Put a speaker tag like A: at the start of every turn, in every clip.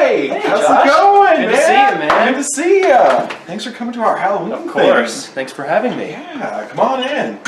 A: Hey, how's
B: Josh.
A: it going,
B: Good
A: man?
B: to see you, man.
A: Good to see you. Thanks for coming to our Halloween
B: Of course.
A: thing.
B: Thanks for having me.
A: Yeah, come on in.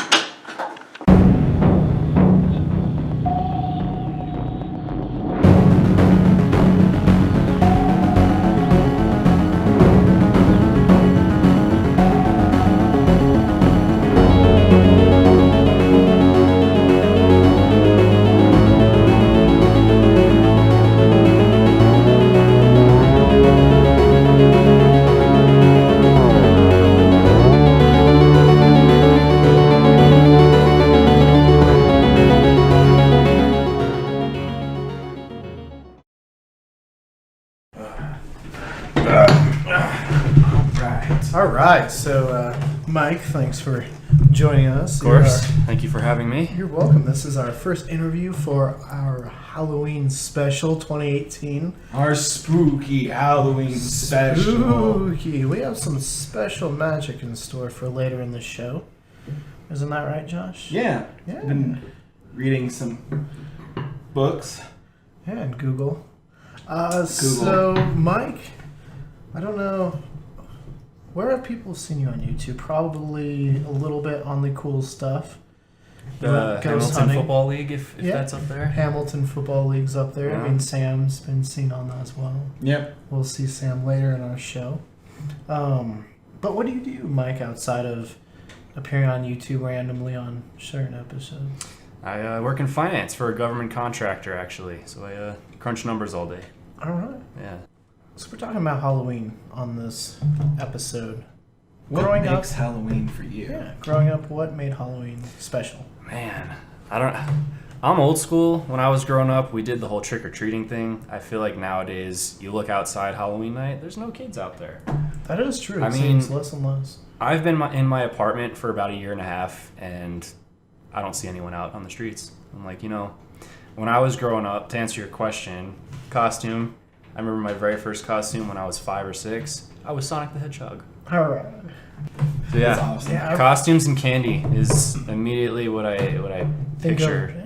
C: All right, so Mike, thanks for joining us.
B: Of course. Thank you for having me.
C: You're welcome. This is our first interview for our Halloween special 2018.
A: Our spooky Halloween special.
C: Spooky. We have some special magic in store for later in the show. Isn't that right, Josh?
A: Yeah.
C: Yeah.
A: Been reading some books.
C: Yeah, and Google. So, Mike, I don't know. Where have people seen you on YouTube? Probably a little bit on the cool stuff.
B: The Hamilton
C: hunting.
B: Football League, if that's up there.
C: Hamilton Football League's up there.
B: Yeah.
C: I mean, Sam's been seen on that as well.
A: Yep.
C: We'll see Sam later in our show. But what do you do, Mike, outside of appearing on YouTube randomly on certain episodes?
B: I work in finance for a government contractor, actually. So I crunch numbers all day.
C: All right.
B: Yeah.
C: So we're talking about Halloween on this episode.
A: What
C: Growing
A: makes
C: up-
A: Halloween for you?
C: Yeah, growing up, what made Halloween special?
B: Man, I'm old school. When I was growing up, we did the whole trick-or-treating thing. I feel like nowadays, you look outside Halloween night, there's no kids out there.
C: That is true.
B: I
C: It
B: mean-
C: seems less and less.
B: I've been in my apartment for about a year and a half, and I don't see anyone out on the streets. I'm like, when I was growing up, to answer your question, costume, I remember my very first costume when I was 5 or 6. I was Sonic the Hedgehog.
C: All right.
B: So yeah,
A: That's awesome.
C: Yeah,
B: costumes and candy is immediately what I
C: think
B: picture
C: of, yeah.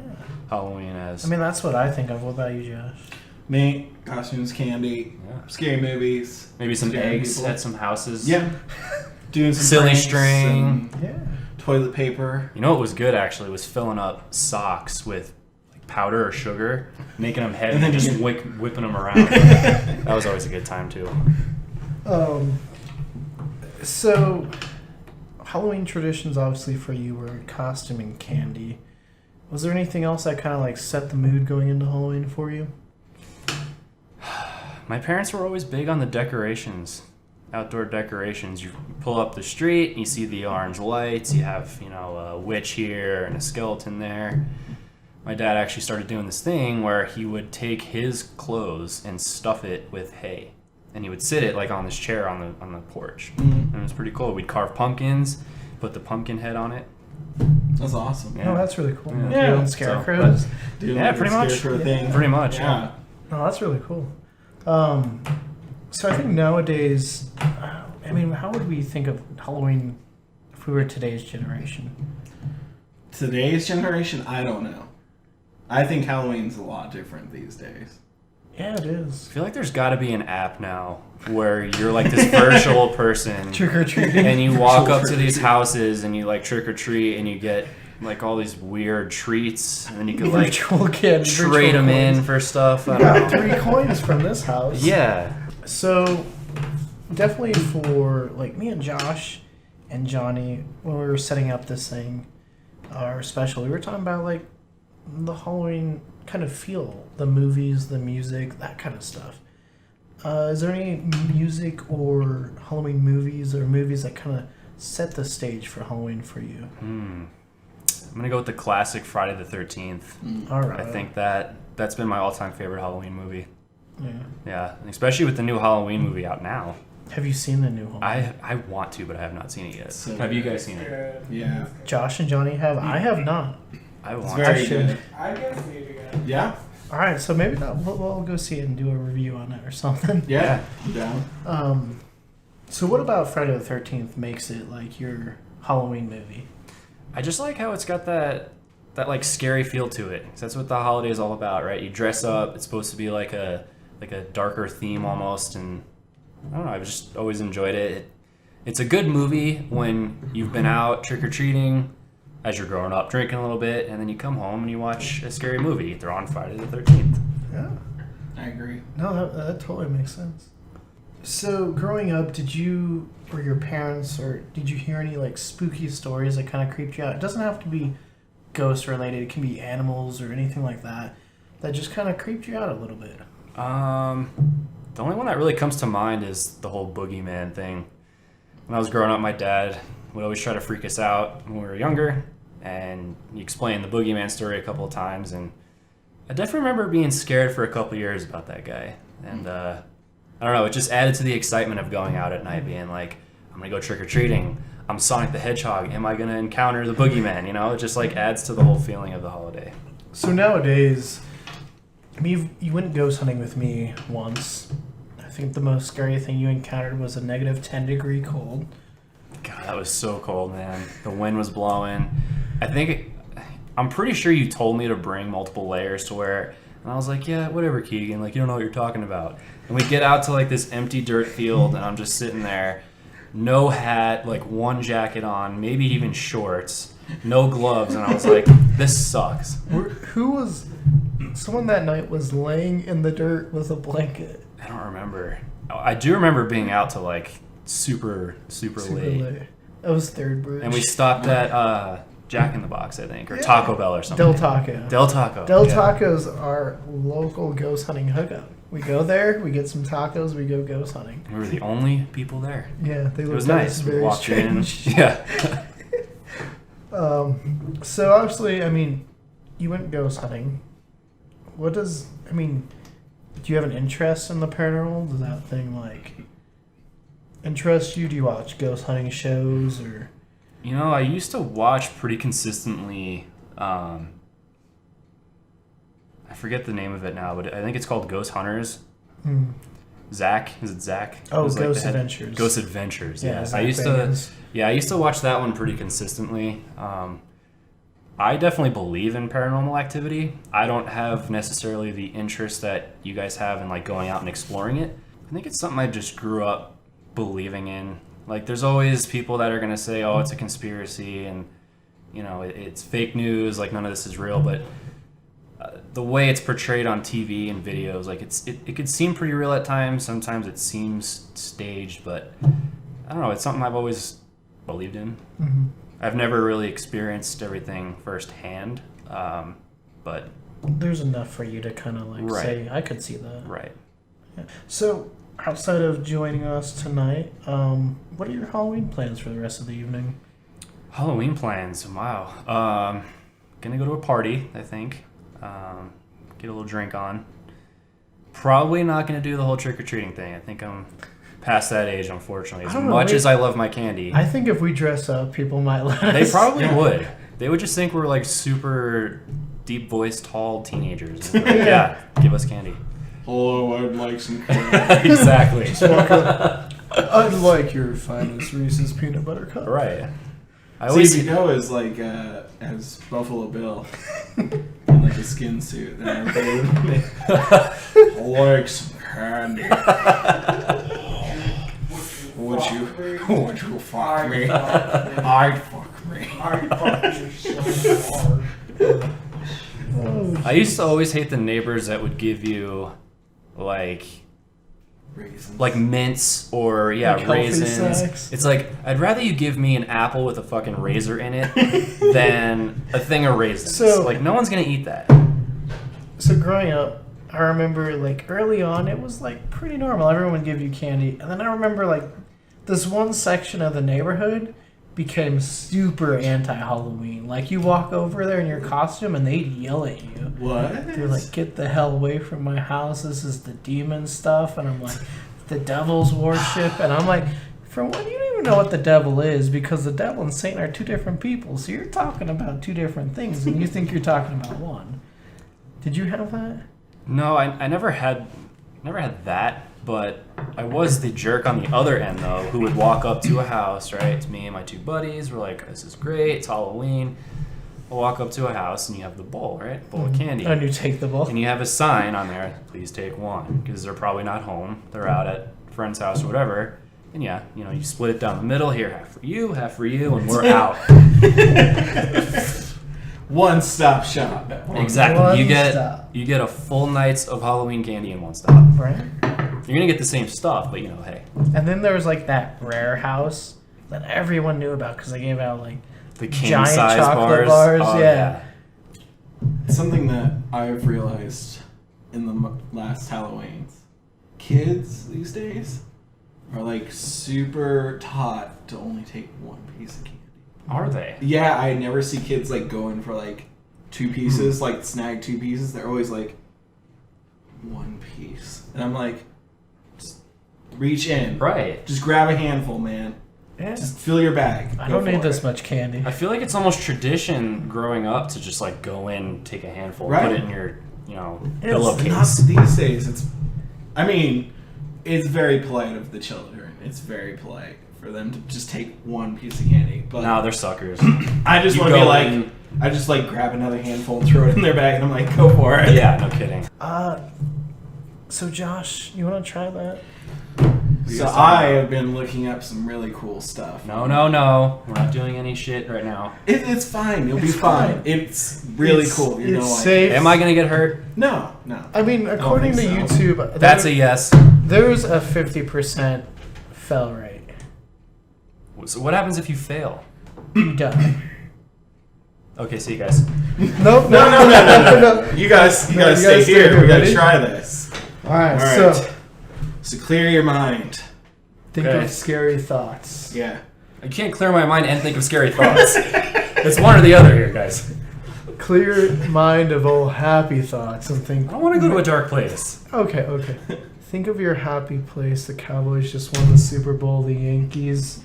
B: Halloween as.
C: I mean, that's what I think of. What about you, Josh?
A: Me, costumes, candy,
B: Yeah.
A: scary movies.
B: Maybe some
A: scary
B: eggs
A: people.
B: at some houses.
A: Yeah. Doing some
B: Silly
A: pranks
B: string.
A: and
C: Yeah.
A: toilet paper.
B: You know what was good actually was filling up socks with like powder or sugar, making them heavy,
A: And then
B: and just
A: you-
B: whipping them around. That was always a good time too.
C: So, Halloween traditions, obviously, for you were costume and candy. Was there anything else that kind of like set the mood going into Halloween for you?
B: My parents were always big on the decorations, outdoor decorations. You pull up the street, you see the orange lights, you have, a witch here and a skeleton there. My dad actually started doing this thing where he would take his clothes and stuff it with hay. And he would sit it like on this chair on the porch. And it was pretty cool. We'd carve pumpkins, put the pumpkin head on it.
A: That's awesome.
B: Yeah.
C: Oh, that's really cool.
B: Yeah.
C: Doing
A: Yeah.
C: scarecrows.
A: Doing
B: Yeah,
A: like a
B: pretty much.
A: scarecrow
C: Yeah.
A: thing.
B: Pretty much,
A: Yeah.
C: Oh, that's really cool. So I think nowadays, I mean, how would we think of Halloween if we were today's generation?
A: Today's generation, I don't know. I think Halloween's a lot different these days.
C: Yeah, it is.
B: I feel like there's got to be an app now where you're like this virtual person.
C: Trick or treating.
B: And you walk
A: Virtual
B: up to these
A: trick-or-treat.
B: houses and you like trick or treat and you get like all these weird treats and then you could like
C: Virtual kid.
B: trade them in for stuff. I
C: Got
B: don't know.
C: 3 coins from this house.
B: Yeah.
C: So, definitely for like me and Josh and Johnny, when we were setting up this thing, our special, we were talking about like the Halloween kind of feel, the movies, the music, that kind of stuff. Is there any music or Halloween movies or movies that kind of set the stage for Halloween for you?
B: I'm gonna go with the classic Friday the 13th.
C: All right.
B: I think that's been my all-time favorite Halloween movie.
C: Yeah.
B: Yeah, especially with the new Halloween movie out now.
C: Have you seen the new Halloween?
B: I want to, but I have not seen it yet.
A: So
B: Have you
A: good.
B: guys seen it?
A: Yeah.
C: Josh and Johnny have. I have not.
B: I
A: It's
B: want
A: very
B: to.
A: good.
D: I can see it again.
A: Yeah?
C: All right, so maybe we'll go see it and do a review on it or something.
A: Yeah. I'm down.
C: So what about Friday the 13th makes it like your Halloween movie?
B: I just like how it's got that like scary feel to it. 'Cause that's what the holiday is all about, right? You dress up. It's supposed to be like a like a darker theme almost, and I don't know, I've just always enjoyed it. It's a good movie when you've been out trick-or-treating as you're growing up, drinking a little bit, and then you come home and you watch a scary movie. They're on Friday the 13th.
C: Yeah.
A: I agree.
C: No, that totally makes sense. So, growing up, did you or your parents, or did you hear any like spooky stories that kind of creeped you out? It doesn't have to be ghost related. It can be animals or anything like that just kind of creeped you out a little bit.
B: The only one that really comes to mind is the whole boogeyman thing. When I was growing up, my dad would always try to freak us out when we were younger, and he explained the boogeyman story a couple of times, and I definitely remember being scared for a couple of years about that guy. And I don't know, it just added to the excitement of going out at night, being like, I'm gonna go trick-or-treating, I'm Sonic the Hedgehog, am I gonna encounter the boogeyman? You know, it just like adds to the whole feeling of the holiday.
C: So nowadays, I mean, you went ghost hunting with me once. I think the most scary thing you encountered was a negative 10-degree cold.
B: God, that was so cold, man. The wind was blowing. I'm pretty sure you told me to bring multiple layers to wear, and I was like, yeah, whatever, Keegan, like, you don't know what you're talking about. And we get out to like this empty dirt field, and I'm just sitting there, no hat, like one jacket on, maybe even shorts, no gloves, and I was like, this sucks.
C: Someone that night was laying in the dirt with a blanket.
B: I don't remember. I do remember being out to like super late.
C: That was Third Bridge.
B: And we stopped at Jack in the Box, I think, or Taco Bell or something.
C: Del Taco. Del Taco's our local ghost hunting hookup. We go there, we get some tacos, we go ghost hunting.
B: We were the only people there.
C: Yeah, they looked
B: It was nice. We walked
C: strange.
B: in. Yeah.
C: So obviously, I mean, you went ghost hunting. Do you have an interest in the paranormal? Does that thing like interest you? Do you watch ghost hunting shows or?
B: You know, I used to watch pretty consistently. I forget the name of it now, but I think it's called Ghost Hunters. Zach, is it Zach?
C: Oh,
B: it
C: Ghost Adventures.
B: Ghost Adventures.
C: Yeah,
B: Yes, I used to watch that one pretty consistently. I definitely believe in paranormal activity. I don't have necessarily the interest that you guys have in like going out and exploring it. I think it's something I just grew up believing in. Like, there's always people that are going to say, oh, it's a conspiracy and, you know, it's fake news, like none of this is real. But the way it's portrayed on TV and videos, like it could seem pretty real at times. Sometimes it seems staged, but I don't know. It's something I've always believed in.
C: Mm-hmm.
B: I've never really experienced everything firsthand, but
C: there's enough for you to kind of like say, I could see that.
B: Right.
C: Yeah. So, outside of joining us tonight, what are your Halloween plans for the rest of the evening?
B: Halloween plans? Wow. Gonna go to a party, I think. Get a little drink on. Probably not gonna do the whole trick-or-treating thing. I think I'm past that age, unfortunately. As much as I love my candy.
C: I think if we dress up, people might let us.
B: They probably would. They would just think we're like super deep-voiced, tall teenagers. And like, yeah, give us candy.
A: Hello, I'd like some candy.
B: Exactly.
C: Just walk up. I'd like your finest Reese's peanut butter cup.
B: Right. I
A: always go as like as Buffalo Bill in like a skin suit. And I like some candy. Would you fuck me? I'd fuck me.
B: I used to always hate the neighbors that would give you like
A: Raisins.
B: Like mints or
C: like
B: raisins.
C: Snacks.
B: It's like, I'd rather you give me an apple with a fucking razor in it than a thing of raisins.
C: So,
B: like, no one's gonna eat that.
C: So growing up, I remember like early on it was like pretty normal. Everyone would give you candy. And then I remember like this one section of the neighborhood became super anti-Halloween. Like, you walk over there in your costume and they'd yell at you.
A: What?
C: They're like, get the hell away from my house. This is the demon stuff. And I'm like, the devil's worship. And I'm like, for one, you don't even know what the devil is, because the devil and Satan are two different people. So you're talking about two different things and you think you're talking about one. Did you have that?
B: No, I never had that. But I was the jerk on the other end, though, who would walk up to a house, right? It's me and my two buddies. We're like, this is great. It's Halloween. walk up to a house and you have the bowl, right? Bowl of candy.
C: And you take the bowl.
B: And you have a sign on there, please take one, because they're probably not home. They're out at a friend's house or whatever. And yeah, you know, you split it down the middle here, half for you, and we're out.
A: One-stop shop.
B: Exactly. You get a full night's of Halloween candy in one stop.
C: Right.
B: You're gonna get the same stuff, but you know, hey.
C: And then there was like that rare house that everyone knew about because they gave out like
B: The king
C: giant
B: size
C: chocolate bars.
B: Oh,
C: yeah.
A: Something that I've realized in the last Halloweens, kids these days are like super taught to only take one piece of candy.
B: Are they?
A: Yeah, I never see kids like going for like 2 pieces, like snag 2 pieces. They're always like 1 piece, and I'm like, just reach in,
B: Right.
A: Just grab a handful, man.
C: Yeah.
A: Just fill your bag.
C: I
A: Go
C: don't
A: for
C: need
A: it.
C: this much candy.
B: I feel like it's almost tradition growing up to just like go in, take a handful,
A: Right.
B: put it in your, you know,
A: It's
B: pillowcase.
A: not these days. It's, I mean, it's very polite of the children. It's very polite for them to just take 1 piece of candy. But
B: No, they're suckers.
A: I just
B: You
A: want to be
B: go
A: like,
B: in-
A: I just like grab another handful and throw it in their bag, and I'm like, go for it.
B: Yeah, no kidding.
C: So Josh, you want to try that?
A: So I have been looking up some really cool stuff.
B: No. We're not doing any shit right now.
A: It's fine. You'll be
C: It's
A: fine.
C: fine.
A: It's really
C: It's-
A: cool. You're
C: it's
A: gonna like
C: safe.
A: it.
B: Am I gonna get hurt?
A: No.
C: I mean, according to
A: think so.
C: YouTube,
B: That's a yes.
C: there's a 50% fail rate.
B: So what happens if you fail?
C: You die.
B: Okay, see you guys.
C: Nope.
A: No. You guys stay here. We gotta
C: Ready?
A: try this.
C: All right.
A: All right.
C: So
A: So clear your mind.
C: think
B: Okay.
C: of scary thoughts.
A: Yeah.
B: I can't clear my mind and think of scary thoughts. It's one or the other here, guys.
C: Clear mind of all happy thoughts and think.
B: I don't want to go to a dark place.
C: Okay. Think of your happy place. The Cowboys just won the Super Bowl. The Yankees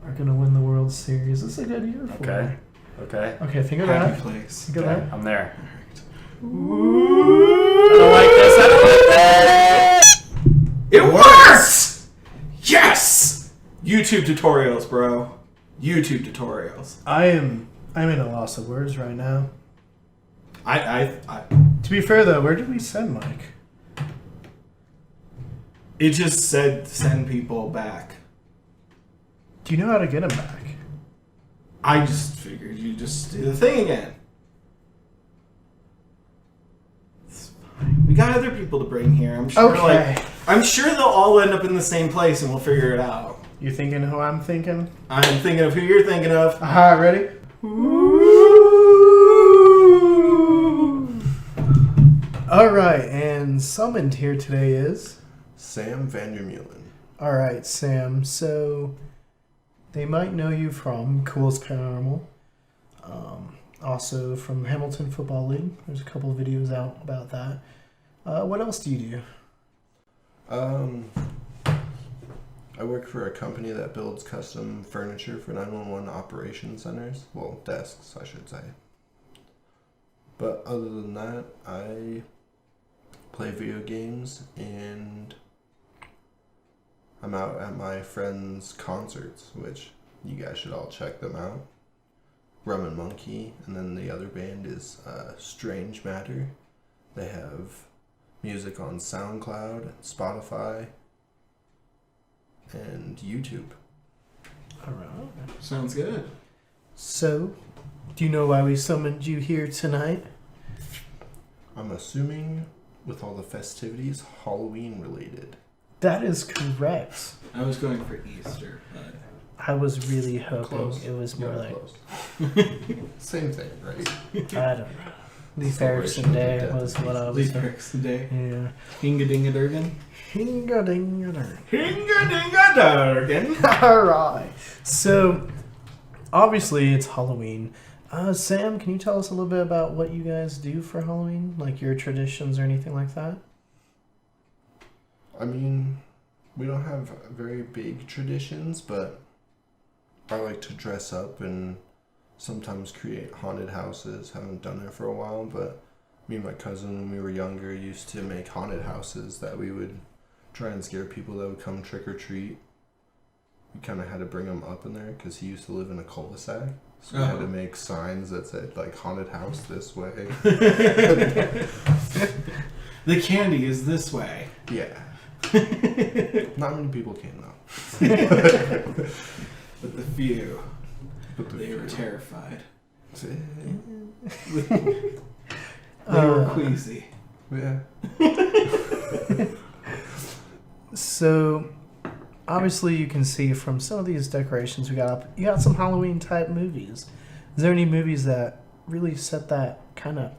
C: are gonna win the World Series. It's a good year for
B: Okay.
C: you.
B: Okay.
C: Okay. Think of
A: Happy
C: that.
A: place.
C: Think of
B: Okay,
C: that.
B: I'm there.
A: Ooh.
B: I don't like this. I don't like this.
A: It works! Yes! YouTube tutorials, bro. YouTube tutorials.
C: I'm in a loss of words right now.
A: I
C: To be fair though, where did we send Mike?
A: it just said send people back.
C: Do you know how to get him back?
A: I just figured you just do the thing again. It's fine. We got other people to bring here. I'm sure
C: Okay.
A: I'm sure they'll all end up in the same place and we'll figure it out.
C: You thinking who I'm thinking?
A: I'm thinking of who you're thinking of.
C: Aha, ready? Alright, and summoned here today is...
D: Sam Vandermeulen.
C: Alright, Sam, so... They might know you from Culz Paranormal. Also from Hamilton Football League. There's a couple of videos out about that. What else do you do?
D: I work for a company that builds custom furniture for 911 operation centers. Well, desks, I should say. But other than that, I play video games and I'm out at my friends' concerts, which you guys should all check them out. Rum and Monkey, and then the other band is Strange Matter. They have music on SoundCloud, Spotify, and YouTube.
C: Alright.
A: Sounds good.
C: So, do you know why we summoned you here tonight?
D: I'm assuming with all the festivities, Halloween related.
C: That is correct.
A: I was going for Easter, but
C: I was really hoping
D: Close.
C: it was more
D: Yeah,
C: like,
D: close. Same thing, right?
C: I don't know. Leaf Erikson
D: Celebration of the
C: Day
D: death
C: was
D: of
C: what I was
A: Leaf
C: thinking.
A: Erikson Day.
C: Yeah.
A: Hinga dinga durgan.
C: Hinga dinga ding.
A: Hinga dinga durgan.
C: Alright. So, obviously it's Halloween. Sam, can you tell us a little bit about what you guys do for Halloween? Like your traditions or anything like that?
D: I mean, we don't have very big traditions, but I like to dress up and sometimes create haunted houses. Haven't done it for a while, but me and my cousin, when we were younger, used to make haunted houses that we would try and scare people that would come trick or treat. we kind of had to bring him up in there because he used to live in a cul-de-sac. So we had to make signs that said, like, haunted house this way.
A: The candy is this way.
D: Yeah. Not many people came, though.
A: But the few, they were terrified. They were queasy.
D: Yeah.
C: So, obviously, you can see from some of these decorations we got up, you got some Halloween type movies. Is there any movies that really set that kind of,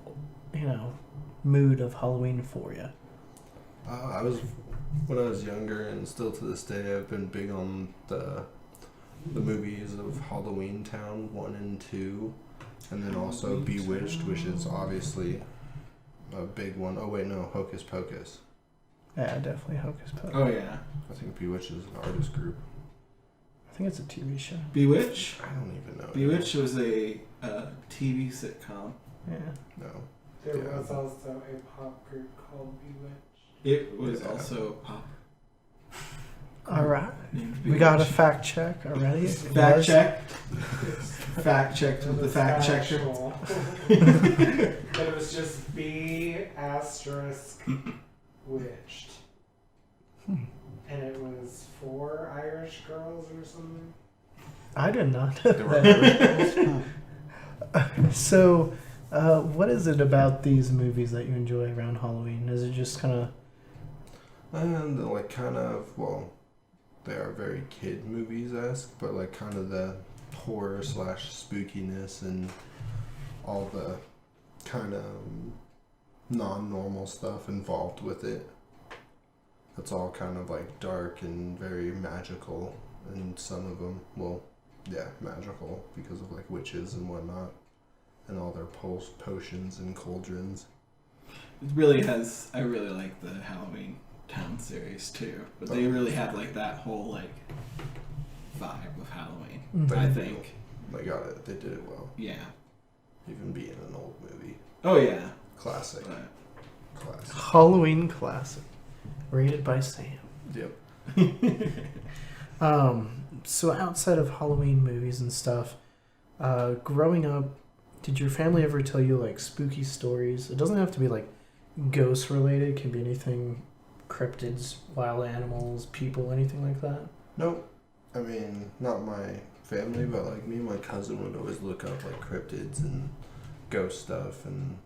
C: mood of Halloween for you?
D: When I was younger, and still to this day, I've been big on the movies of Halloween Town 1 and 2, and then also Bewitched, which is obviously a big one. Oh wait, no, Hocus Pocus.
C: Yeah, definitely Hocus Pocus.
A: Oh yeah.
D: I think Bewitched is an artist group.
C: I think it's a TV show.
A: Bewitched?
D: I don't even know.
A: Bewitched was a TV sitcom.
C: Yeah.
D: No.
E: There was also a pop group called Bewitched.
A: It was also pop.
C: All right.
A: named
C: We got a
A: Bewitched.
C: fact check already.
A: Fact check. Fact checked with the fact checker.
E: But it was just B***witched. And it was 4 Irish girls or something.
C: I did not know
D: There were
C: that. So, what is it about these movies that you enjoy around Halloween? Is it just kind of...
D: And they are very kid movies-esque, but like kind of the horror / spookiness and all the kind of non-normal stuff involved with it. It's all kind of like dark and very magical, and some of them, magical because of like witches and whatnot, and all their potions and cauldrons.
A: It really has. I really like the Halloween Town series too, but they really have like that whole like vibe of Halloween.
C: Mhm.
A: I think.
D: They got it. They did it well.
A: Yeah.
D: Even being an old movie.
A: Oh yeah.
D: Classic.
A: But
D: Classic.
C: Halloween classic. Rated by Sam.
D: Yep.
C: So outside of Halloween movies and stuff, growing up, did your family ever tell you like spooky stories? It doesn't have to be like ghost related. It can be anything, cryptids, wild animals, people, anything like that.
D: Nope. I mean, not my family, but like me and my cousin would always look up like cryptids and ghost stuff and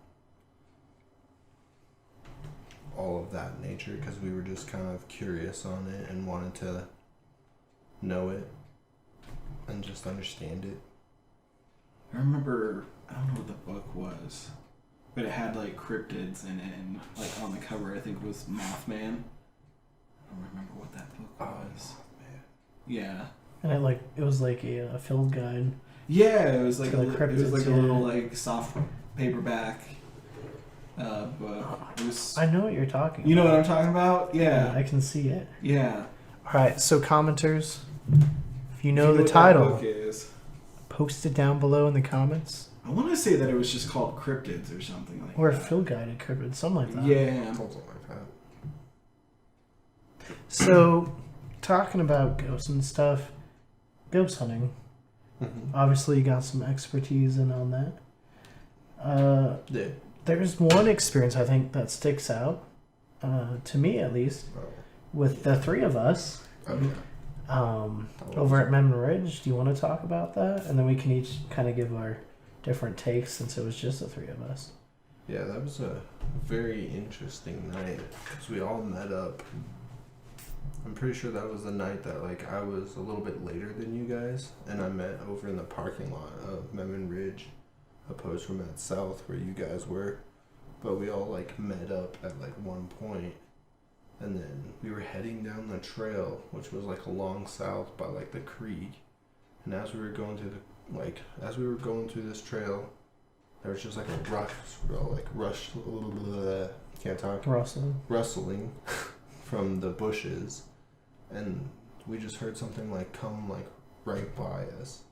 D: all of that nature because we were just kind of curious on it and wanted to know it and just understand it.
A: I remember. I don't know what the book was, but it had like cryptids in it, and like on the cover, I think it was Mothman. I don't remember what that book was.
D: Man.
A: Yeah.
C: And it was like a field guide.
A: Yeah, it was like
C: To the
A: it was
C: cryptids,
A: like a
C: yeah.
A: little like soft paperback book. It was.
C: I know what you're talking
A: You know
C: about.
A: what I'm talking about? Yeah.
C: I can see it.
A: Yeah.
C: All right, so commenters, if you know
A: If
C: the
A: what that
C: title,
A: book is.
C: post it down below in the comments.
A: I want to say that it was just called Cryptids or something like
C: Or a
A: that.
C: field guided cryptid, something like that.
A: Yeah.
D: Something like that.
C: So, talking about ghosts and stuff, ghost hunting.
D: Mm-hmm.
C: Obviously, you got some expertise in on that.
D: Yeah.
C: There's one experience I think that sticks out, to me at least, with the three of us over at Memon Ridge. Do you want to talk about that? And then we can each kind of give our different takes since it was just the three of us.
D: Yeah, that was a very interesting night because we all met up. I'm pretty sure that was the night that like I was a little bit later than you guys, and I met over in the parking lot of Memon Ridge, opposed from at South where you guys were. But we all like met up at like one point, and then we were heading down the trail, which was like along south by like the creek. And as we were going through this trail, there was just like a rustling from the bushes, and we just heard something like come like right by us.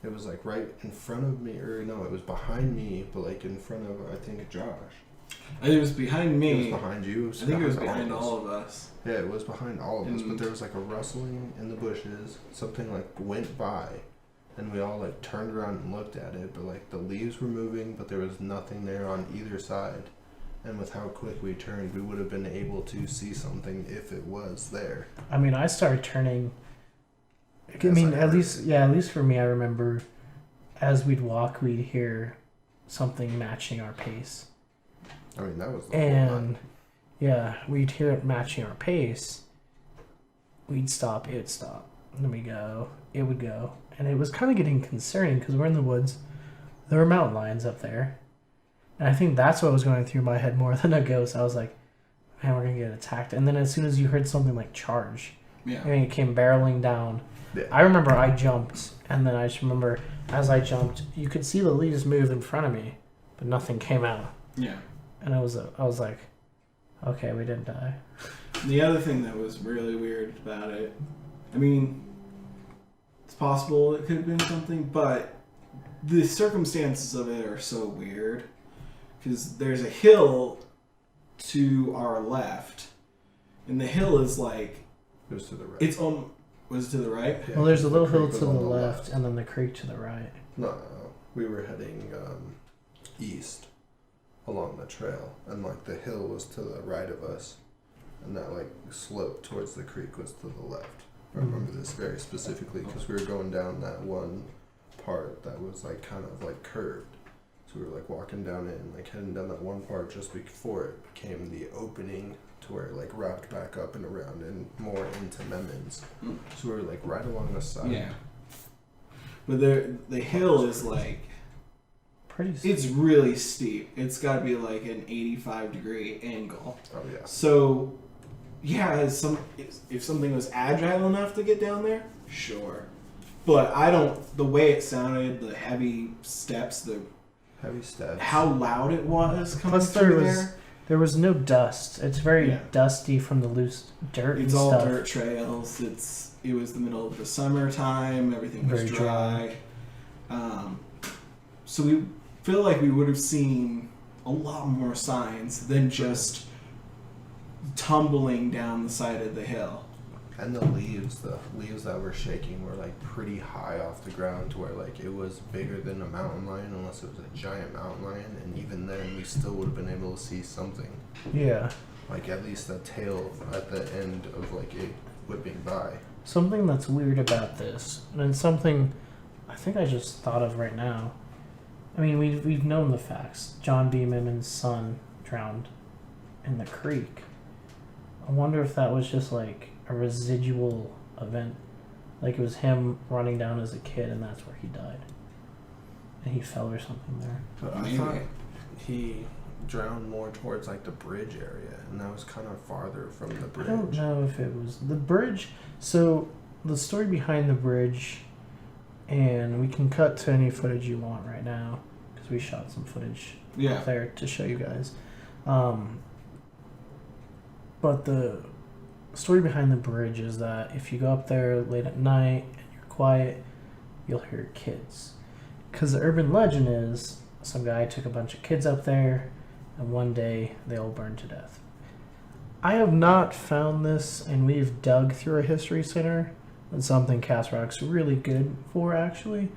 D: It was like right in front of me, or no, it was behind me, but like in front of I think Josh.
A: I think it was behind me.
D: It was behind you.
A: I think it was behind
D: all
A: all of us.
D: Yeah, it was behind all of us, but
A: And-
D: there was like a rustling in the bushes. Something like went by, and we all like turned around and looked at it, but like the leaves were moving, but there was nothing there on either side. And with how quick we turned, we would have been able to see something if it was there.
C: I mean, I started turning. I
D: Yes,
C: mean,
D: I
C: at
D: heard
C: least,
D: it.
C: yeah, at least for me, I remember as we'd walk, we'd hear something matching our pace.
D: I mean, that was the whole
C: And
D: night.
C: yeah, we'd hear it matching our pace. We'd stop, it would stop. And then we go, it would go. And it was kind of getting concerning because we're in the woods. There were mountain lions up there. And I think that's what was going through my head more than a ghost. I was like, man, we're going to get attacked. And then as soon as you heard something like charge,
A: Yeah.
C: I mean, it came barreling down.
D: Yeah.
C: I remember I jumped. And then I just remember as I jumped, you could see the leaves move in front of me, but nothing came out.
A: Yeah.
C: And I was like, okay, we didn't die.
A: The other thing that was really weird about it, I mean, it's possible it could have been something, but the circumstances of it are so weird. Because there's a hill to our left, and the hill is like,
D: It was to the right.
A: it's on, was it to the right?
D: Yeah,
C: Well, there's a
D: the
C: little hill
D: creek
C: to
D: was
C: the
D: on
C: left and then the creek to the right.
D: No, we were heading east along the trail, and like the hill was to the right of us, and that like slope towards the creek was to the left. I remember this very specifically because we were going down that one part that was like kind of like curved. So we were like walking down it and like heading down that one part just before it became the opening to where it like wrapped back up and around and more into Memons.
A: Mm.
D: So we were like right along the side.
A: Yeah. But the hill is like,
C: Pretty
A: it's really steep. It's got to be like an 85-degree angle.
D: Oh yeah.
A: So, yeah, if something was agile enough to get down there, sure. But I don't. The way it sounded, the heavy steps, the
D: Heavy steps.
A: how loud it was coming
C: Plus
A: through
C: there was no dust. It's very
A: Yeah.
C: dusty from the loose dirt
A: It's
C: and
A: all
C: stuff.
A: dirt trails. It was the middle of the summertime. Everything was
C: Very
A: dry. So we feel like we would have seen a lot more signs than just tumbling down the side of the hill.
D: And the leaves that were shaking were like pretty high off the ground to where like it was bigger than a mountain lion unless it was a giant mountain lion, and even then we still would have been able to see something.
C: Yeah.
D: Like at least a tail at the end of like it whipping by.
C: Something that's weird about this, and it's something I think I just thought of right now. I mean, we've known the facts. John B. Mimon's son drowned in the creek. I wonder if that was just like a residual event. Like it was him running down as a kid and that's where he died. And he fell or something there.
D: But I
A: Maybe.
D: thought he drowned more towards like the bridge area, and that was kind of farther from the bridge.
C: I don't know if it was the bridge. So the story behind the bridge, and we can cut to any footage you want right now because we shot some footage
A: Yeah.
C: up there to show you guys. But the story behind the bridge is that if you go up there late at night and you're quiet, you'll hear kids. Because the urban legend is some guy took a bunch of kids up there and one day they all burned to death. I have not found this, and we've dug through a history center. That's something Castle Rock's really good for, actually.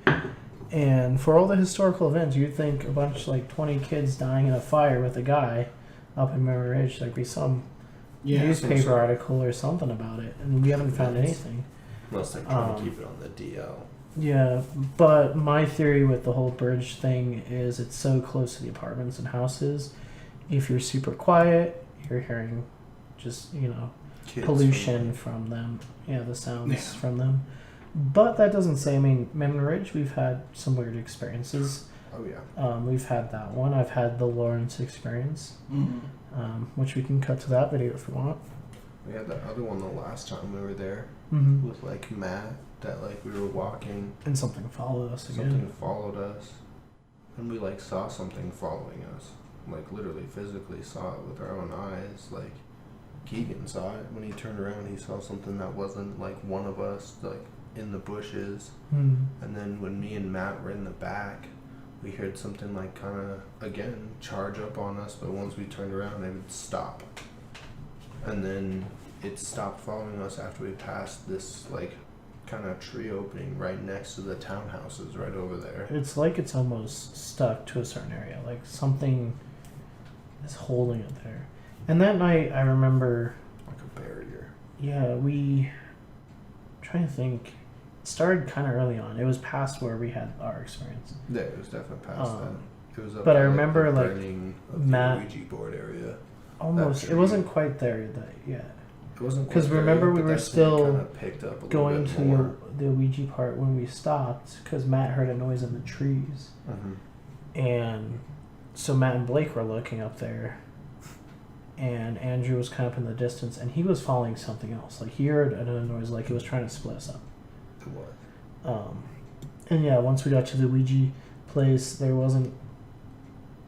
C: And for all the historical events, you'd think a bunch like 20 kids dying in a fire with a guy up in Memory Ridge, there'd be some
A: Yeah.
C: newspaper article or something about it, and we haven't found anything.
D: Unless they're trying to keep it on the DL.
C: Yeah, but my theory with the whole bridge thing is it's so close to the apartments and houses. If you're super quiet, you're hearing just,
D: Kids
C: pollution from them. Yeah, the sounds
A: Yeah.
C: from them. But that doesn't say, Memory Ridge, we've had some weird experiences.
D: Oh yeah.
C: We've had that one. I've had the Lawrence experience,
A: Mm-hmm.
C: which we can cut to that video if you want.
D: We had that other one the last time we were there
C: Mm-hmm.
D: with like Matt, that like we were walking,
C: And something followed us again.
D: something followed us, and we like saw something following us, like literally physically saw it with our own eyes. Like Keegan saw it when he turned around, he saw something that wasn't like one of us, like in the bushes.
C: Mm.
D: And then when me and Matt were in the back, we heard something like kind of, again, charge up on us, but once we turned around, they would stop. And then it stopped following us after we passed this, like, kind of tree opening right next to the townhouses right over there.
C: It's like it's almost stuck to a certain area. Like something is holding it there. And that night, I remember...
D: Like a barrier.
C: Yeah, I'm trying to think. It started kind of early on. It was past where we had our experience.
D: Yeah, it was definitely past that. It was up
C: but I
D: by,
C: remember,
D: the
C: like,
D: burning of
C: Matt...
D: the Ouija board area.
C: Almost. It wasn't quite there yet.
D: It wasn't
C: Because
D: quite
C: remember
D: there,
C: we
D: but
C: were
D: that's when it
C: still
D: kinda picked up a little
C: going
D: bit
C: to
D: more.
C: the Ouija part when we stopped because Matt heard a noise in the trees. And so Matt and Blake were looking up there, and Andrew was kind of up in the distance, and he was following something else. Like he heard another noise, like it was trying to split us up.
D: It was.
C: And yeah, once we got to the Ouija place, there wasn't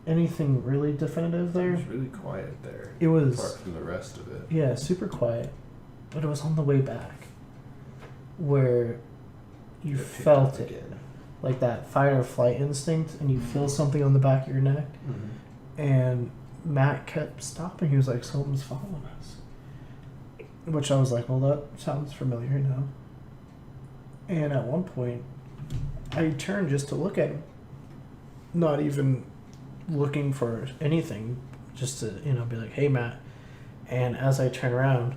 C: anything really definitive
D: It
C: there.
D: was really quiet there.
C: It was,
D: Apart from the rest of it.
C: yeah, super quiet, but it was on the way back where you
D: It picked
C: felt
D: up
C: it.
D: again.
C: Like that fight or flight instinct, and you feel something on the back of your neck. And Matt kept stopping. He was like, something's following us. Which I was like, well, that sounds familiar now. And at one point, I turned just to look at him. Not even looking for anything, just to, be like, hey, Matt. And as I turn around,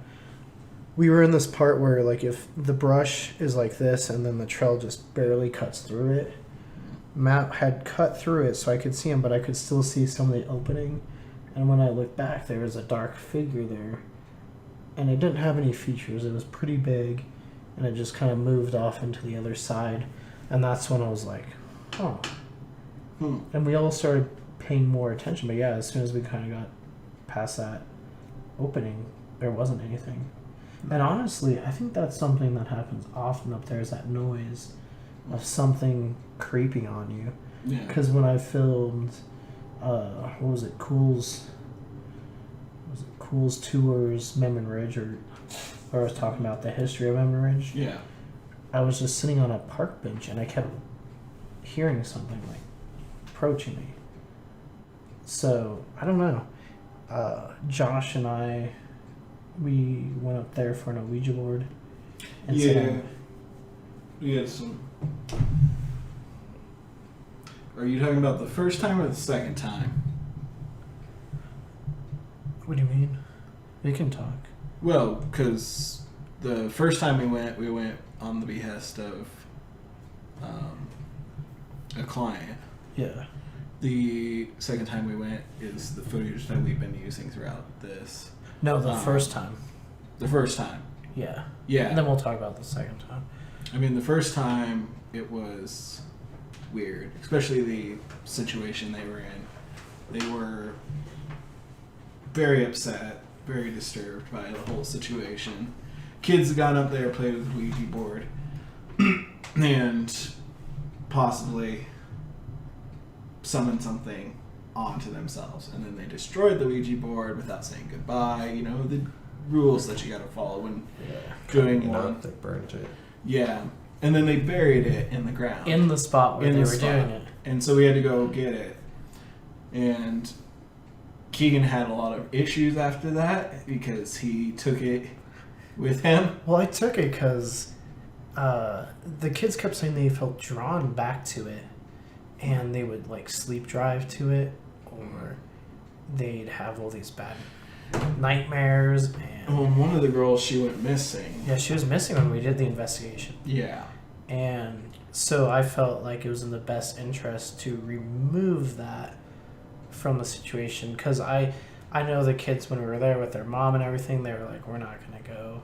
C: we were in this part where, like, if the brush is like this and then the trail just barely cuts through it, Matt had cut through it so I could see him, but I could still see some of the opening. And when I looked back, there was a dark figure there. And it didn't have any features. It was pretty big, and it just kind of moved off into the other side. And that's when I was like, oh. And we all started paying more attention. But yeah, as soon as we kind of got past that opening, there wasn't anything. And honestly, I think that's something that happens often up there, is that noise of something creeping on you.
A: Yeah.
C: Because when I filmed, what was it, Culz Tours Memon Ridge, or I was talking about the history of Memon Ridge.
A: Yeah.
C: I was just sitting on a park bench and I kept hearing something like approaching me. So I don't know. Josh and I, we went up there for an Ouija board. And
A: Yeah. We had some. Are you talking about the first time or the second time?
C: What do you mean? We can talk.
A: Well, because the first time we went on the behest of a client.
C: Yeah.
A: The second time we went is the footage that we've been using throughout this.
C: No, the first time.
A: The first time.
C: Yeah.
A: Yeah.
C: And then we'll talk about the second time.
A: I mean, the first time it was weird, especially the situation they were in. They were very upset, very disturbed by the whole situation. Kids had gone up there, played with the Ouija board, and possibly summoned something onto themselves. And then they destroyed the Ouija board without saying goodbye. You know, the rules that you gotta follow when doing one.
D: They burnt it.
A: Yeah. And then they buried it in the ground.
C: In the spot where
A: In
C: they
A: the
C: were
A: spot.
C: doing it.
A: And so we had to go get it. And Keegan had a lot of issues after that because he took it with him.
C: Well, I took it because the kids kept saying they felt drawn back to it, and they would like sleep drive to it, or they'd have all these bad nightmares. And
A: Well, one of the girls, she went missing.
C: yeah, she was missing when we did the investigation,
A: Yeah.
C: and so I felt like it was in the best interest to remove that from the situation, because I know the kids, when we were there with their mom and everything, they were like, we're not gonna go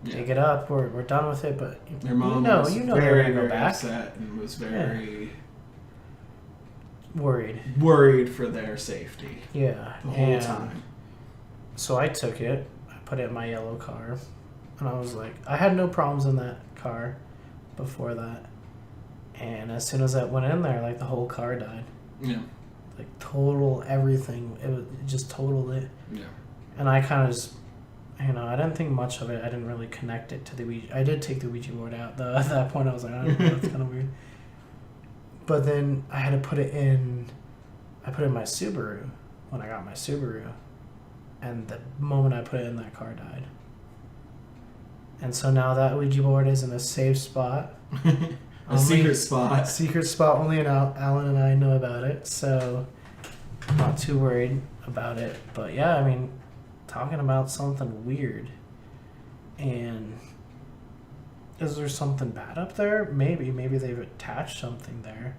C: dig it up, we're done with it, but
A: Their mom was
C: they're
A: very,
C: gonna go
A: very
C: back.
A: upset and was very
C: worried
A: for their safety
C: the
A: the whole
C: and
A: time.
C: so I took it, I put it in my yellow car, and I was like, I had no problems in that car before that, and as soon as I went in there, like the whole car died.
A: Yeah.
C: Like total everything. It just totaled it.
A: Yeah.
C: And I kind of just, I didn't think much of it. I didn't really connect it to the Ouija. I did take the Ouija board out though. At that point, I was like, I don't know, that's kind of weird. But then I had to put it in. I put it in my Subaru when I got my Subaru, and the moment I put it in, that car died. And so now that Ouija board is in a safe spot.
A: A secret spot.
C: Secret spot. Only Alan and I know about it, so I'm not too worried about it. But yeah, I mean, talking about something weird. And is there something bad up there? Maybe they've attached something there.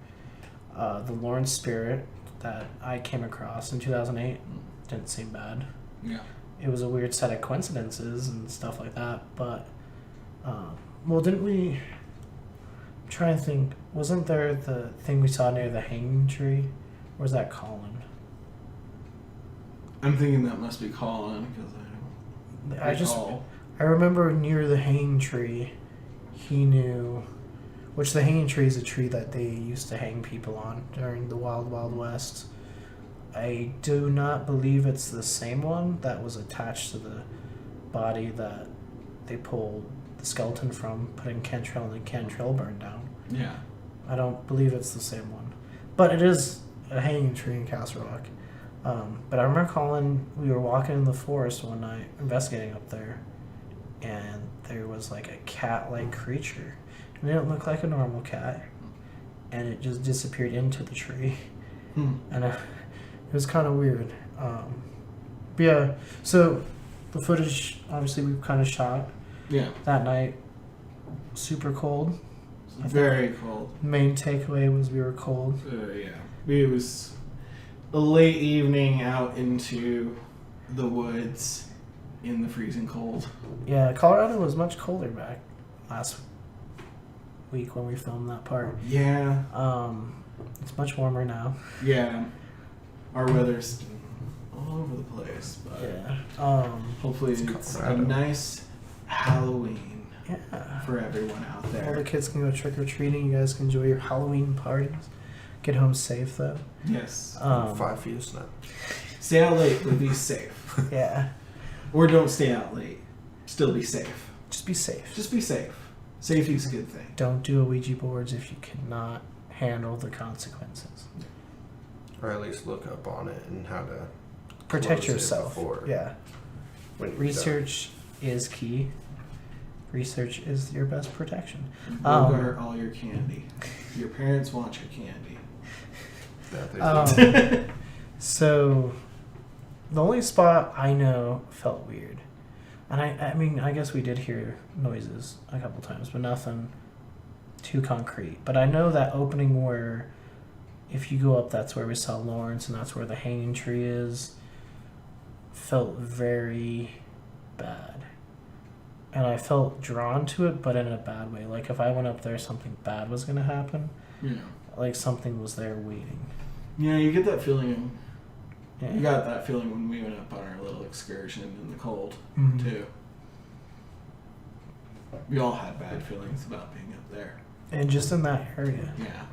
C: The Lawrence spirit that I came across in 2008 didn't seem bad.
A: Yeah.
C: It was a weird set of coincidences and stuff like that. But, well, didn't we... I'm trying to think. Wasn't there the thing we saw near the hanging tree? Or was that Colin?
A: I'm thinking that must be Colin because I don't recall.
C: I remember near the hanging tree, he knew... Which the hanging tree is a tree that they used to hang people on during the Wild Wild West. I do not believe it's the same one that was attached to the body that they pulled the skeleton from, put in Cantrell, and then Cantrell burned down.
A: Yeah.
C: I don't believe it's the same one. But it is a hanging tree in Castle Rock. But I remember Colin, we were walking in the forest one night, investigating up there, and there was like a cat-like creature. It didn't look like a normal cat, and it just disappeared into the tree. And it was kind of weird. But yeah, so the footage, obviously, we've kind of shot that night. Super cold.
A: Very cold.
C: Main takeaway was we were cold.
A: Yeah. It was a late evening out into the woods in the freezing cold.
C: Yeah, Colorado was much colder back last week when we filmed that part.
A: Yeah.
C: It's much warmer now.
A: Yeah. Our weather's all over the place, but hopefully it's a nice Halloween for everyone out
C: All the
A: there.
C: kids can go trick-or-treating. You guys can enjoy your Halloween parties. Get home safe, though.
A: Yes.
D: 5 feet of snow.
A: Stay out late, but be safe.
C: Yeah.
A: Or don't stay out late. Still be safe.
C: Just be safe.
A: Just be safe. Safety's a good thing.
C: Don't do Ouija boards if you cannot handle the consequences.
D: Or at least look up on it and how to
C: Protect
D: close it
C: yourself.
D: before
C: Yeah.
D: when you're
C: Research is key. Research is your best protection.
A: Bogart all your candy. Your parents want your candy.
D: done. That they do.
C: So, the only spot I know felt weird. And I mean, I guess we did hear noises a couple times, but nothing too concrete. But I know that opening where, if you go up, that's where we saw Lawrence, and that's where the hanging tree is, felt very bad. And I felt drawn to it, but in a bad way. Like, if I went up there, something bad was going to happen.
A: Yeah.
C: Like, something was there waiting.
A: Yeah, you get that feeling.
C: Yeah.
A: You got that feeling when we went up on our little excursion in the cold,
C: Mhm.
A: too. We all had bad feelings about being up there.
C: And just in that area.
A: Yeah.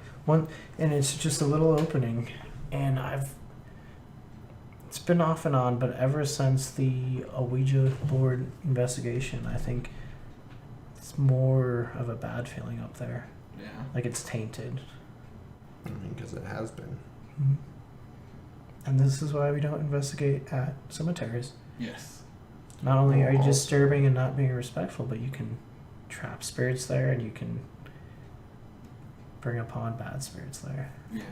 C: And it's just a little opening, and it's been off and on, but ever since the Ouija board investigation, I think it's more of a bad feeling up there.
A: Yeah.
C: Like it's tainted.
D: I mean, because it has been.
C: And this is why we don't investigate at cemeteries.
A: Yes.
C: Not only are you disturbing and not being respectful, but you can trap spirits there, and you can bring upon bad spirits there.
A: Yeah.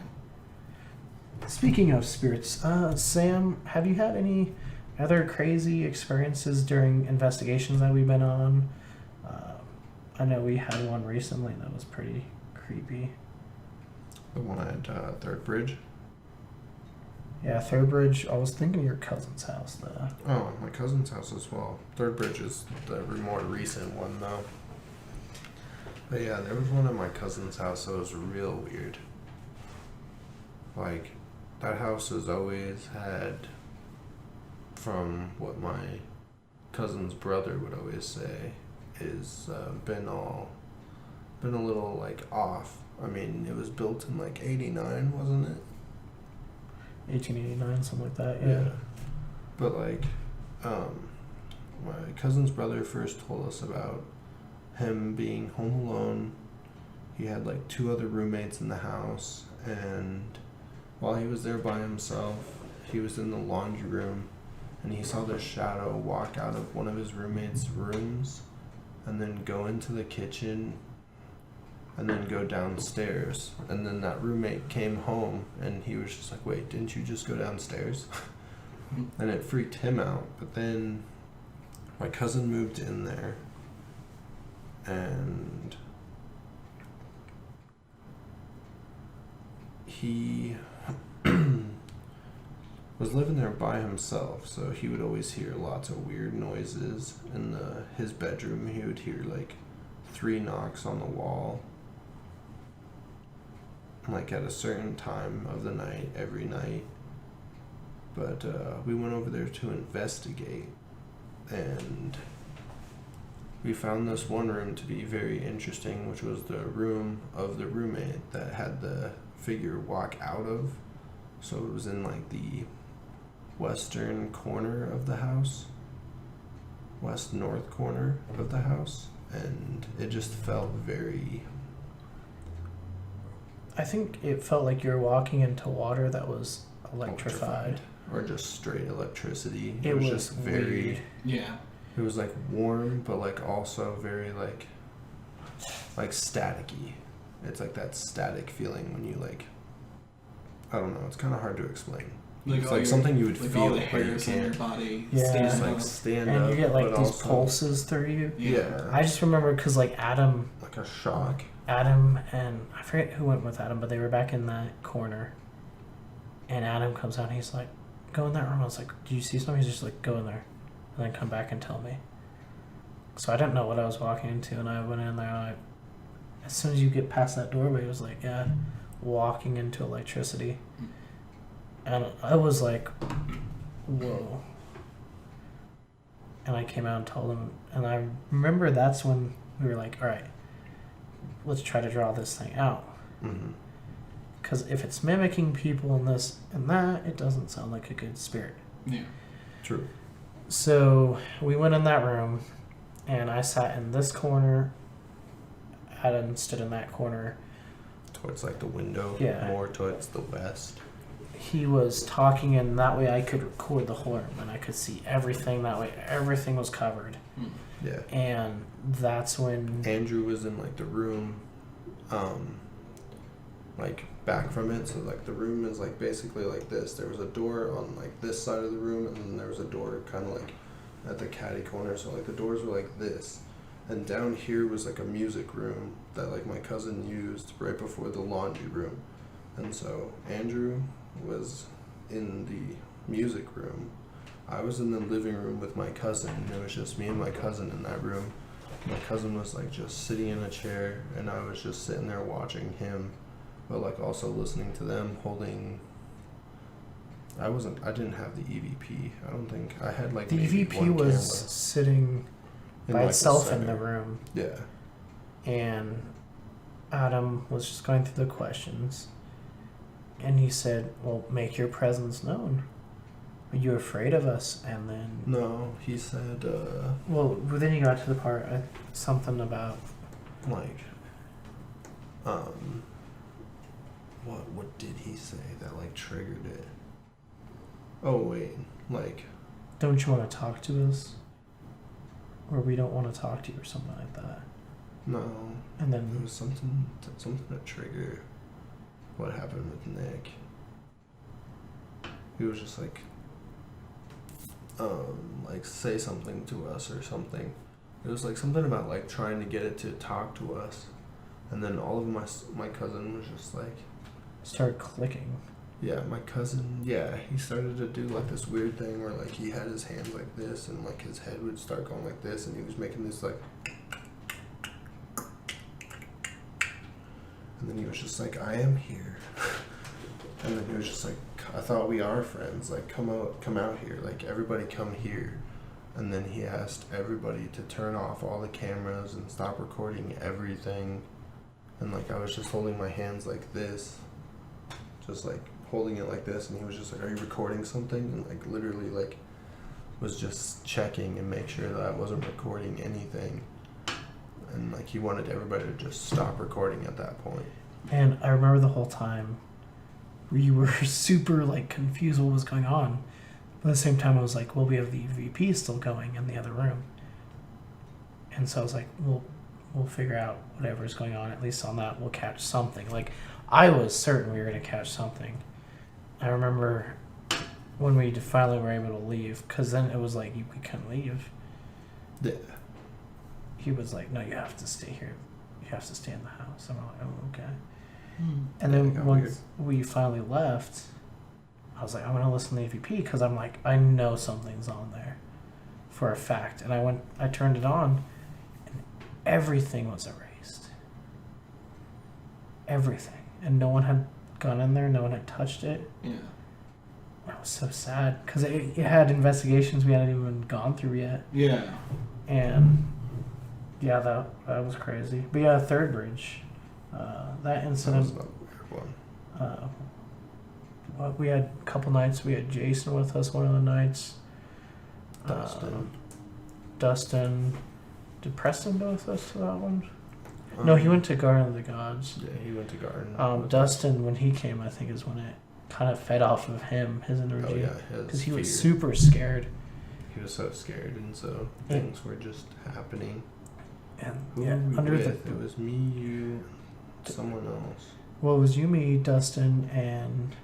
C: Speaking of spirits, Sam, have you had any other crazy experiences during investigations that we've been on? I know we had one recently that was pretty creepy.
D: The one at Third Bridge.
C: Yeah, Third Bridge. I was thinking of your cousin's house, though.
D: Oh, my cousin's house as well. Third Bridge is the more recent one, though. But yeah, there was one at my cousin's house that was real weird. Like, that house has always had, from what my cousin's brother would always say, is been a little, like, off. I mean, it was built in, like, 89, wasn't it?
C: 1889, something like that, yeah.
D: But, like, my cousin's brother first told us about him being home alone he had like 2 other roommates in the house, and while he was there by himself, he was in the laundry room, and he saw this shadow walk out of one of his roommates' rooms and then go into the kitchen and then go downstairs. And then that roommate came home and he was just like, wait, didn't you just go downstairs? And it freaked him out. But then my cousin moved in there, and he was living there by himself, so he would always hear lots of weird noises in his bedroom. He would hear like 3 knocks on the wall, like at a certain time of the night, every night. But we went over there to investigate, and we found this one room to be very interesting, which was the room of the roommate that had the figure walk out of. So it was in like the western corner of the house, west north corner of the house, and it just felt very,
C: I think it felt like you were walking into water that was electrified.
D: or just straight electricity.
C: It was
D: just very
C: weird.
A: Yeah.
D: It was like warm, but like also very like staticky. It's like that static feeling when you like, I don't know, it's kind of hard to explain. It's like something you would
A: like
D: feel,
A: all the
D: but you
A: hairs on your
D: can't.
A: body
C: Yeah.
A: stand
D: Just like
A: up.
D: stand
C: And
D: up,
C: you get like
D: but
C: these
D: also,
C: pulses through you.
D: Yeah,
C: I just remember because like Adam
D: like a shock.
C: and I forget who went with Adam, but they were back in that corner. And Adam comes out and he's like, go in that room. I was like, do you see something? He's just like, go in there. And then come back and tell me. So I didn't know what I was walking into, and I went in there, and as soon as you get past that doorway, it was like, yeah, walking into electricity. And I was like, whoa. And I came out and told him, and I remember that's when we were like, all right, let's try to draw this thing out.
D: Mm-hmm.
C: Because if it's mimicking people and this and that, it doesn't sound like a good spirit.
A: Yeah.
D: True.
C: So we went in that room, and I sat in this corner. Adam stood in that corner.
D: Towards like the window,
C: Yeah.
D: more towards the west.
C: He was talking, and that way I could record the whole room, and I could see everything. That way everything was covered.
D: Yeah.
C: And that's when
D: Andrew was in like the room, like back from it. So like the room is like basically like this. There was a door on like this side of the room, and then there was a door kind of like at the catty corner. So like the doors were like this, and down here was like a music room that like my cousin used right before the laundry room. And so Andrew was in the music room. I was in the living room with my cousin, and it was just me and my cousin in that room. My cousin was like just sitting in a chair, and I was just sitting there watching him, but like also listening to them holding. I didn't have the EVP. I don't think I had like
C: the
D: maybe
C: EVP
D: one
C: was
D: camera
C: sitting
D: in,
C: by
D: like,
C: itself in the
D: center.
C: room,
D: Yeah.
C: and Adam was just going through the questions, and he said, well, make your presence known. Are you afraid of us? And then
D: No, he said
C: well, then you got to the part something about
D: like what did he say that like triggered it? Oh wait, like
C: don't you want to talk to us, or we don't want to talk to you, or something like that.
D: no.
C: And
D: It
C: then
D: was something to trigger what happened with Nick. He was just like say something to us or something. It was like something about like trying to get it to talk to us, and then all of my cousin was just like,
C: start clicking.
D: yeah, my cousin, yeah, he started to do like this weird thing where like he had his hands like this, and like his head would start going like this, and he was making this like. And then he was just like, I am here. And then he was just like, I thought we are friends. Like, come out here. Like, everybody come here. And then he asked everybody to turn off all the cameras and stop recording everything. And like, I was just holding my hands like this. Just like holding it like this. And he was just like, are you recording something? And like, literally like, was just checking and make sure that I wasn't recording anything. and like he wanted everybody to just stop recording at that point.
C: And I remember the whole time we were super like confused what was going on. But at the same time, I was like, well, we have the EVP still going in the other room. And so I was like, we'll figure out whatever's going on. At least on that, we'll catch something. Like, I was certain we were going to catch something. I remember when we finally were able to leave, because then it was like, we couldn't leave.
D: Yeah.
C: He was like, no, you have to stay here. You have to stay in the house. I'm like, oh, okay. And then once we finally left, I was like, I'm going to listen to the EVP, because I'm like, I know something's on there for a fact. And I turned it on, and everything was erased. Everything. And no one had gone in there, no one had touched it.
A: Yeah.
C: I was so sad, because it had investigations we hadn't even gone through yet.
A: Yeah.
C: And yeah, that was crazy. But yeah, Third Bridge, that incident.
D: That was another weird one.
C: We had a couple nights. We had Jason with us one of the nights. Dustin. Did Preston go with us to that one? No, he went to Garden of the Gods.
D: Yeah, he went to Garden.
C: Dustin, when he came, I think is when it kind of fed off of him, his energy.
D: Oh yeah,
C: because he was super scared.
D: He was so scared, and so things were just happening.
C: And
D: Who
C: yeah,
D: were we
C: under
D: with?
C: the.
D: It was me, you, someone else.
C: Well, it was you, me, Dustin, and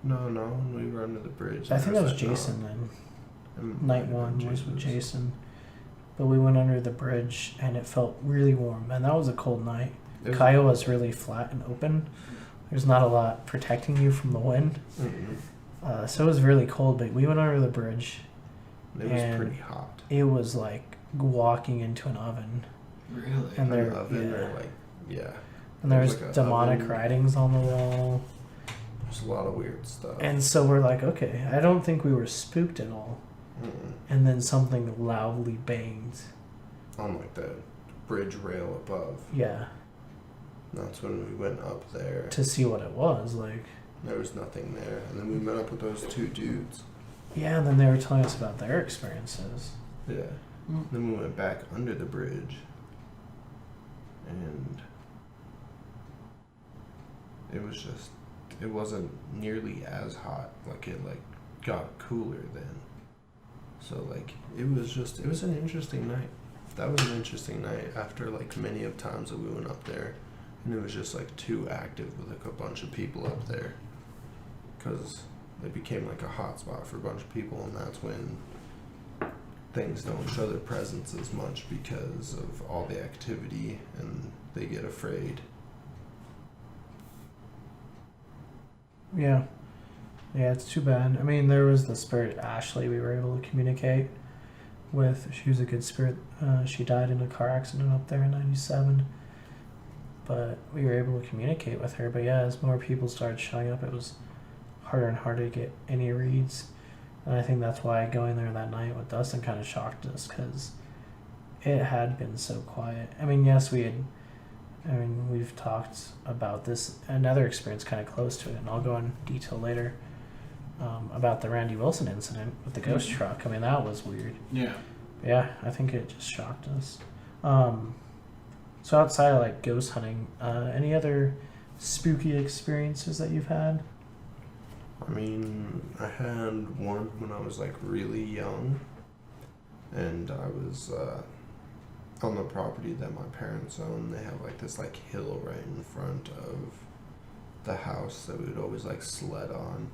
D: No, we were under the bridge.
C: I think that was
D: no.
C: Jason then.
D: It
C: Night
D: might have
C: one
D: been
C: was with
D: Jason's.
C: Jason. But we went under the bridge and it felt really warm. And that was a cold night.
D: It was-
C: Kiowa's really flat and open. There's not a lot protecting you from the wind.
D: Mm-mm.
C: So it was really cold, but we went under the bridge.
D: It was
C: And
D: pretty hot.
C: It was like walking into an oven.
A: Really?
C: And there,
D: An oven
C: yeah.
D: or like, yeah.
C: And there was
D: Like a
C: demonic
D: oven.
C: writings on the wall.
D: There's a lot of weird stuff.
C: And so we're like, okay, I don't think we were spooked at all.
D: Mm-mm.
C: And then something loudly banged.
D: On like the bridge rail above.
C: Yeah.
D: That's when we went up there.
C: To see what it was. Like,
D: There was nothing there. And then we met up with those two dudes.
C: yeah, and then they were telling us about their experiences.
D: Yeah.
A: Mm.
D: Then we went back under the bridge. And it wasn't nearly as hot. Like it got cooler then. So it was an interesting night. That was an interesting night after many of times that we went up there. And it was just too active with a bunch of people up there. Because it became a hot spot for a bunch of people, and that's when things don't show their presence as much because of all the activity and they get afraid.
C: Yeah. Yeah, it's too bad. I mean, there was the spirit Ashley we were able to communicate with. She was a good spirit. She died in a car accident up there in 97. But we were able to communicate with her. But yeah, as more people started showing up, it was harder and harder to get any reads. And I think that's why going there that night with Dustin kind of shocked us, because it had been so quiet. I mean, yes, we've talked about this, another experience kind of close to it, and I'll go in detail later, about the Randy Wilson incident with the ghost truck. I mean, that was weird.
A: Yeah.
C: Yeah, I think it just shocked us. So outside of ghost hunting, any other spooky experiences that you've had?
D: I mean, I had one when I was really young, and I was on the property that my parents own. They have this hill right in front of the house that we would always sled on.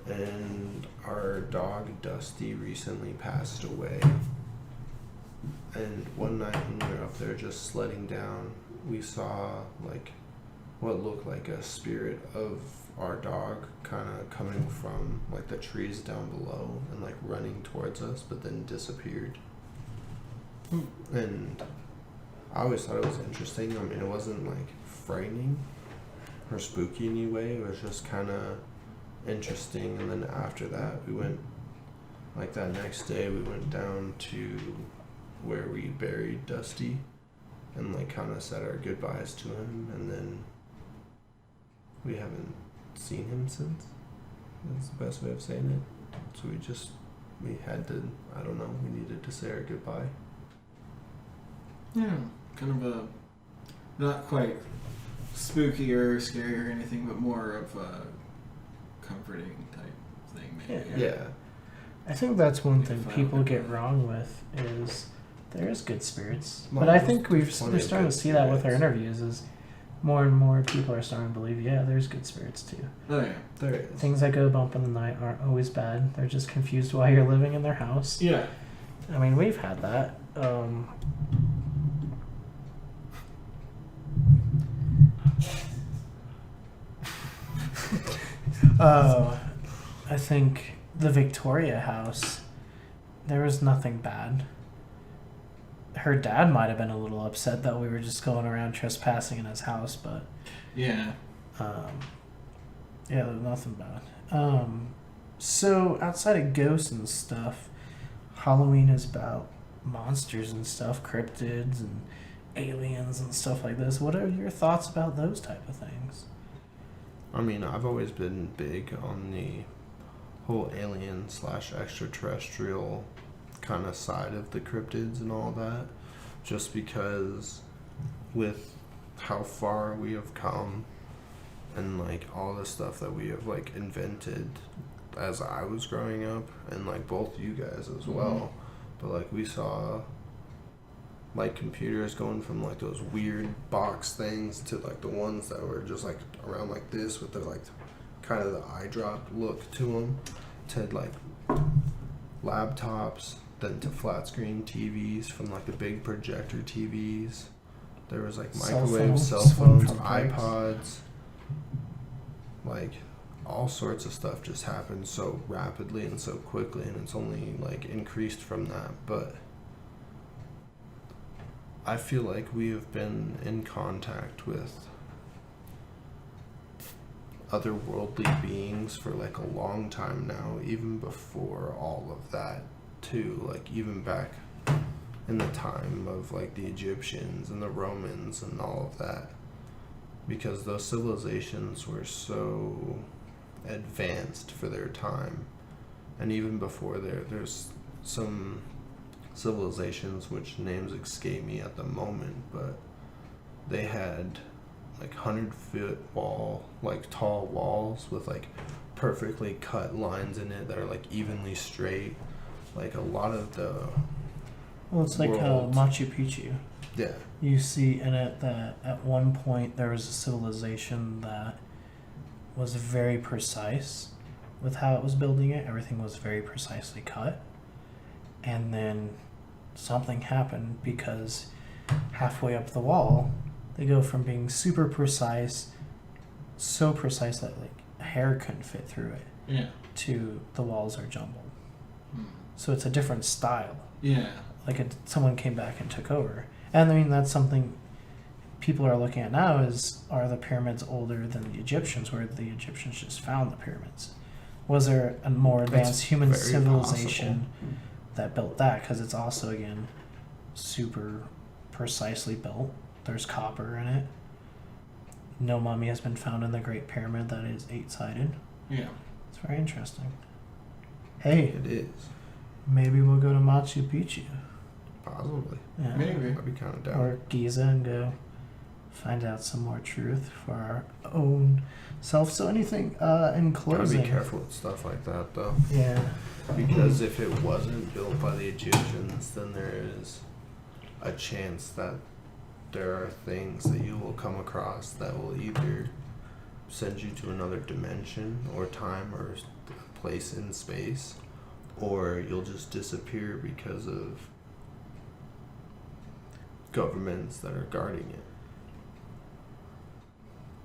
D: And our dog Dusty recently passed away. And one night when we were up there just sledding down, we saw what looked like a spirit of our dog kind of coming from the trees down below and running towards us, but then disappeared. And I always thought it was interesting. I mean, it wasn't frightening or spooky in any way. It was just kind of interesting. And then after that, we went that next day we went down to where we buried Dusty and kind of said our goodbyes to him, and then we haven't seen him since. That's the best way of saying it. So we had to, I don't know, we needed to say our goodbye.
A: Yeah, kind of a not quite spooky or scary or anything, but more of a comforting type thing. Maybe.
D: Yeah.
C: I think that's one thing
A: If I
C: people
A: would-
C: get wrong with is there is good spirits,
D: Well,
C: but I
D: there's
C: think we're
D: plenty of
C: starting
D: good
C: to see that with our
D: spirits.
C: interviews. Is more and more people are starting to believe, yeah, there's good spirits too.
A: Oh yeah.
D: There it is.
C: Things that go bump in the night aren't always bad. They're just confused why you're living in their house.
A: Yeah.
C: I mean, we've had that. I think the Victoria house, there was nothing bad. Her dad might have been a little upset that we were just going around trespassing in his house, but
A: Yeah.
C: yeah, there's nothing bad. So outside of ghosts and stuff, Halloween is about monsters and stuff, cryptids and aliens and stuff like this. What are your thoughts about those type of things?
D: I mean, I've always been big on the whole alien / extraterrestrial kind of side of the cryptids and all that, just because with how far we have come and like all the stuff that we have like invented as I was growing up, and like both you guys as well, but like we saw like computers going from like those weird box things to like the ones that were just like around like this with the like kind of the eye drop look to them, to like laptops, then to flat screen TVs, from like the big projector TVs. There was like microwaves, cell phones, iPods, like all sorts of stuff just happened so rapidly and so quickly, and it's only like increased from that. But I feel like we have been in contact with otherworldly beings for like a long time now, even before all of that too, like even back in the time of like the Egyptians and the Romans and all of that, because those civilizations were so advanced for their time. And even before there's some civilizations which names escape me at the moment, but they had like 100-foot like tall walls with like perfectly cut lines in it that are like evenly straight. Like a lot of the
C: Well, it's like
D: world.
C: Machu Picchu.
D: Yeah.
C: You see in it that at one point there was a civilization that was very precise with how it was building it. Everything was very precisely cut. And then something happened because halfway up the wall, they go from being super precise, so precise that like a hair couldn't fit through it,
A: Yeah.
C: to the walls are jumbled.
A: Hmm.
C: So it's a different style.
A: Yeah.
C: Like someone came back and took over. And I mean, that's something people are looking at now is, are the pyramids older than the Egyptians, where the Egyptians just found the pyramids? Was there a more advanced human
D: very
C: civilization that built that? Because it's also, again, super precisely built. There's copper in it. No mummy has been found in the Great Pyramid that is 8-sided.
A: Yeah.
C: It's very interesting. Hey,
D: It is.
C: maybe we'll go to Machu Picchu.
D: Possibly.
C: Yeah.
A: Maybe.
D: I'd be kind of down.
C: Or Giza and go find out some more truth for our own self. So anything in
D: Gotta
C: closing?
D: be careful with stuff like that though.
C: Yeah.
D: Because if it wasn't built by the Egyptians, then there is a chance that there are things that you will come across that will either send you to another dimension or time or place in space, or you'll just disappear because of governments that are guarding it,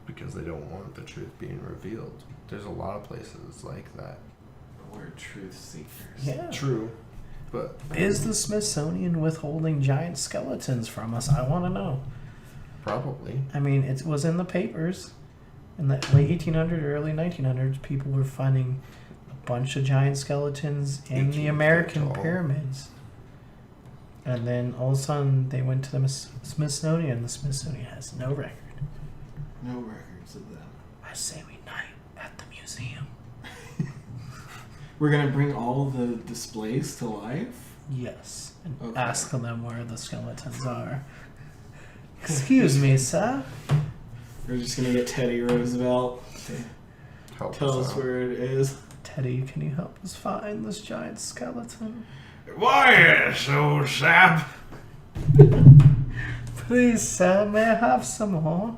D: because they don't want the truth being revealed. There's a lot of places like that.
A: We're truth seekers.
C: Yeah.
D: True, but
C: Is the Smithsonian withholding giant skeletons from us? I want to know.
D: probably.
C: I mean, it was in the papers in the late 1800s, early 1900s. People were finding a bunch of giant skeletons in
D: 18
C: the
D: feet
C: American
D: tall.
C: pyramids. And then all of a sudden they went to the Smithsonian. The Smithsonian has no record.
A: No records of them.
C: I say we night at the museum.
A: We're gonna bring all the displays to life.
C: Yes. And
A: Okay.
C: ask them where the skeletons are. Excuse me, sir.
A: We're just gonna get Teddy Roosevelt to
D: Help
A: tell
D: us
A: us
D: out.
A: where it is.
C: Teddy, can you help us find this giant skeleton?
F: Why, yes, old sap.
C: Please, sir, may I have some more?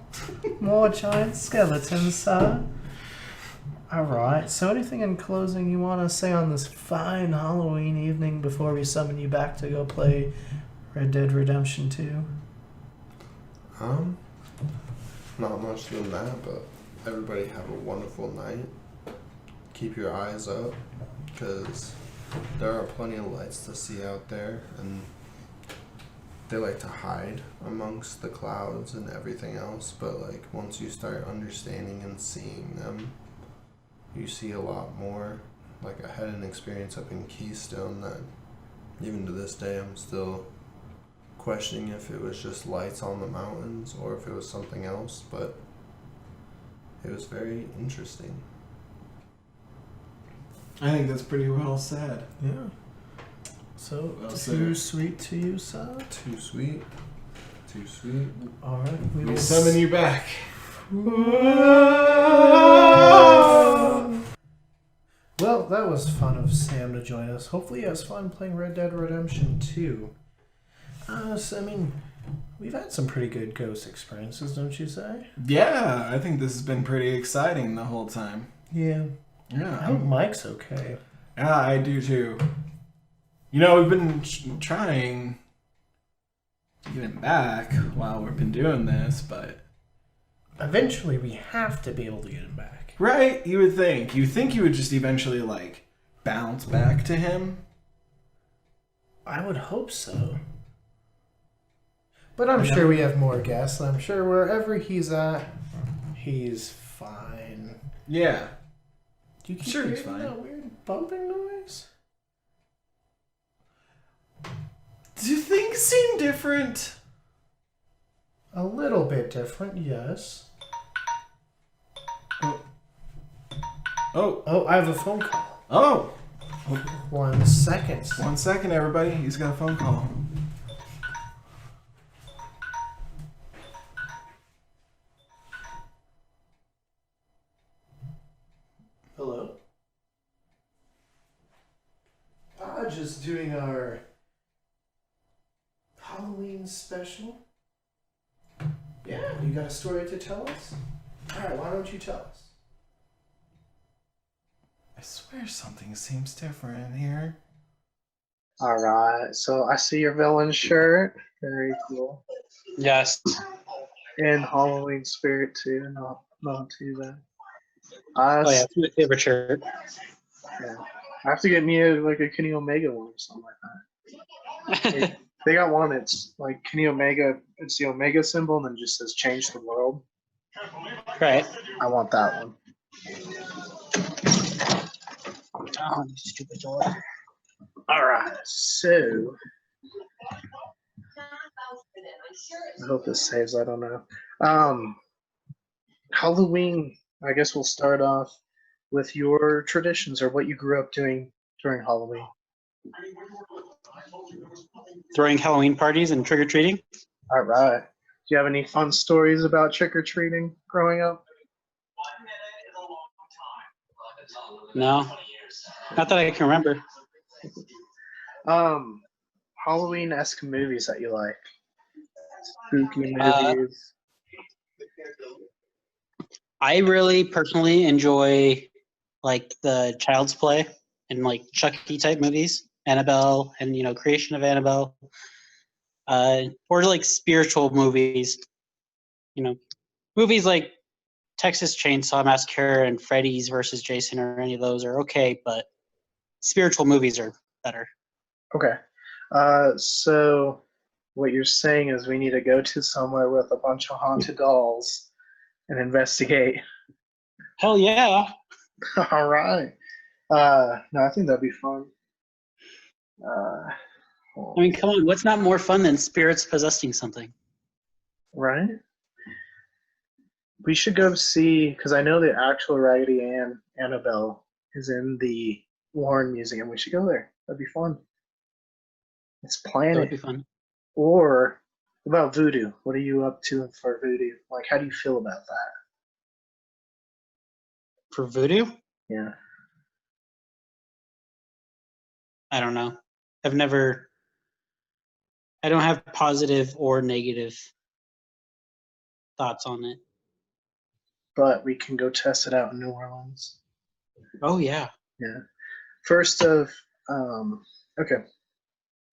C: More giant skeletons, sir? Alright, so anything in closing you want to say on this fine Halloween evening before we summon you back to go play Red Dead Redemption 2?
D: Not much than that, but everybody have a wonderful night. Keep your eyes up, because there are plenty of lights to see out there, and they like to hide amongst the clouds and everything else, but like once you start understanding and seeing them, you see a lot more. Like I had an experience up in Keystone that even to this day I'm still questioning if it was just lights on the mountains or if it was something else, but it was very interesting.
A: I think that's pretty well said.
C: Yeah. So,
A: Well
C: too
A: said.
C: sweet to you, sir?
D: Too sweet. Too sweet.
C: Alright, we
A: We
C: will
A: summon you back.
C: Well, that was fun of Sam to join us. Hopefully he has fun playing Red Dead Redemption 2. So, I mean, we've had some pretty good ghost experiences, don't you say?
A: Yeah, I think this has been pretty exciting the whole time.
C: Yeah.
A: Yeah,
C: I hope Mike's okay.
A: yeah, I do too. You know, we've been trying to get him back while we've been doing this, but
C: Eventually, we have to be able to get him back.
A: right, you would think. You think you would just eventually like bounce back to him.
C: I would hope so. But I'm sure we have more guests, and I'm sure wherever he's at, he's fine.
A: Yeah.
C: Do you keep
A: Sure he's
C: hearing
A: fine.
C: that weird bumping noise?
A: Do things seem different?
C: A little bit different, yes.
A: Oh,
C: Oh, I have a phone call.
A: oh.
C: 1 second.
A: 1 second, everybody. He's got a phone call.
C: Hello? Just doing our Halloween special. Yeah, you got a story to tell us? Alright, why don't you tell us?
A: I swear something seems different in here.
G: Alright, so I see your villain shirt. Very cool.
H: Yes.
G: And Halloween spirit too. Not too bad.
H: Oh yeah, it's my favorite shirt.
G: Yeah. I have to get me like a Kenny Omega one or something like that. They got one. It's like Kenny Omega. It's the Omega symbol, and then just says "Change the World."
H: Right.
G: I want that one.
H: Oh, you stupid door.
G: All right. So I hope this saves. I don't know. Halloween. I guess we'll start off with your traditions or what you grew up doing during Halloween.
H: Throwing Halloween parties and trick or treating.
G: All right. Do you have any fun stories about trick or treating growing up?
H: No, not that I can remember.
G: Halloween-esque movies that you like. Spooky
H: Uh,
G: movies.
H: I really personally enjoy like the Child's Play and like Chucky type movies, Annabelle, and Creation of Annabelle, or like spiritual movies. Movies like Texas Chainsaw Massacre and Freddy's versus Jason or any of those are okay, but spiritual movies are better.
G: Okay. So what you're saying is we need to go to somewhere with a bunch of haunted dolls and investigate.
H: Hell yeah.
G: All right. No, I think that'd be fun.
H: I mean, come on, what's not more fun than spirits possessing something?
G: Right? We should go see, because I know the actual Raggedy Ann Annabelle is in the Warren Museum. We should go there. That'd be fun. Let's
H: That
G: plan
H: would be
G: it.
H: fun.
G: Or what about voodoo? What are you up to for voodoo? Like, how do you feel about that?
H: For voodoo,
G: Yeah.
H: I don't know. I've never. I don't have positive or negative thoughts on it.
G: But we can go test it out in New Orleans.
H: Oh yeah.
G: Yeah. First of, okay.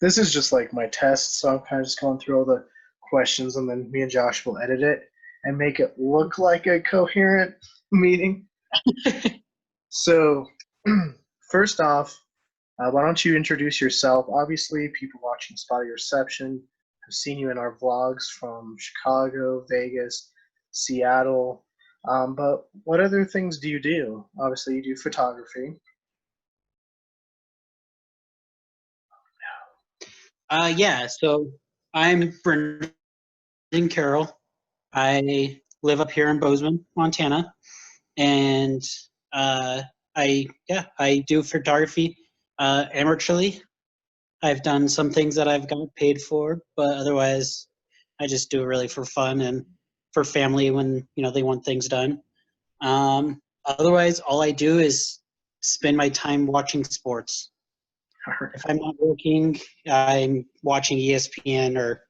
G: This is just like my test, so I'm kind of just going through all the questions, and then me and Josh will edit it and make it look like a coherent meeting. So, first off, why don't you introduce yourself? Obviously, people watching Spotty Reception have seen you in our vlogs from Chicago, Vegas, Seattle. But what other things do you do? Obviously, you do photography.
H: Yeah. So I'm Brendan Carroll. I live up here in Bozeman, Montana, and I do photography amateurly. I've done some things that I've got paid for, but otherwise, I just do it really for fun and for family when they want things done. Otherwise, all I do is spend my time watching sports. If I'm not working, I'm watching ESPN or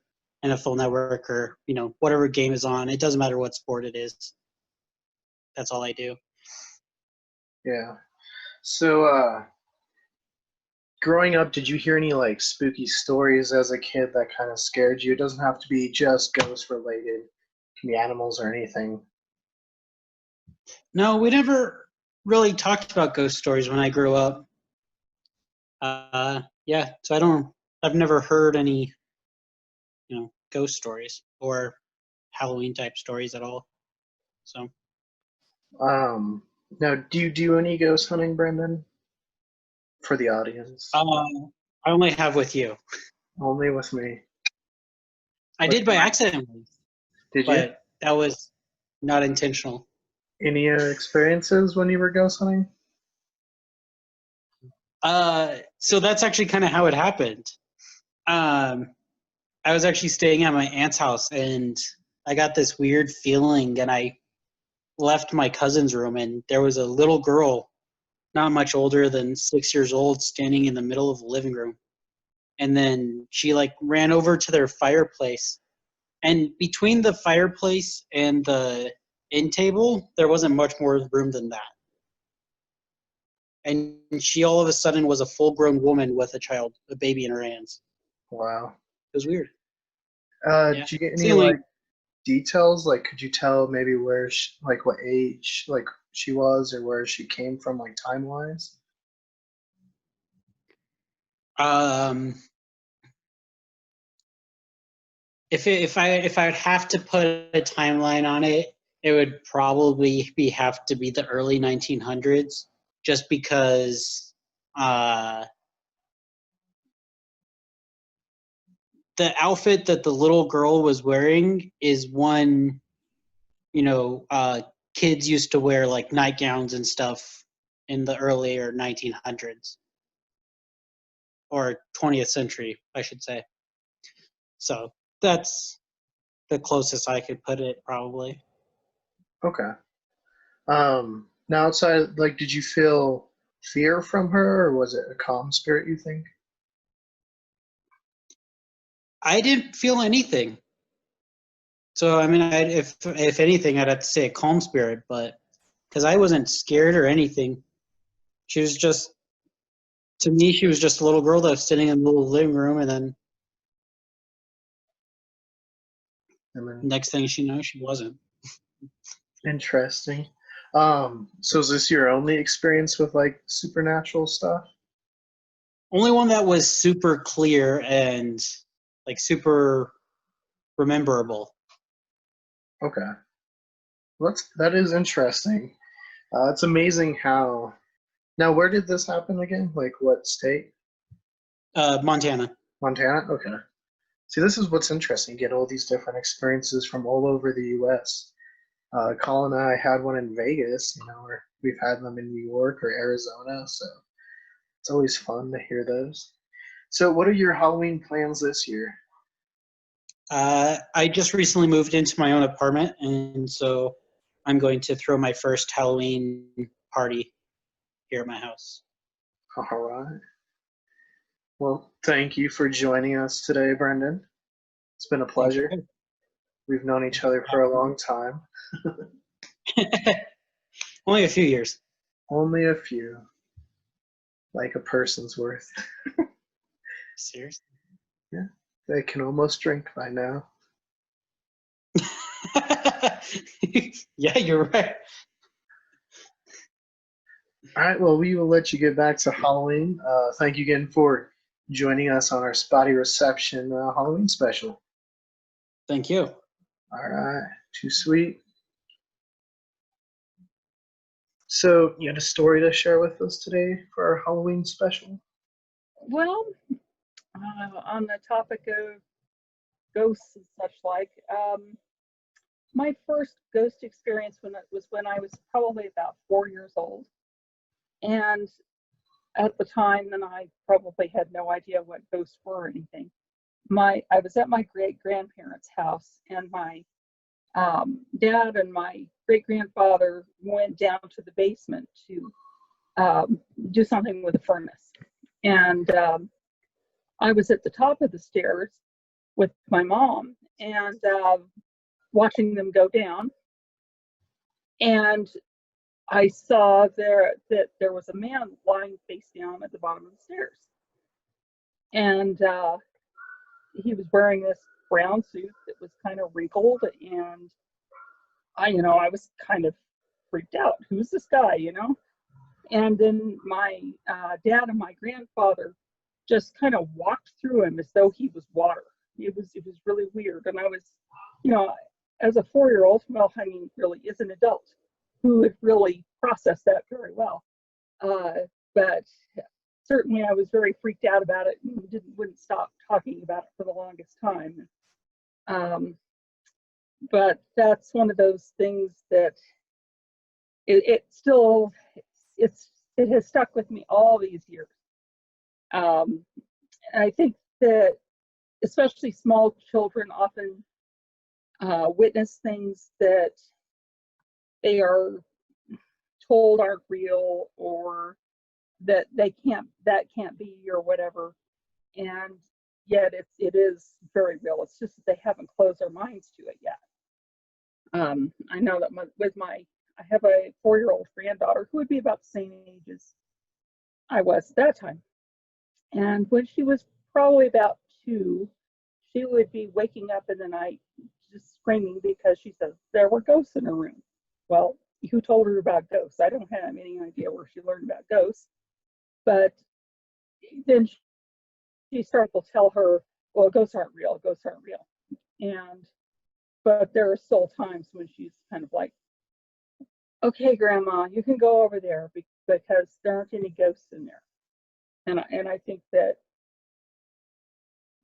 H: NFL Network or whatever game is on. It doesn't matter what sport it is. That's all I do.
G: Yeah. So, growing up, did you hear any like spooky stories as a kid that kind of scared you? It doesn't have to be just ghost related. It can be animals or anything.
H: No, we never really talked about ghost stories when I grew up. Yeah, so I've never heard any, ghost stories or Halloween type stories at all. So,
G: Now, do you do any ghost hunting, Brendan? For the audience,
H: I only have with you.
G: only with me.
H: I did by accident once,
G: Did you?
H: but that was not intentional.
G: Any experiences when you were ghost hunting?
H: So that's actually kind of how it happened. I was actually staying at my aunt's house, and I got this weird feeling, and I left my cousin's room, and there was a little girl, not much older than 6 years old, standing in the middle of the living room. And then she like ran over to their fireplace, and between the fireplace and the end table, there wasn't much more room than that. And she all of a sudden was a full-grown woman with a baby in her hands.
G: Wow.
H: It was weird. Yeah.
G: Did you get
H: It's
G: any
H: the only-
G: like details? Like, could you tell maybe where, like, what age, like, she was, or where she came from, like, time wise?
H: If I would have to put a timeline on it, it would probably have to be the early 1900s, just because the outfit that the little girl was wearing is one, kids used to wear like nightgowns and stuff in the earlier 1900s or 20th century, I should say. So that's the closest I could put it, probably.
G: Okay. Now outside, like, did you feel fear from her, or was it a calm spirit, you think?
H: I didn't feel anything. So I mean, if anything, I'd have to say a calm spirit, but because I wasn't scared or anything, she was just, to me, she was just a little girl that was sitting in the little living room, and then
G: I mean,
H: next thing she knows, she wasn't.
G: interesting. So is this your only experience with like supernatural stuff?
H: Only one that was super clear and like super rememberable.
G: Okay. That is interesting. It's amazing how. Now, where did this happen again? Like, what state?
H: Montana.
G: Montana? Okay. See, this is what's interesting. You get all these different experiences from all over the U.S. Colin and I had one in Vegas, or we've had them in New York or Arizona, so it's always fun to hear those. So, what are your Halloween plans this year?
H: I just recently moved into my own apartment, and so I'm going to throw my first Halloween party here at my house.
G: All right. Well, thank you for joining us today, Brendan. It's been a pleasure. We've known each other for a long time.
H: Only a few years.
G: Only a few. Like a person's worth.
H: Seriously?
G: Yeah. They can almost drink by now.
H: Yeah, you're right.
G: All right, well, we will let you get back to Halloween. Thank you again for joining us on our Spotty Reception Halloween special.
H: Thank you.
G: All right, too sweet. So, you had a story to share with us today for our Halloween special?
I: Well, on the topic of ghosts and such like, my first ghost experience when I was probably about 4 years old, and at the time, then I probably had no idea what ghosts were or anything. I was at my great grandparents' house, and my dad and my great grandfather went down to the basement to do something with the furnace, and I was at the top of the stairs with my mom and watching them go down, and I saw that there was a man lying face down at the bottom of the stairs, and he was wearing this brown suit that was kind of wrinkled, and I was kind of freaked out. Who's this guy, And then my dad and my grandfather just kind of walked through him as though he was water. It was really weird, and I was, as a 4-year-old, well, I mean, really, as an adult who had really processed that very well, but certainly I was very freaked out about it and wouldn't stop talking about it for the longest time. But that's one of those things that it has stuck with me all these years. I think that especially small children often witness things that they are told aren't real, or that that can't be, or whatever, and yet it is very real. It's just that they haven't closed their minds to it yet. I know that I have a 4-year-old granddaughter who would be about the same age as I was at that time, and when she was probably about 2, she would be waking up in the night just screaming because she says there were ghosts in her room. Well, who told her about ghosts? I don't have any idea where she learned about ghosts. But then she started to tell her, well, ghosts aren't real, ghosts aren't real. But there are still times when she's kind of like, okay, Grandma, you can go over there because there aren't any ghosts in there. And I think that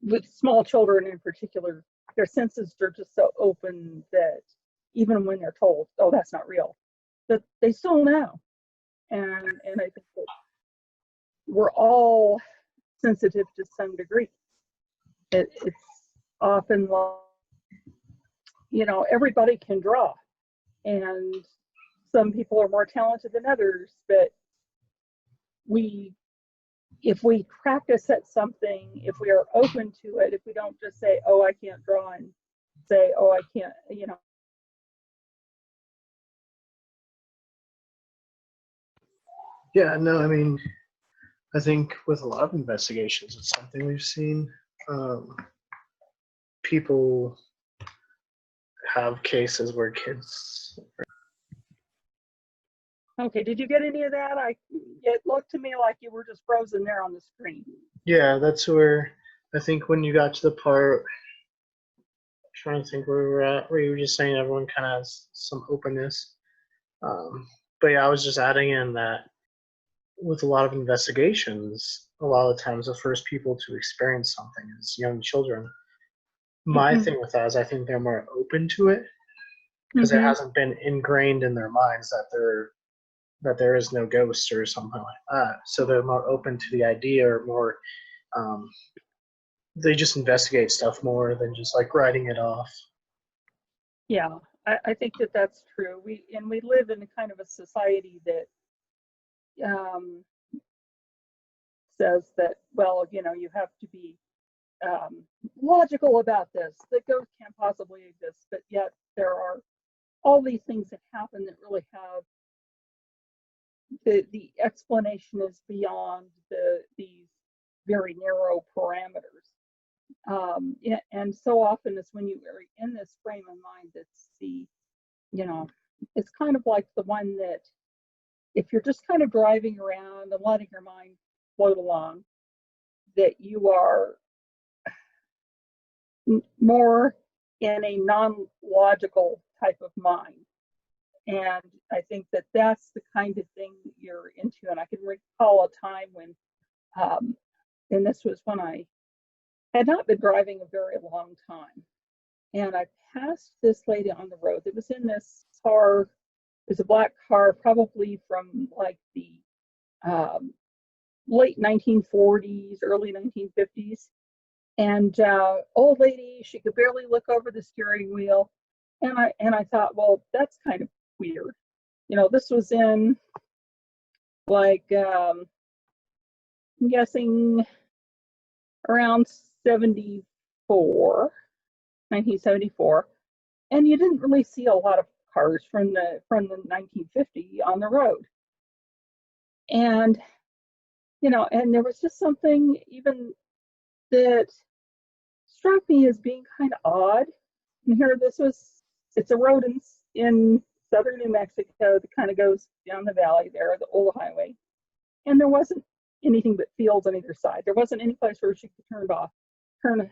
I: with small children in particular, their senses are just so open that even when they're told, oh, that's not real, that they still know. And I think that we're all sensitive to some degree. It's often like, everybody can draw, and some people are more talented than others, but if we practice at something, if we are open to it, if we don't just say, oh, I can't draw, and say, oh, I can't,
G: Yeah, no, I mean, I think with a lot of investigations, it's something we've seen. People have cases where kids.
I: Okay, did you get any of that? It looked to me like you were just frozen there on the screen.
G: Yeah, that's where I think when you got to the part, I'm trying to think where we were at, where you were just saying everyone kind of has some openness. But yeah, I was just adding in that with a lot of investigations, a lot of the times the first people to experience something is young children. My thing with that is I think they're more open to it because it hasn't been ingrained in their minds that there is no ghost or something like that. So they're more open to the idea, or more they just investigate stuff more than just like writing it off.
I: Yeah, I think that that's true. We live in kind of a society that says that, well, you have to be logical about this. That ghosts can't possibly exist, but yet there are all these things that happen that really have the explanation is beyond these very narrow parameters. And so often it's when you are in this frame of mind that's it's kind of like the one that if you're just kind of driving around and letting your mind float along, that you are more in a non-logical type of mind. And I think that that's the kind of thing that you're into. And I can recall a time when, and this was when I had not been driving a very long time. And I passed this lady on the road that was in this car. It was a black car, probably from like the late 1940s, early 1950s. And old lady, she could barely look over the steering wheel. And I thought, well, that's kind of weird. This was in like I'm guessing around 1974, and you didn't really see a lot of cars from the 1950 on the road. And and there was just something even that struck me as being kind of odd. And here it's a road in southern New Mexico that kind of goes down the valley there, the old highway. And there wasn't anything but fields on either side. There wasn't any place where she could turn off. And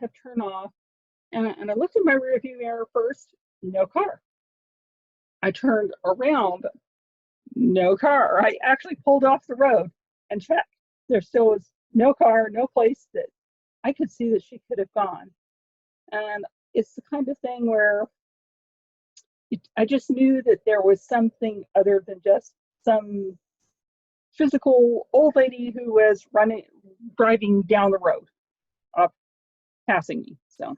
I: I looked in my rearview mirror first, no car. I turned around, no car. I actually pulled off the road and checked. There still was no car, no place that I could see that she could have gone. And it's the kind of thing where I just knew that there was something other than just some physical old lady who was driving down the road, passing me. So,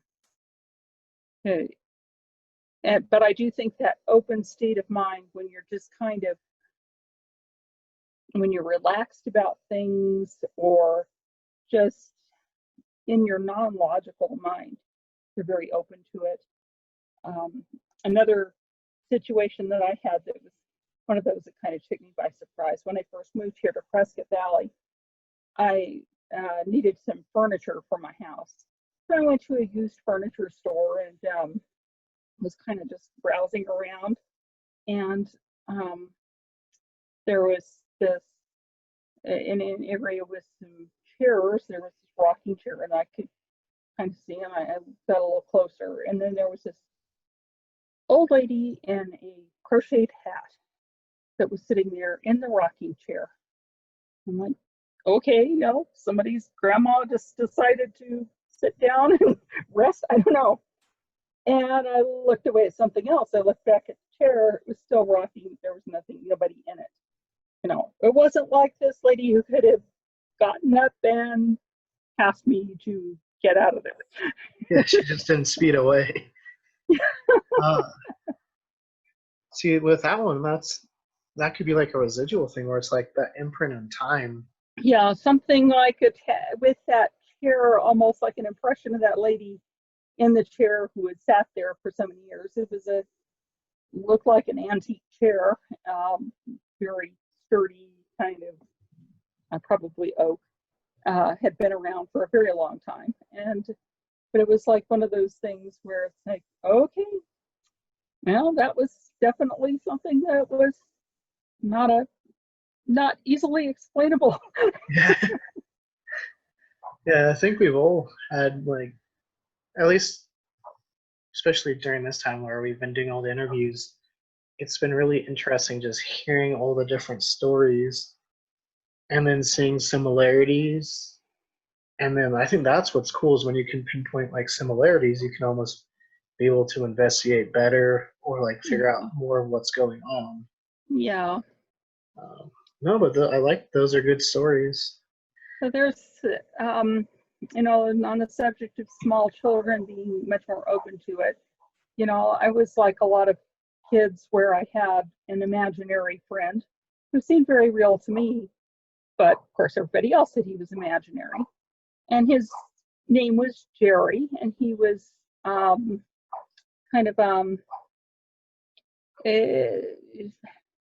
I: but I do think that open state of mind when you're just when you're relaxed about things or just in your non-logical mind, you're very open to it. Another situation that I had that was one of those that kind of took me by surprise. When I first moved here to Prescott Valley, I needed some furniture for my house. So I went to a used furniture store and was kind of just browsing around. And there was this, in an area with some chairs, there was this rocking chair, and I could kind of see, and I got a little closer. And then there was this old lady in a crocheted hat that was sitting there in the rocking chair. I'm like, okay, somebody's grandma just decided to sit down and rest. I don't know. And I looked away at something else. I looked back at the chair. It was still rocking. There was nobody in it. It wasn't like this lady who could have gotten up and asked me to get out of there.
G: Yeah, she just didn't speed away. See, with that one, that could be like a residual thing where it's like that imprint in time.
I: Yeah, something like it with that chair, almost like an impression of that lady in the chair who had sat there for so many years. It looked like an antique chair, very sturdy, kind of probably oak, had been around for a very long time. But it was like one of those things where it's like, okay, well, that was definitely something that was not easily explainable.
G: Yeah, I think we've all had, like, at least, especially during this time where we've been doing all the interviews, it's been really interesting just hearing all the different stories and then seeing similarities. And then I think that's what's cool is when you can pinpoint like similarities, you can almost be able to investigate better or like figure out more of what's going on.
I: Yeah.
G: No, but I like those are good stories.
I: So there's you know, and on the subject of small children being much more open to it, you know, I was like a lot of kids where I had an imaginary friend who seemed very real to me, but of course everybody else said he was imaginary. And his name was Jerry, and he was kind of a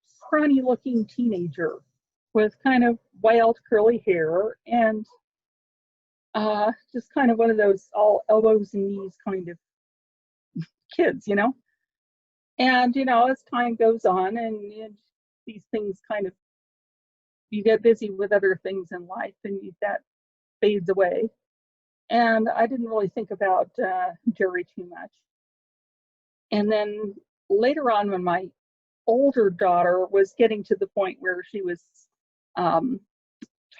I: scrawny looking teenager with kind of wild curly hair and just kind of one of those all elbows and knees kind of kids, you know. And you know, as time goes on and these things kind of, you get busy with other things in life and that fades away. And I didn't really think about Jerry too much. And then later on, when my older daughter was getting to the point where she was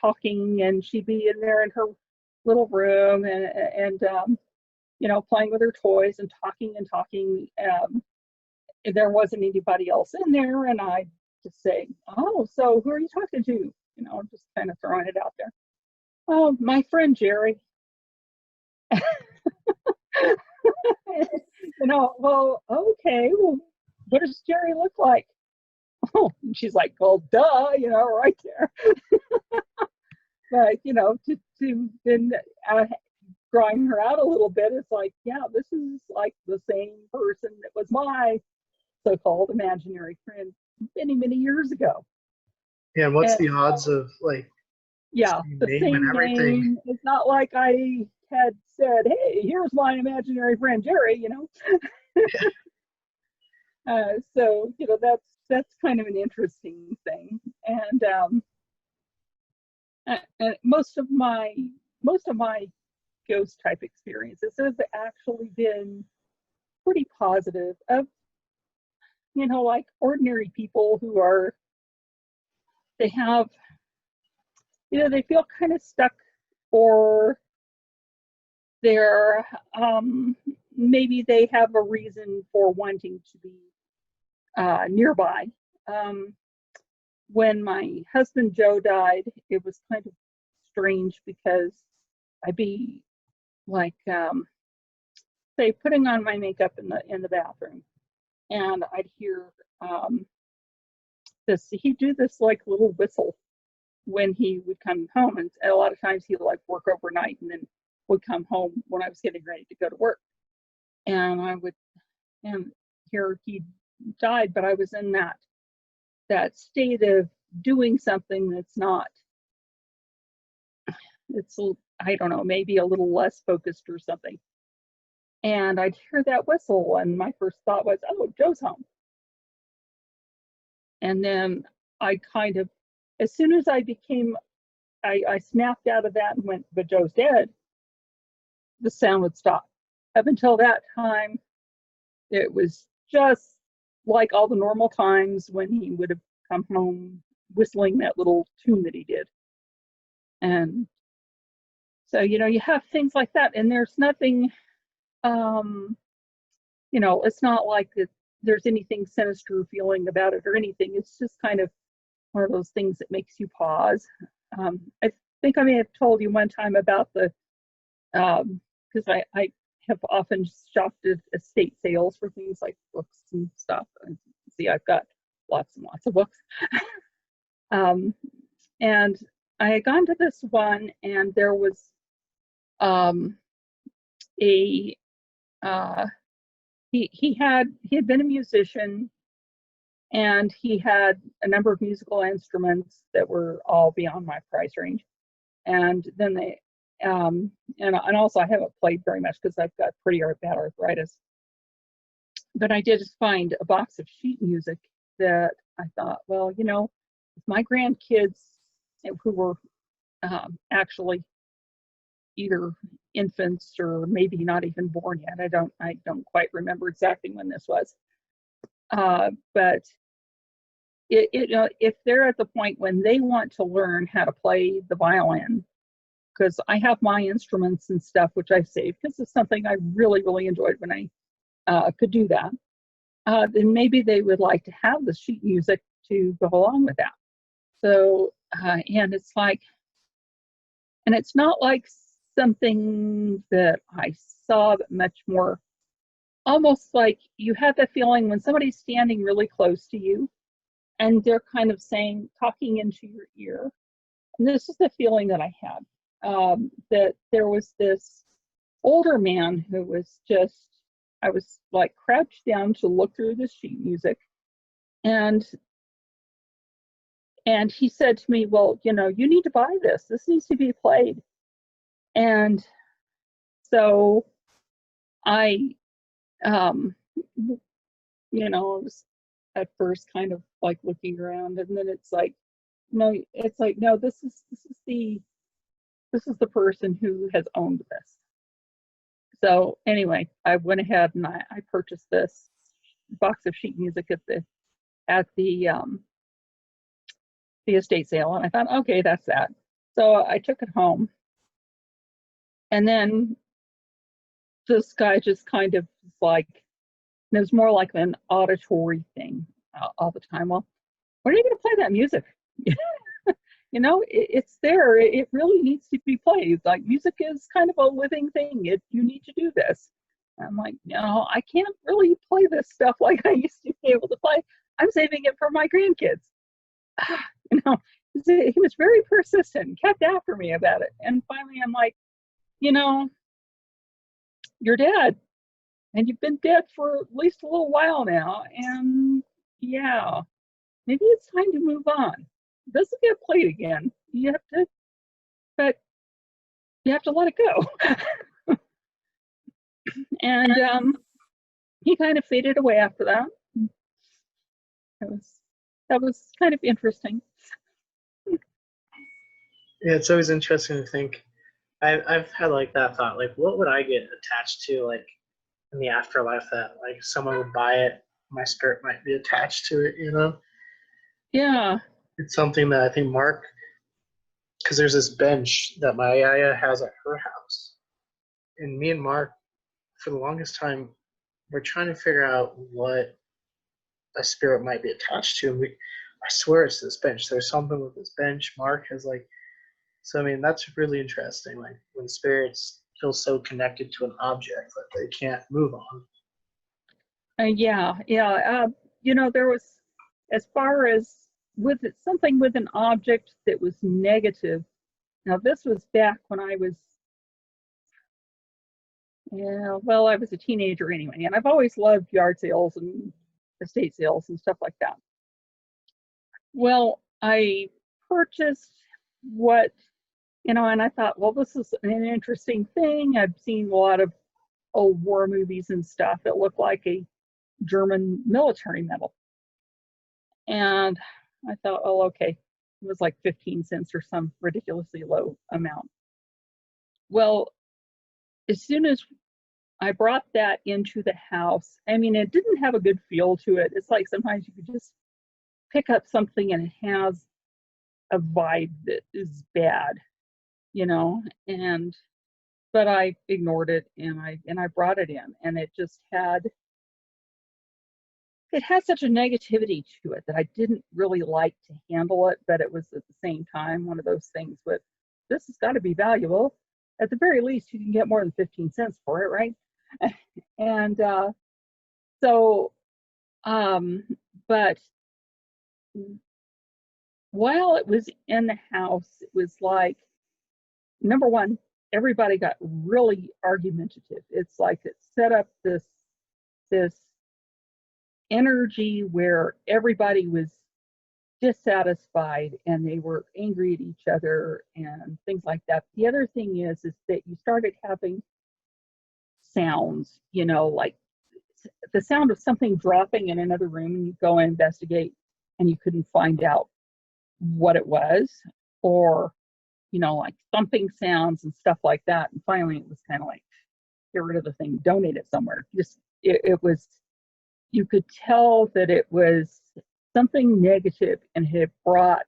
I: talking, and she'd be in there in her little room and you know, playing with her toys and talking and talking. There wasn't anybody else in there, and I just say, "Oh, so who are you talking to?" You know, just kind of throwing it out there. "Oh, my friend Jerry." You know, well, okay, well, what does Jerry look like? Oh, and she's like, well, duh, you know, right there. But, you know, to then drawing her out a little bit, it's like, yeah, this is like the same person that was my so-called imaginary friend many, many years ago.
G: Yeah, and what's
I: And,
G: the odds of like
I: yeah, the
G: name
I: same
G: and everything?
I: name. It's not like I had said, hey, here's my imaginary friend Jerry, you know. So, you know, that's kind of an interesting thing. And most of my ghost type experiences have actually been pretty positive, of, you know, like ordinary people who are, they have, you know, they feel kind of stuck, or they're maybe they have a reason for wanting to be nearby. When my husband Joe died, it was kind of strange because I'd be like, say, putting on my makeup in the bathroom, and I'd hear this. He'd do this like little whistle when he would come home, and a lot of times he'd like work overnight and then would come home when I was getting ready to go to work, and I would, and here he died, but I was in that state of doing something that's not, it's, I don't know, maybe a little less focused or something. And I'd hear that whistle, and my first thought was, oh, Joe's home. And then I kind of, as soon as I snapped out of that and went, but Joe's dead, the sound would stop. Up until that time, it was just like all the normal times when he would have come home whistling that little tune that he did. And so, you know, you have things like that, and there's nothing, you know, it's not like there's anything sinister feeling about it or anything. It's just kind of one of those things that makes you pause. I think I may have told you one time about the, because I have often shopped at estate sales for things like books and stuff. And see, I've got lots and lots of books. And I had gone to this one, and there was he had been a musician, and he had a number of musical instruments that were all beyond my price range. And then they and also I haven't played very much because I've got pretty bad arthritis. But I did find a box of sheet music that I thought, well, you know, if my grandkids, who were actually either infants or maybe not even born yet, I don't quite remember exactly when this was, but you know, if they're at the point when they want to learn how to play the violin, because I have my instruments and stuff which I saved because it's something I really, really enjoyed when I could do that, then maybe they would like to have the sheet music to go along with that. So, and it's like, and it's not like something that I saw, but much more almost like you have the feeling when somebody's standing really close to you and they're kind of saying, talking into your ear. And this is the feeling that I had, that there was this older man who was just, I was like crouched down to look through the sheet music. And he said to me, well, you know, you need to buy this. This needs to be played. And so I, you know, I was at first kind of like looking around, and then it's like, no, this is the person who has owned this. So anyway, I went ahead and I purchased this box of sheet music at the estate sale, and I thought, okay, that's that. So I took it home, and then this guy just kind of like, it was more like an auditory thing all the time. Well, when are you going to play that music? You know, it's there. It really needs to be played. Like, music is kind of a living thing. You need to do this. And I'm like, no, I can't really play this stuff like I used to be able to play. I'm saving it for my grandkids. You know, he was very persistent, kept after me about it. And finally, I'm like, you know, you're dead. And you've been dead for at least a little while now. And yeah, maybe it's time to move on. It doesn't get played again. But you have to let it go. And he kind of faded away after that. That was kind of interesting.
G: Yeah, it's always interesting to think. I've had like that thought, like, what would I get attached to, like, in the afterlife that like someone would buy it, my spirit might be attached to it, you know?
I: Yeah.
G: It's something that I think Mark, because there's this bench that my Yaya has at her house, and me and Mark, for the longest time, we're trying to figure out what a spirit might be attached to. And I swear it's this bench. There's something with this bench. Mark has like, so I mean, that's really interesting. Like when spirits feel so connected to an object that they can't move on.
I: Yeah. You know, there was, as far as with something with an object that was negative. Now this was back when I was, I was a teenager anyway, and I've always loved yard sales and estate sales and stuff like that. Well, I purchased what, you know, and I thought, well, this is an interesting thing. I've seen a lot of old war movies and stuff that look like a German military medal. And I thought, oh, okay. It was like 15 cents or some ridiculously low amount. Well, as soon as I brought that into the house, I mean, it didn't have a good feel to it. It's like sometimes you could just pick up something and it has a vibe that is bad, you know, but I ignored it and I brought it in, and it had such a negativity to it that I didn't really like to handle it, but it was at the same time one of those things with, this has got to be valuable. At the very least, you can get more than 15 cents for it, right? And but while it was in the house, it was like, number one, everybody got really argumentative. It's like it set up this energy where everybody was dissatisfied and they were angry at each other and things like that. The other thing is that you started having sounds, you know, like the sound of something dropping in another room, and you go and investigate and you couldn't find out what it was, or, you know, like thumping sounds and stuff like that. And finally it was kind of like, get rid of the thing, donate it somewhere. Just it was, you could tell that it was something negative, and it brought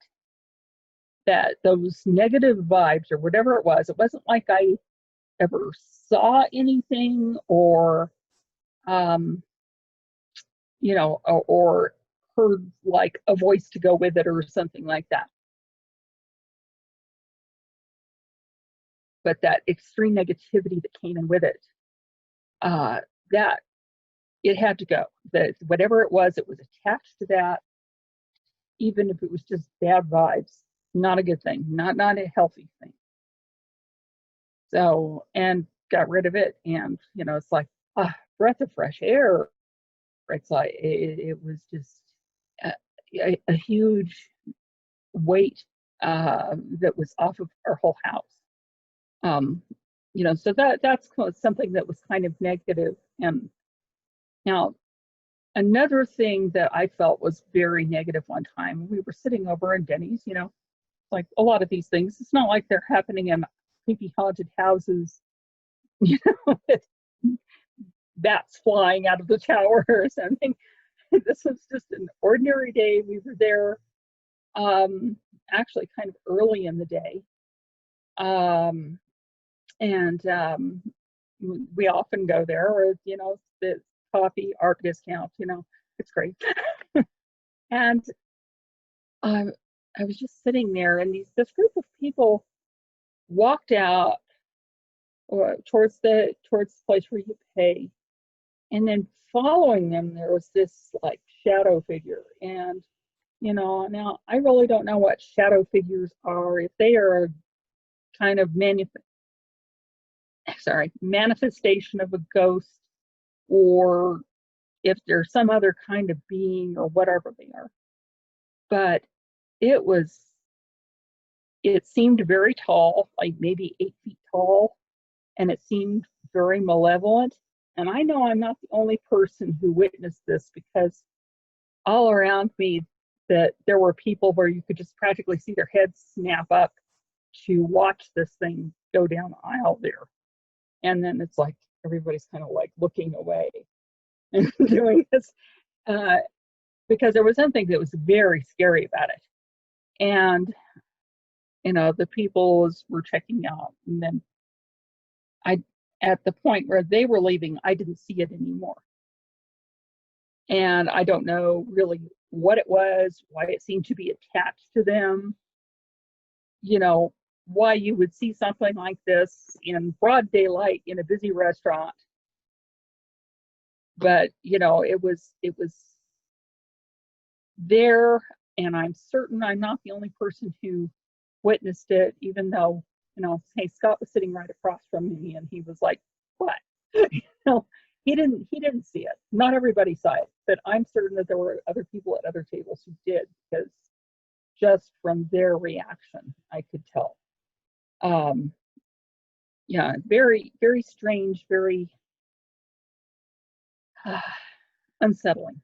I: those negative vibes or whatever it was. It wasn't like I ever saw anything or you know, or heard like a voice to go with it or something like that. but that extreme negativity that came in with it, that it had to go. That whatever it was attached to that, even if it was just bad vibes, not a good thing, not a healthy thing. So, and got rid of it, and it's like breath of fresh air. It's like it was just a huge weight that was off of our whole house. So that's something that was kind of negative. And now another thing that I felt was very negative one time, we were sitting over in Denny's, like a lot of these things, it's not like they're happening in creepy haunted houses, with bats flying out of the tower or something. This was just an ordinary day. We were there actually kind of early in the day. And we often go there, or the coffee, art discount, it's great. And I was just sitting there, and this group of people walked out towards the place where you pay, and then following them there was this like shadow figure. And now I really don't know what shadow figures are, if they are a kind of manifestation of a ghost, or if there's some other kind of being, or whatever they are. But it seemed very tall, like maybe 8 feet tall, and it seemed very malevolent. And I know I'm not the only person who witnessed this, because all around me that there were people where you could just practically see their heads snap up to watch this thing go down the aisle there. And then it's like everybody's kind of like looking away and doing this, because there was something that was very scary about it. And the people were checking out, and then at the point where they were leaving, I didn't see it anymore. And I don't know really what it was, why it seemed to be attached to them, why you would see something like this in broad daylight in a busy restaurant. But it was there, and I'm certain I'm not the only person who witnessed it, even though hey, Scott was sitting right across from me, and he was like, what? He didn't see it. Not everybody saw it, but I'm certain that there were other people at other tables who did, because just from their reaction I could tell. Very, very strange, very unsettling.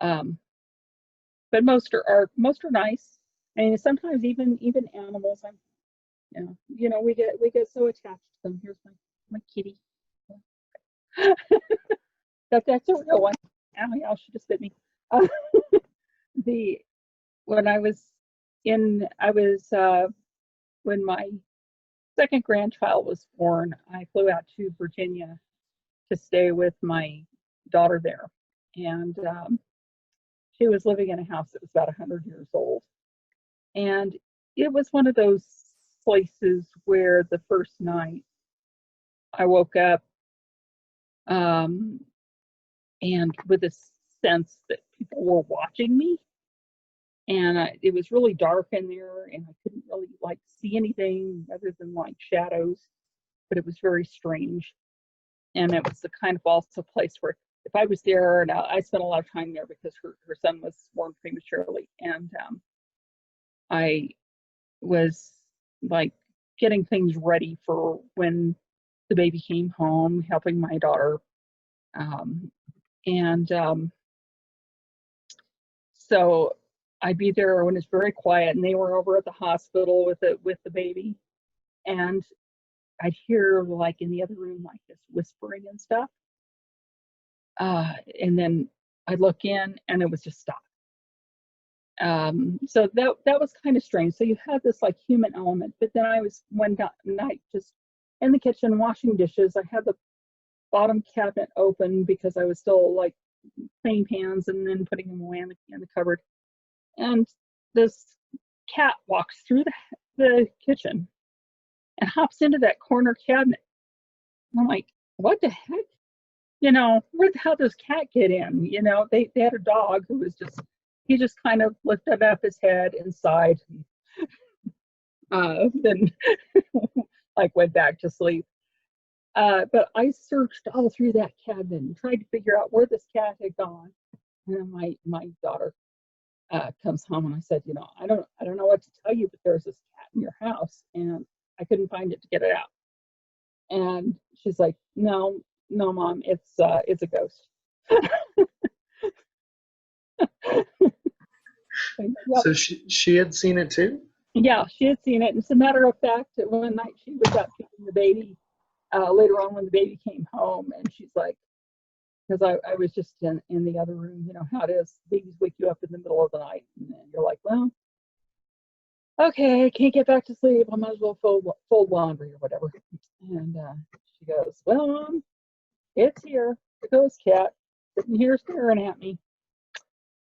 I: But most are nice. I mean, sometimes even animals, we get so attached to them. Here's my kitty. That's a real one. Ow, y'all should have bit me. When my second grandchild was born, I flew out to Virginia to stay with my daughter there, and she was living in a house that was about 100 years old. And it was one of those places where the first night I woke up and with a sense that people were watching me. And it was really dark in there, and I couldn't really see anything other than shadows, but it was very strange. And it was the kind of also place where if I was there, and I spent a lot of time there because her son was born prematurely, and I was getting things ready for when the baby came home, helping my daughter, so I'd be there when it's very quiet, and they were over at the hospital with the baby, and I'd hear in the other room this whispering and stuff, and then I'd look in, and it was just stopped. So that was kind of strange. So you had this human element, but then I was one night just in the kitchen washing dishes. I had the bottom cabinet open because I was still cleaning pans and then putting them away in the cupboard. And this cat walks through the kitchen, and hops into that corner cabinet. And I'm like, what the heck? You know, where the hell does cat get in? You know, they had a dog who was just, he just kind of lifted up his head and sighed. Then like went back to sleep. But I searched all through that cabinet and tried to figure out where this cat had gone. And then my daughter comes home and I said, you know, I don't know what to tell you, but there's this cat in your house and I couldn't find it to get it out. And she's like, no, Mom, it's a ghost.
G: So she had seen it too?
I: Yeah, she had seen it. And as a matter of fact, one night she was out kicking the baby later on when the baby came home, and she's like, because I was just in the other room, you know how it is. Babies wake you up in the middle of the night, and then you're like, well, okay, I can't get back to sleep. I might as well fold laundry or whatever. And she goes, well, it's here. The ghost cat sitting here staring at me.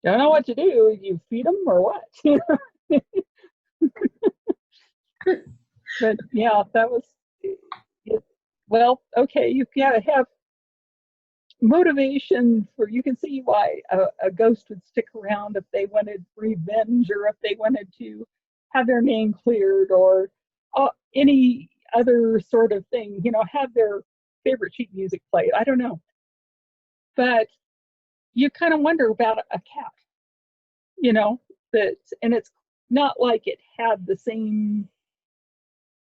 I: Don't know what to do. You feed them or what? But yeah, that was it. Well, okay, you've got to have motivation for, you can see why a ghost would stick around if they wanted revenge or if they wanted to have their name cleared or any other sort of thing, you know, have their favorite sheet music played. I don't know. But you kind of wonder about a cat, you know, and it's not like it had the same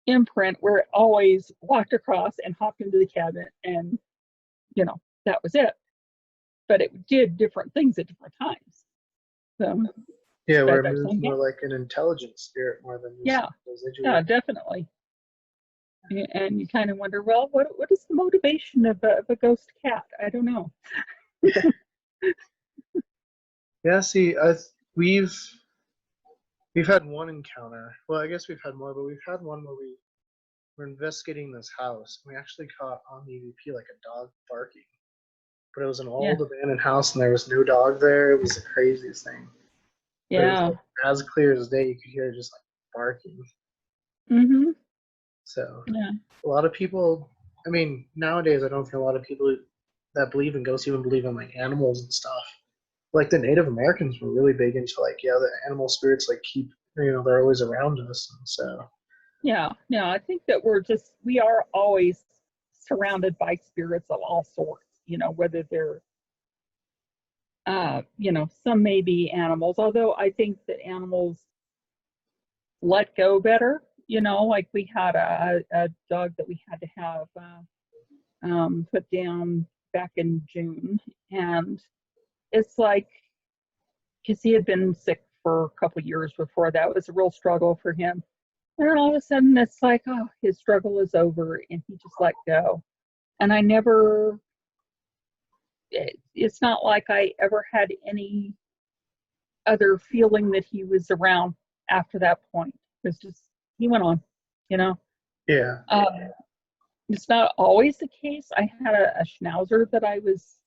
I: imprint where it always walked across and hopped into the cabinet and, you know, that was it. But it did different things at different times. So
G: yeah, where it moves more like an intelligent spirit more than residual.
I: Yeah, definitely. And you kind of wonder, well, what is the motivation of a ghost cat? I don't know.
G: Yeah, see, we've had one encounter. Well, I guess we've had more, but we've had one where we were investigating this house. We actually caught on the EVP like a dog barking, but it was an old abandoned house and there was no dog there. It was the craziest thing.
I: Yeah.
G: Like, as clear as day, you could hear it just like barking.
I: Mm-hmm.
G: So
I: yeah.
G: A lot of people, I mean, nowadays I don't think a lot of people that believe in ghosts even believe in like animals and stuff. Like the Native Americans were really big into like, yeah, the animal spirits like keep, you know, they're always around us. And so
I: yeah, I think that we are always surrounded by spirits of all sorts, you know, whether they're you know, some may be animals, although I think that animals let go better, you know, like we had a dog that we had to have put down back in June, and it's like, because he had been sick for a couple years before that. It was a real struggle for him. And then all of a sudden it's like, oh, his struggle is over and he just let go. And I never, it's not like I ever had any other feeling that he was around after that point. It's just, he went on, you know?
G: yeah.
I: It's not always the case. I had a schnauzer that I was,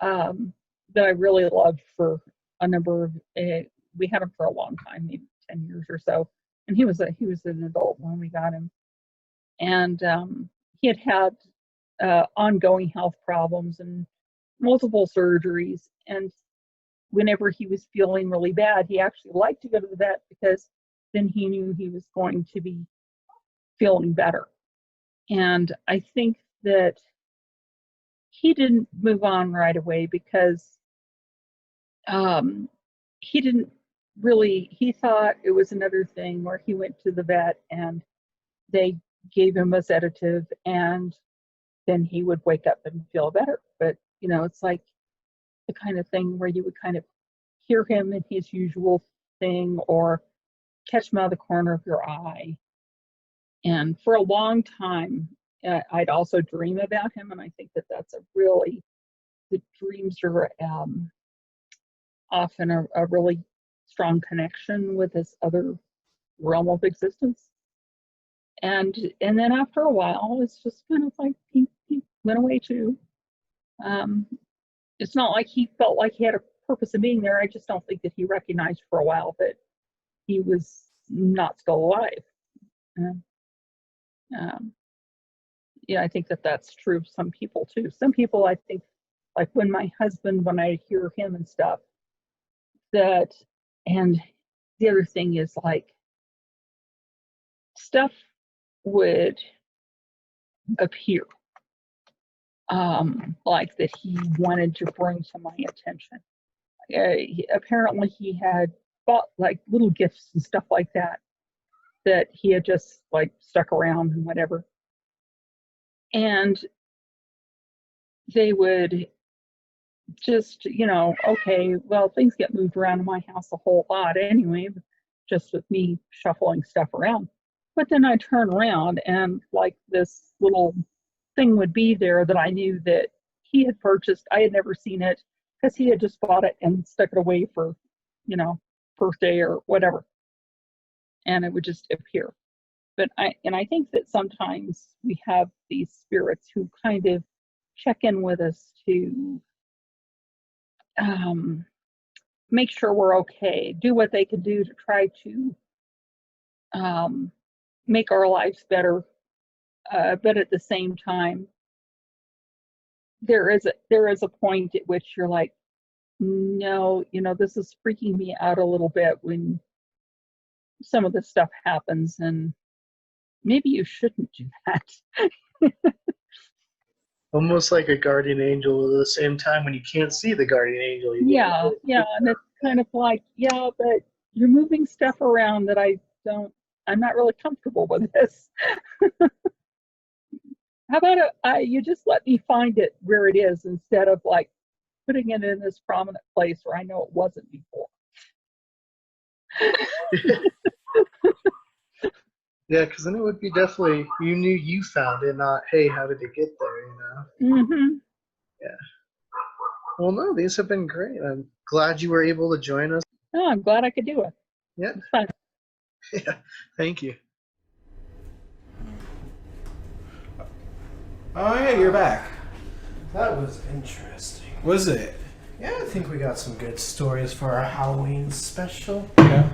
I: that I really loved for a number of, we had him for a long time, maybe 10 years or so. And he was an adult when we got him. And he had ongoing health problems and multiple surgeries. And whenever he was feeling really bad, he actually liked to go to the vet because then he knew he was going to be feeling better. And I think that he didn't move on right away because he didn't really, he thought it was another thing where he went to the vet and they gave him a sedative and then he would wake up and feel better. But, you know, it's like the kind of thing where you would kind of hear him in his usual thing or catch him out of the corner of your eye. And for a long time, I'd also dream about him. And I think that that's the dreams are often a really strong connection with this other realm of existence. And then after a while, it's just kind of like he went away too. It's not like he felt like he had a purpose of being there. I just don't think that he recognized for a while that he was not still alive. Yeah, I think that that's true of some people too. Some people, I think, like when my husband, when I hear him and stuff, that, and the other thing is like stuff would appear, like that he wanted to bring to my attention. Apparently, he had bought like little gifts and stuff like that that he had just like stuck around and whatever. And they would just, okay, well, things get moved around in my house a whole lot anyway, just with me shuffling stuff around. But then I turn around and like this little thing would be there that I knew that he had purchased. I had never seen it because he had just bought it and stuck it away for, birthday or whatever. And it would just appear. But I think that sometimes we have these spirits who kind of check in with us to make sure we're okay, do what they can do to try to make our lives better. But at the same time, there is a point at which you're like, no, this is freaking me out a little bit when some of this stuff happens, and maybe you shouldn't do that.
G: Almost like a guardian angel at the same time when you can't see the guardian angel.
I: Yeah, and it's kind of like, yeah, but you're moving stuff around that I'm not really comfortable with this. How about you just let me find it where it is instead of like putting it in this prominent place where I know it wasn't before.
G: Yeah, because then it would be definitely, you knew you found it, not, hey, how did it get there,
I: Mm-hmm.
G: Yeah. Well, no, these have been great. I'm glad you were able to join us.
I: Oh, I'm glad I could do it.
G: Yeah.
I: It's fun.
G: Yeah, thank you.
A: Oh yeah, you're back.
C: That was interesting.
A: Was it?
C: Yeah, I think we got some good stories for our Halloween special.
A: Yeah.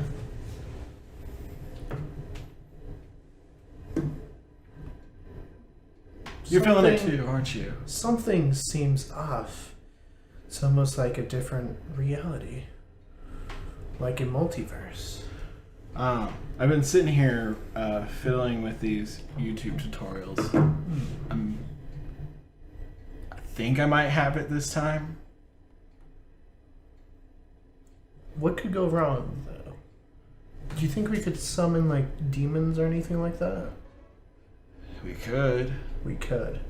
A: You're feeling it too, aren't you?
C: Something seems off. It's almost like a different reality. Like a multiverse.
A: I've been sitting here fiddling with these YouTube tutorials. I think I might have it this time.
C: What could go wrong, though? Do you think we could summon, like, demons or anything like that?
A: We could.
C: We could.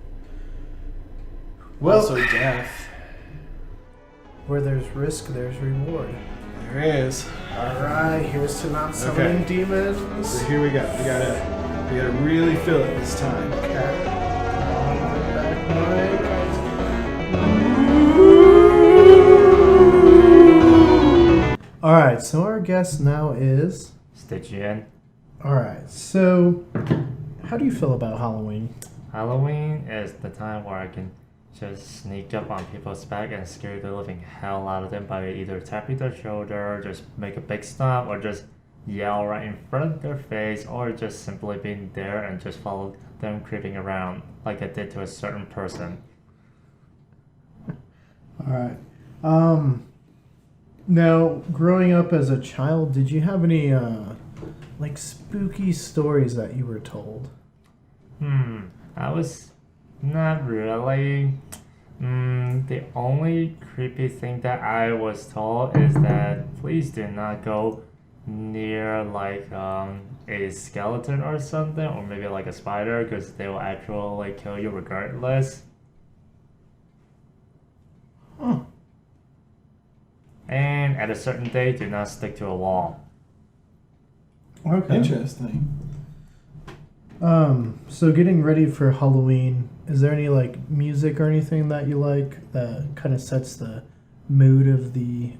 A: Well, also death.
C: Where there's risk, there's reward.
A: There is.
C: Alright, here's to not summoning demons.
A: So here we go. We gotta really feel it this time.
C: Okay. Alright, so our guest now is
J: Stygian.
C: Alright, so how do you feel about Halloween?
J: Halloween is the time where I can just sneak up on people's back and scare the living hell out of them by either tapping their shoulder, just make a big stomp, or just yell right in front of their face, or just simply being there and just follow them creeping around like I did to a certain person.
C: Alright. Now, growing up as a child, did you have any, like, spooky stories that you were told?
J: I was not really. The only creepy thing that I was told is that please do not go near, like, a skeleton or something, or maybe like a spider, because they will actually kill you regardless.
C: Huh.
J: And at a certain day, do not stick to a wall.
C: Okay.
A: Interesting.
C: So getting ready for Halloween, is there any, like, music or anything that you like that kind of sets the mood of the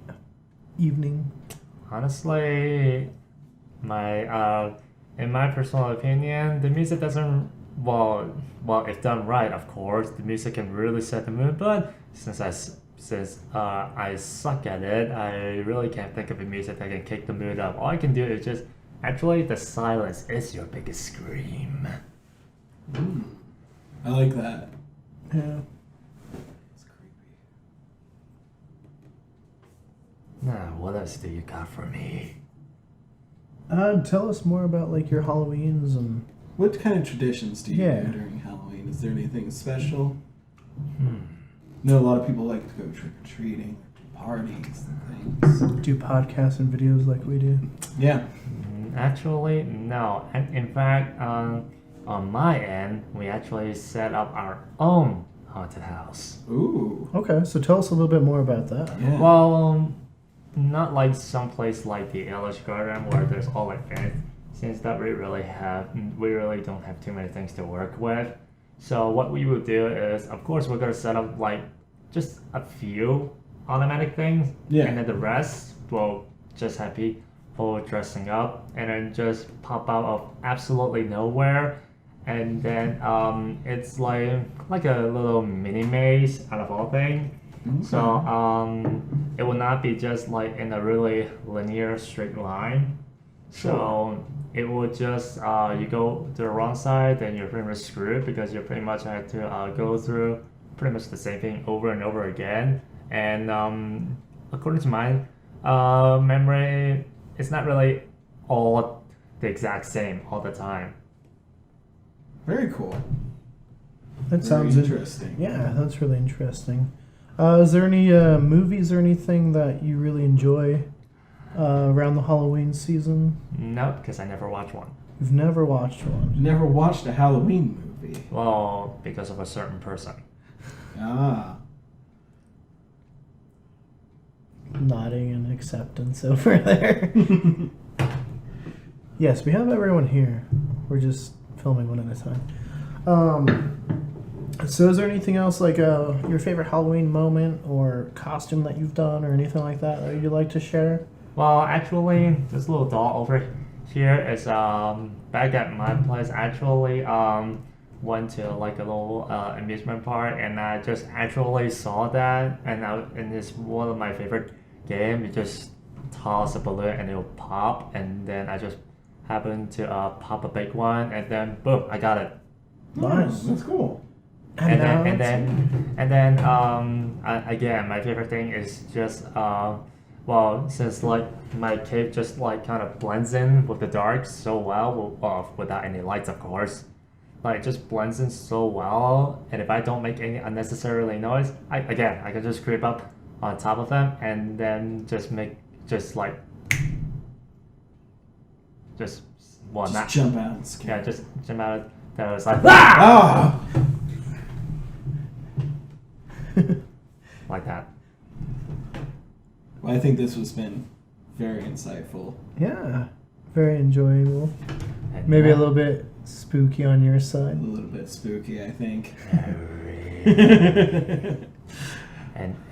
C: evening?
J: Honestly, in my personal opinion, the music doesn't, well, if done right, of course, the music can really set the mood, but since I suck at it, I really can't think of a music that can kick the mood up. All I can do is just, actually, the silence is your biggest scream.
A: I like that.
C: Yeah.
A: It's creepy.
J: Now, what else do you got for me?
C: Tell us more about like your Halloweens and.
A: What kind of traditions do you
C: Yeah.
A: do during Halloween? Is there anything special?
J: Hmm.
A: I know a lot of people like to go trick-or-treating, parties and things.
C: Do podcasts and videos like we do.
A: Yeah.
J: Actually, no. And in fact, on my end, we actually set up our own haunted house.
A: Ooh.
C: Okay, so tell us a little bit more about that.
A: Yeah.
J: Well, not like someplace like the Ellis Garden where there's all events, since that we really don't have too many things to work with. So what we will do is, of course, we're gonna set up like just a few automatic things,
A: Yeah.
J: and then the rest will just have people dressing up, and then just pop out of absolutely nowhere, and then it's like a little mini maze out of all things. So it will not be just like in a really linear straight line. So it will just you go to the wrong side, then you're pretty much screwed because you pretty much have to go through pretty much the same thing over and over again. And according to my memory, it's not really all the exact same all the time.
A: Very cool.
C: That sounds
A: interesting.
C: Yeah, that's really interesting. Is there any movies or anything that you really enjoy around the Halloween season?
J: No, because I never watched one.
C: You've never watched one.
A: Never watched a Halloween movie.
J: Well, because of a certain person.
A: Ah.
C: Nodding in acceptance over there. Yes, we have everyone here. We're just filming one at a time. So is there anything else like your favorite Halloween moment or costume that you've done or anything like that you'd like to share?
J: Well, actually, this little doll over here is back at my place. Actually, went to like a little amusement park, and I just actually saw that, and it's one of my favorite games. You just toss a balloon and it'll pop, and then I just happened to pop a big one, and then boom, I got it.
C: Nice.
A: That's cool.
J: And then again, my favorite thing is just well, since like my cave just like kind of blends in with the dark so well, without any lights, of course. Like it just blends in so well, and if I don't make any unnecessarily noise, I can just creep up on top of them and then just
A: jump out and scare.
J: Yeah, just jump out. That was like
A: Ah!
J: like that.
A: Well, I think this has been very insightful.
C: Yeah, very enjoyable.
J: And
C: Maybe a
J: now-
C: little bit spooky on your
A: A
C: side.
A: little bit spooky, I think.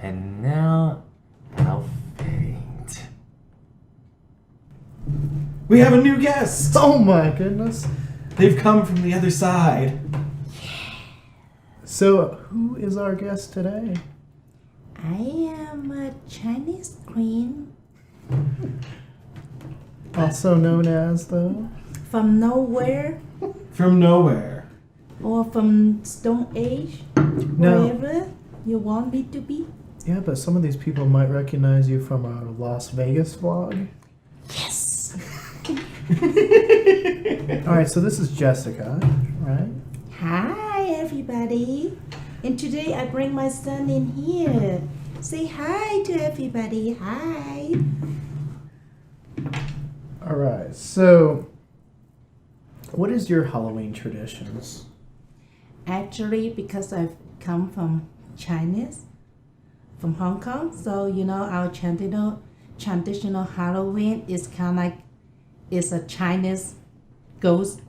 J: And now I'll faint.
A: We have a new guest!
C: Oh my goodness.
A: They've come from the other side.
C: So, who is our guest today?
K: I am a Chinese queen
C: Also known as the...
K: from nowhere
A: From nowhere.
K: or from Stone Age,
C: No.
K: wherever you want me to be.
C: Yeah, but some of these people might recognize you from our Las Vegas vlog.
K: Yes!
C: Alright, so this is Jessica, right?
K: Hi, everybody. And today I bring my son in here. Say hi to everybody. Hi.
C: Alright, so what is your Halloween traditions?
K: Actually, because I've come from Chinese, from Hong Kong, so you know our traditional Halloween is kind of like it's a Chinese ghost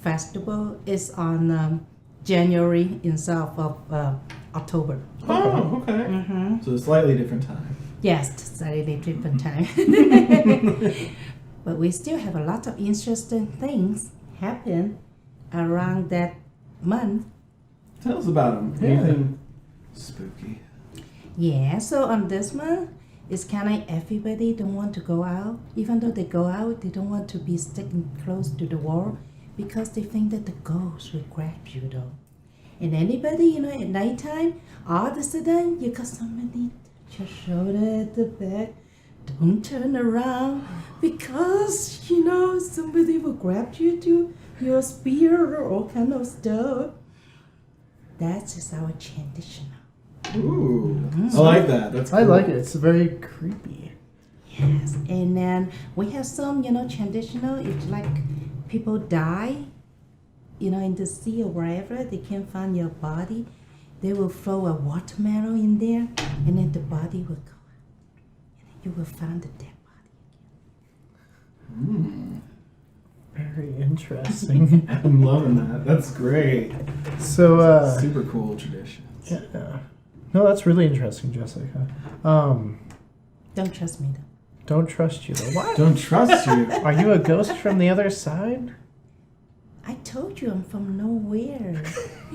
K: festival. It's on January instead of October.
A: Oh, okay.
K: Mm-hmm.
A: So a slightly different time.
K: Yes, slightly different time. But we still have a lot of interesting things happen around that month.
A: Tell us about them.
C: Yeah.
A: Anything spooky?
K: Yeah, so on this month, it's kind of like everybody don't want to go out. Even though they go out, they don't want to be sticking close to the wall because they think that the ghost will grab you though. And anybody, you know, at nighttime, all of a sudden you got somebody touch your shoulder at the back. Don't turn around because, you know, somebody will grab you to your spear or all kind of stuff. That's just our traditional.
A: Ooh, I like that. That's cool.
C: I like it. It's very creepy.
K: Yes, and then we have some, you know, traditional. If like people die, you know, in the sea or wherever, they can't find your body, they will throw a watermelon in there, and then the body will go, and then you will find the dead body.
C: Very interesting.
A: I'm loving that. That's great.
C: So,
A: super cool tradition.
C: yeah. No, that's really interesting, Jessica.
K: Don't trust me though.
C: Don't trust you though. Why?
A: Don't trust you.
C: Are you a ghost from the other side?
K: I told you I'm from nowhere.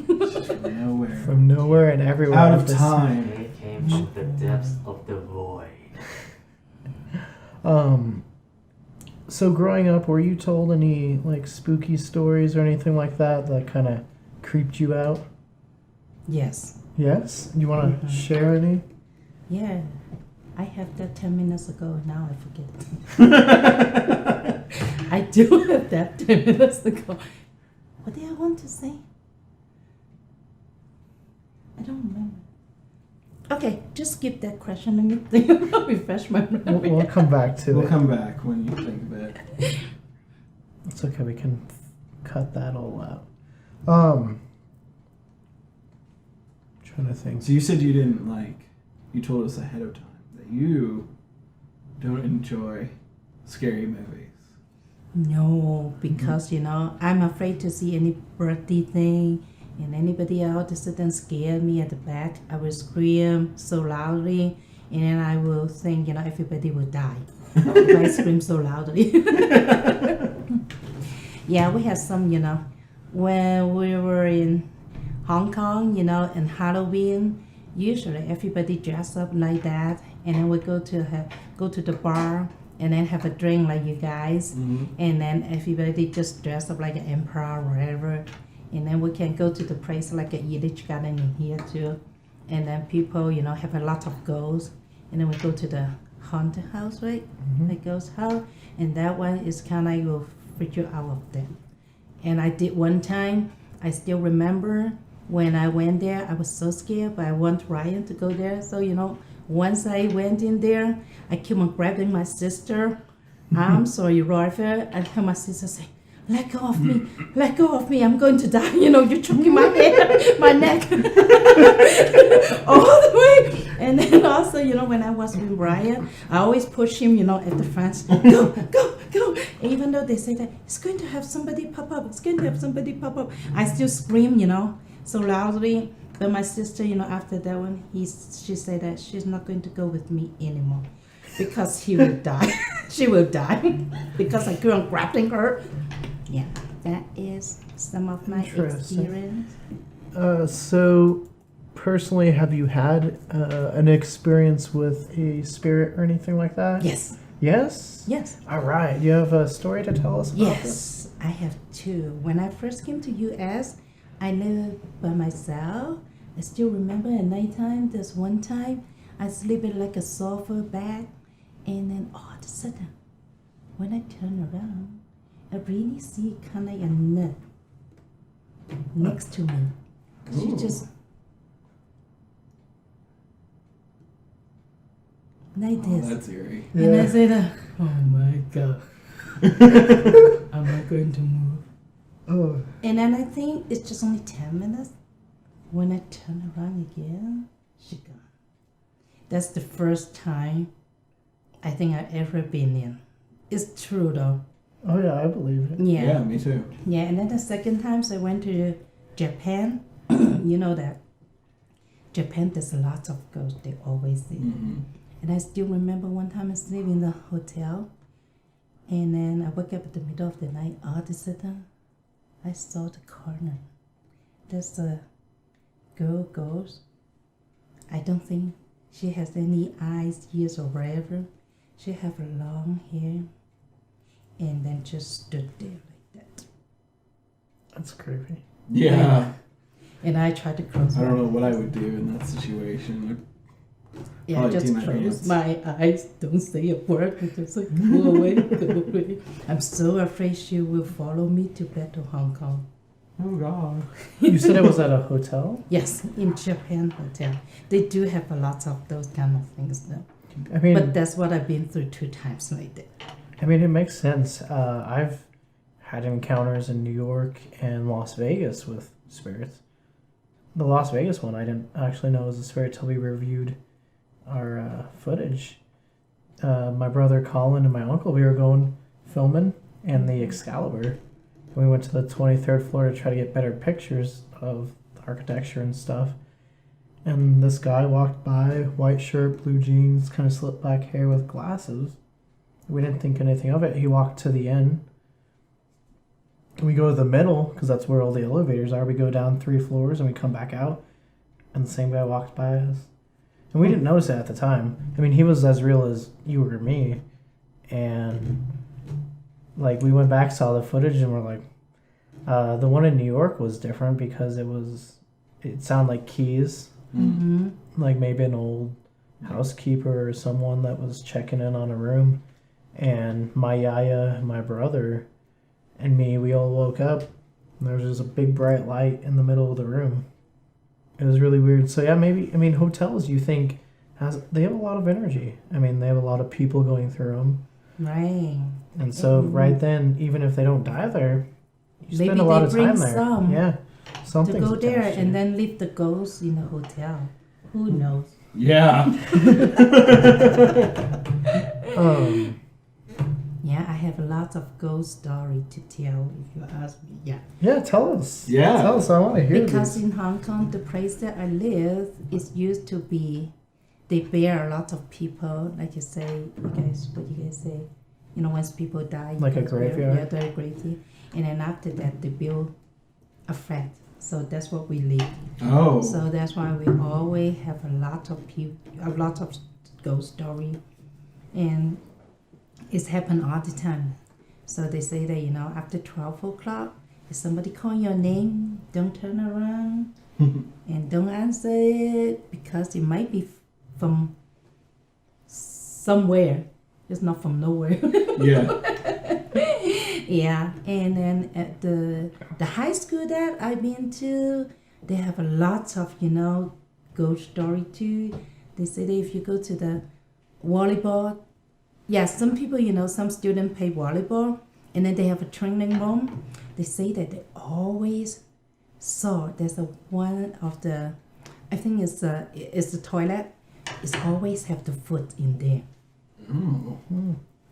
A: Nowhere.
C: From nowhere and everywhere.
A: Out of time.
J: They came from the depths of the void.
C: So growing up, were you told any like spooky stories or anything like that that kind of creeped you out?
K: Yes.
C: Yes? You want to share any?
K: Yeah. I have that 10 minutes ago. Now I forget it. I do have that 10 minutes ago. What did I want to say? I don't remember. Okay, just skip that question and you think I'll refresh my memory.
C: We'll come back to it.
A: We'll come back when you think of it.
C: It's okay, we can cut that all out. Trying to think.
A: So you said you didn't like, you told us ahead of time that you don't enjoy scary movies.
K: No, because, you know, I'm afraid to see any birthday thing and anybody out to sit and scare me at the back. I will scream so loudly and then I will think, you know, everybody will die if I scream so loudly. Yeah, we have some, you know, when we were in Hong Kong, you know, and Halloween, usually everybody dress up like that and then we go to the bar and then have a drink like you guys, and then everybody just dress up like an emperor or whatever, and then we can go to the place like a Yiddish garden in here too, and then people, you know, have a lot of ghosts, and then we go to the haunted house, right? The ghost house, and that one is kind of like will freak you out of them. And I did one time, I still remember when I went there, I was so scared, but I want Ryan to go there, so you know, once I went in there, I kept on grabbing my sister. I'm sorry, Roger. I heard my sister say, let go of me, let go of me, I'm going to die. You know, you're choking my head, my neck, all the way. And then also, you know, when I was with Ryan, I always push him, you know, at the front, go, go, go. Even though they say that, it's going to have somebody pop up, it's going to have somebody pop up. I still scream, you know, so loudly. But my sister, you know, after that one, she said that she's not going to go with me anymore because he will die. She will die because I keep on grabbing her. Yeah, that is some of my experience.
C: So, personally, have you had an experience with a spirit or anything like that?
K: Yes.
C: Yes?
K: Yes.
C: All right. You have a story to tell us about this?
K: Yes, I have two. When I first came to U.S., I lived by myself. I still remember at nighttime, there's one time I sleep in like a sofa bed, and then all of a sudden, when I turn around, I really see kind of a nut next to me. She just like this.
A: That's eerie.
K: And I said, oh my God, I'm not going to move.
C: Oh.
K: And then I think it's just only 10 minutes. When I turn around again, she gone. That's the first time I think I've ever been in. It's true though.
C: Oh yeah, I believe it.
K: Yeah.
A: Yeah, me too.
K: Yeah, and then the second time I went to Japan. You know that Japan, there's lots of ghosts. They always say. And I still remember one time I stayed in the hotel, and then I woke up in the middle of the night. All of a sudden, I saw the corner. There's a girl ghost. I don't think she has any eyes, ears, or whatever. She have long hair, and then just stood there like that.
C: That's creepy.
A: Yeah.
K: And I try to close
A: I
K: my
A: don't know what I would do in that situation.
K: Yeah,
A: Probably
K: just
A: pee my
K: close
A: pants.
K: my eyes. Don't say a word. I just like, go away, go away. I'm so afraid she will follow me to back to Hong Kong.
C: Oh God. You said it was at a hotel?
K: Yes, in Japan hotel. They do have a lot of those kind of things though.
C: I mean,
K: But that's what I've been through 2 times like that.
C: I mean, it makes sense. I've had encounters in New York and Las Vegas with spirits. The Las Vegas one, I didn't actually know was a spirit till we reviewed our footage. My brother Colin and my uncle, we were going filming in the Excalibur. We went to the 23rd floor to try to get better pictures of the architecture and stuff. And this guy walked by, white shirt, blue jeans, kind of slicked back hair with glasses. We didn't think anything of it. He walked to the end. We go to the middle, because that's where all the elevators are. We go down 3 floors and we come back out. And the same guy walked by us. And we didn't notice it at the time. I mean, he was as real as you or me. And, like, we went back, saw the footage, and we're like, the one in New York was different because it sounded like keys.
K: Mm-hmm.
C: Like maybe an old housekeeper or someone that was checking in on a room. And my yaya, my brother, and me, we all woke up, and there was just a big bright light in the middle of the room. It was really weird. So yeah, maybe, I mean, hotels, you think, they have a lot of energy. I mean, they have a lot of people going through them.
K: Right.
C: And so right then, even if they don't die there, you spend a lot of time there.
K: Some
C: yeah. Something's
K: to go there
C: attached to
K: and
C: you.
K: then leave the ghost in the hotel. Who knows?
A: Yeah.
K: Yeah, I have a lot of ghost story to tell if you ask me. Yeah.
C: Yeah, tell us.
A: Yeah.
C: Tell us. I want to hear
K: Because
C: this.
K: in Hong Kong, the place that I live is used to be, they bear a lot of people, like you say, what you guys say? You know, once people die.
C: Like a
K: it's very-
C: graveyard?
K: Yeah, they're graveyard. And then after that, they build a flat. So that's what we live.
A: Oh.
K: So that's why we always have a lot of ghost story, and it's happened all the time. So they say that, you know, after 12 o'clock, if somebody call your name, don't turn around and don't answer it because it might be from somewhere. It's not from nowhere.
A: Yeah.
K: Yeah, and then at the high school that I've been to, they have a lot of, you know, ghost story too. They say that if you go to the volleyball, yeah, some people, you know, some students play volleyball, and then they have a training room. They say that they always saw there's one of the, I think it's the toilet. It's always have the foot in there.
A: Oh.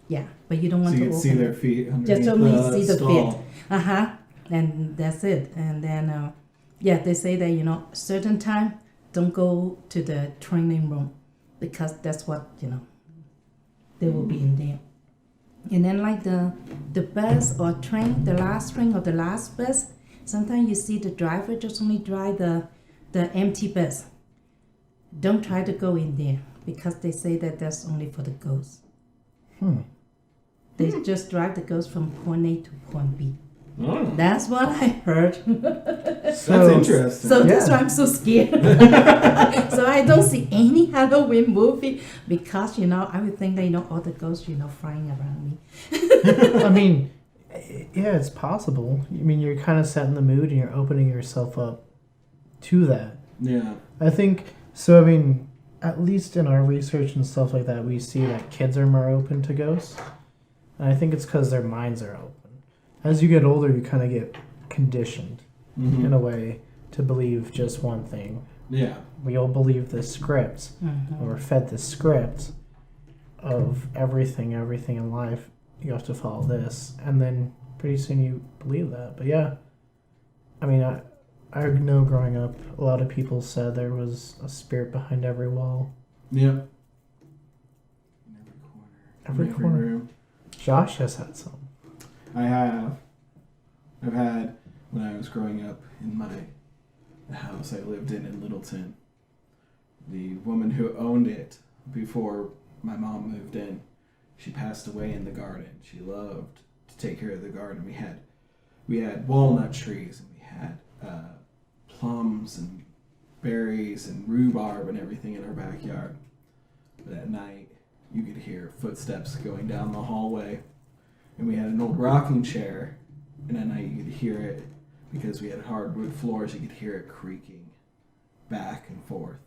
K: Yeah, but you don't want
A: So you
K: to
A: can
K: open
A: see their
K: it.
A: feet underneath
K: Just only
A: the
K: see the
A: stall.
K: feet. And that's it. And then, yeah, they say that, you know, certain time, don't go to the training room because that's what, you know, they will be in there. And then like the bus or train, the last train or the last bus, sometimes you see the driver just only drive the empty bus. Don't try to go in there because they say that that's only for the ghosts. They just drive the ghost from point A to point B.
A: Oh.
K: That's what I heard.
A: That's interesting.
K: So that's why I'm so scared. So I don't see any Halloween movie because, you know, I would think that, you know, all the ghosts, you know, flying around me.
C: I mean, yeah, it's possible. I mean, you're kind of setting the mood and you're opening yourself up to that.
A: Yeah.
C: I think, so I mean, at least in our research and stuff like that, we see that kids are more open to ghosts. And I think it's because their minds are open. As you get older, you kind of get conditioned in a way to believe just one thing.
A: Yeah.
C: We all believe this script, and we're fed this script of everything in life. You have to follow this, and then pretty soon you believe that. But yeah, I mean, I know growing up, a lot of people said there was a spirit behind every wall.
A: Yeah.
C: Every corner.
A: room.
C: Josh has had some.
A: I have. I've had, when I was growing up in the house I lived in Littleton, the woman who owned it before my mom moved in, she passed away in the garden. She loved to take care of the garden. We had we had walnut trees and we had plums and berries and rhubarb and everything in our backyard. But at night, you could hear footsteps going down the hallway. And we had an old rocking chair, and at night you could hear it, because we had hardwood floors, you could hear it creaking back and forth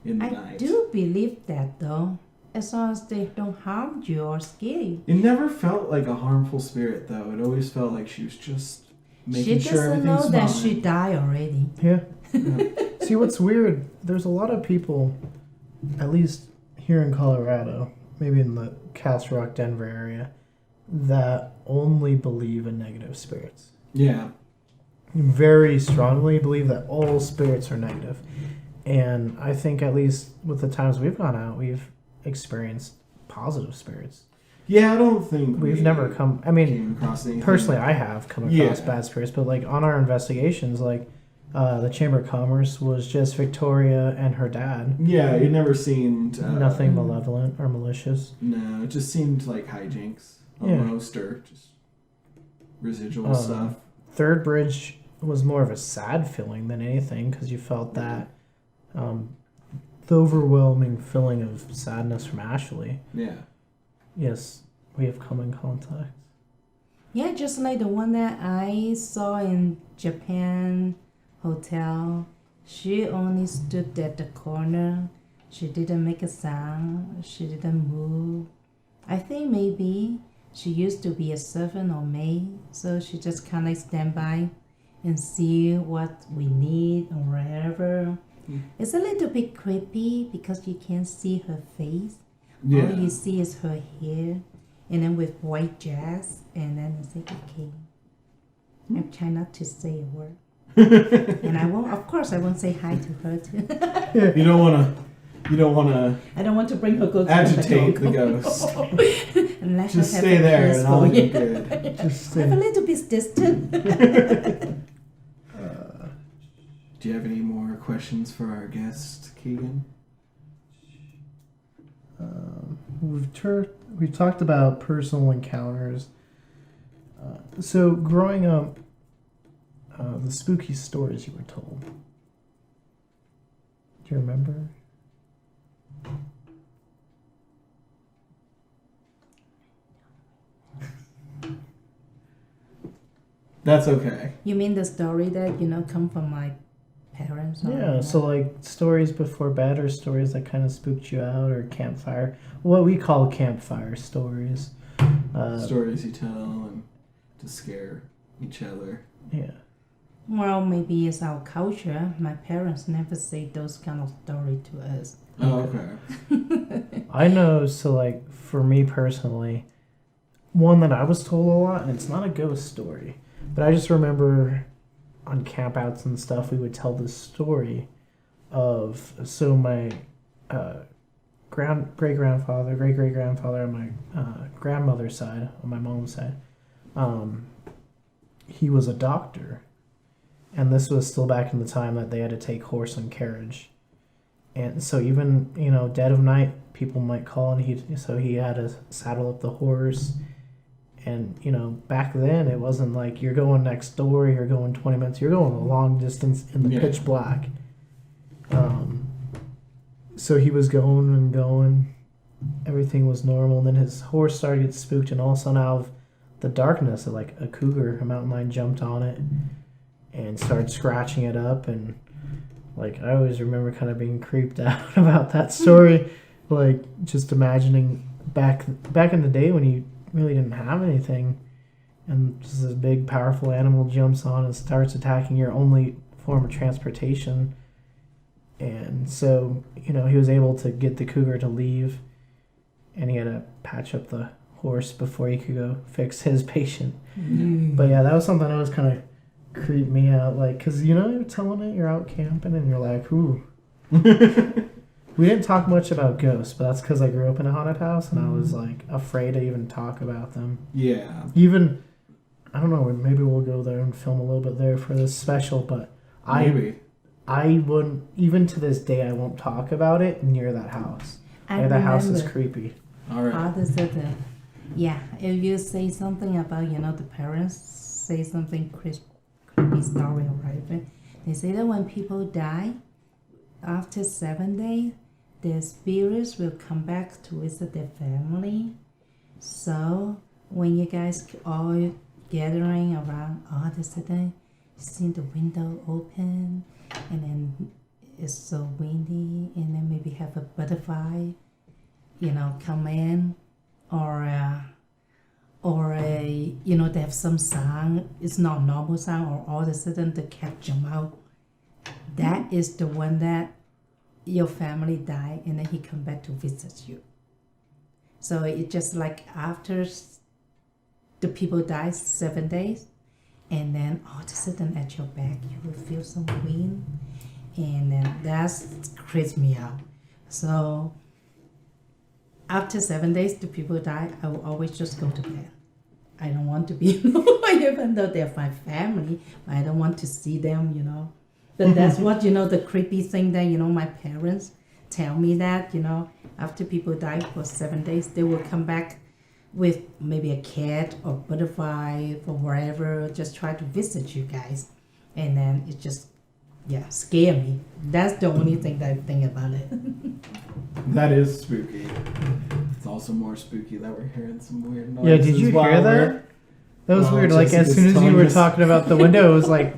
A: in the night.
K: I do believe that though, as long as they don't harm you or scare you.
A: It never felt like a harmful spirit though. It always felt like she was just making
K: She
A: sure
K: doesn't
A: everything's
K: know that
A: fine.
K: she died already.
C: Yeah. See, what's weird, there's a lot of people, at least here in Colorado, maybe in the Castle Rock, Denver area, that only believe in negative spirits.
A: Yeah.
C: Very strongly believe that all spirits are negative. And I think at least with the times we've gone out, we've experienced positive spirits.
A: Yeah, I don't think
C: We've never come, I mean,
A: came across anything.
C: personally I have come across
A: Yeah.
C: bad spirits, but like on our investigations, like the Chamber of Commerce was just Victoria and her dad.
A: Yeah, it never seemed
C: Nothing malevolent or malicious.
A: No, it just seemed like hijinks
C: Yeah.
A: almost, or just residual stuff.
C: Third Bridge was more of a sad feeling than anything because you felt that the overwhelming feeling of sadness from Ashley.
A: Yeah.
C: Yes, we have come in contact.
K: Yeah, just like the one that I saw in Japan hotel. She only stood at the corner. She didn't make a sound. She didn't move. I think maybe she used to be a servant or maid, so she just kind of stand by and see what we need or whatever. It's a little bit creepy because you can't see her face.
A: Yeah.
K: All you see is her hair, and then with white dress, and then it's like, okay. I'm trying not to say a word. And I won't, of course, I won't say hi to her too.
A: You don't want to
K: I don't want to bring her go to
A: agitate the ghost.
K: Unless
A: Just
K: I have
A: stay
K: a
A: there and
K: peaceful-
A: all be good.
C: Just
K: Have a little bit distant.
A: Do you have any more questions for our guest, Keegan?
C: We've talked about personal encounters. So growing up, the spooky stories you were told. Do you remember?
A: That's okay.
K: You mean the story that, come from my parents? Or
C: Yeah, so like stories before bed or stories that kind of spooked you out, or campfire. What we call campfire stories.
A: Stories you tell and to scare each other.
C: Yeah.
K: Well, maybe it's our culture. My parents never say those kind of story to us.
A: Oh, okay.
C: I know, so like for me personally, one that I was told a lot, and it's not a ghost story, but I just remember on campouts and stuff, we would tell this story of, so my great-grandfather on my grandmother's side, on my mom's side, he was a doctor. And this was still back in the time that they had to take horse and carriage. And so even, dead of night, people might call, and he had to saddle up the horse. And, back then it wasn't like you're going next door, you're going 20 minutes, you're going a long distance in the pitch black. So he was going and going, everything was normal, and then his horse started to get spooked, and all of a sudden out of the darkness, like a cougar, a mountain lion jumped on it and started scratching it up. And like I always remember kind of being creeped out about that story, like just imagining back in the day when you really didn't have anything, and just this big powerful animal jumps on and starts attacking your only form of transportation. And so he was able to get the cougar to leave, and he had to patch up the horse before he could go fix his patient. But yeah, that was something that was kind of creeped me out, like, because you're telling it, you're out camping and you're like, ooh. We didn't talk much about ghosts, but that's because I grew up in a haunted house and I was like afraid to even talk about them.
A: Yeah.
C: Even, I don't know, maybe we'll go there and film a little bit there for this special, but
A: Maybe.
C: I wouldn't, even to this day, I won't talk about it near that house. That house is creepy.
A: All right.
K: Yeah, if you say something about, the parents say something creepy story, alright? They say that when people die, after 7 days, their spirits will come back to visit their family. So when you guys all gathering around, all of a sudden, you see the window open, and then it's so windy, and then maybe have a butterfly, come in, or they have some sound. It's not normal sound, or all of a sudden the cat jump out. That is the one that your family died, and then he come back to visit you. So it just like after the people die 7 days, and then all of a sudden at your back you will feel some wind, and then that creeps me out. So after 7 days the people die, I will always just go to bed. I don't want to be alone, even though they're my family, but I don't want to see them, But that's what, the creepy thing that, my parents tell me that, after people die for 7 days, they will come back with maybe a cat or butterfly or wherever, just try to visit you guys. And then it just, scare me. That's the only thing that I think about it.
A: That is spooky. It's also more spooky that we're hearing some weird noises.
C: Yeah, did you hear that? That was weird. Like, as soon as you were talking about the window, it was like...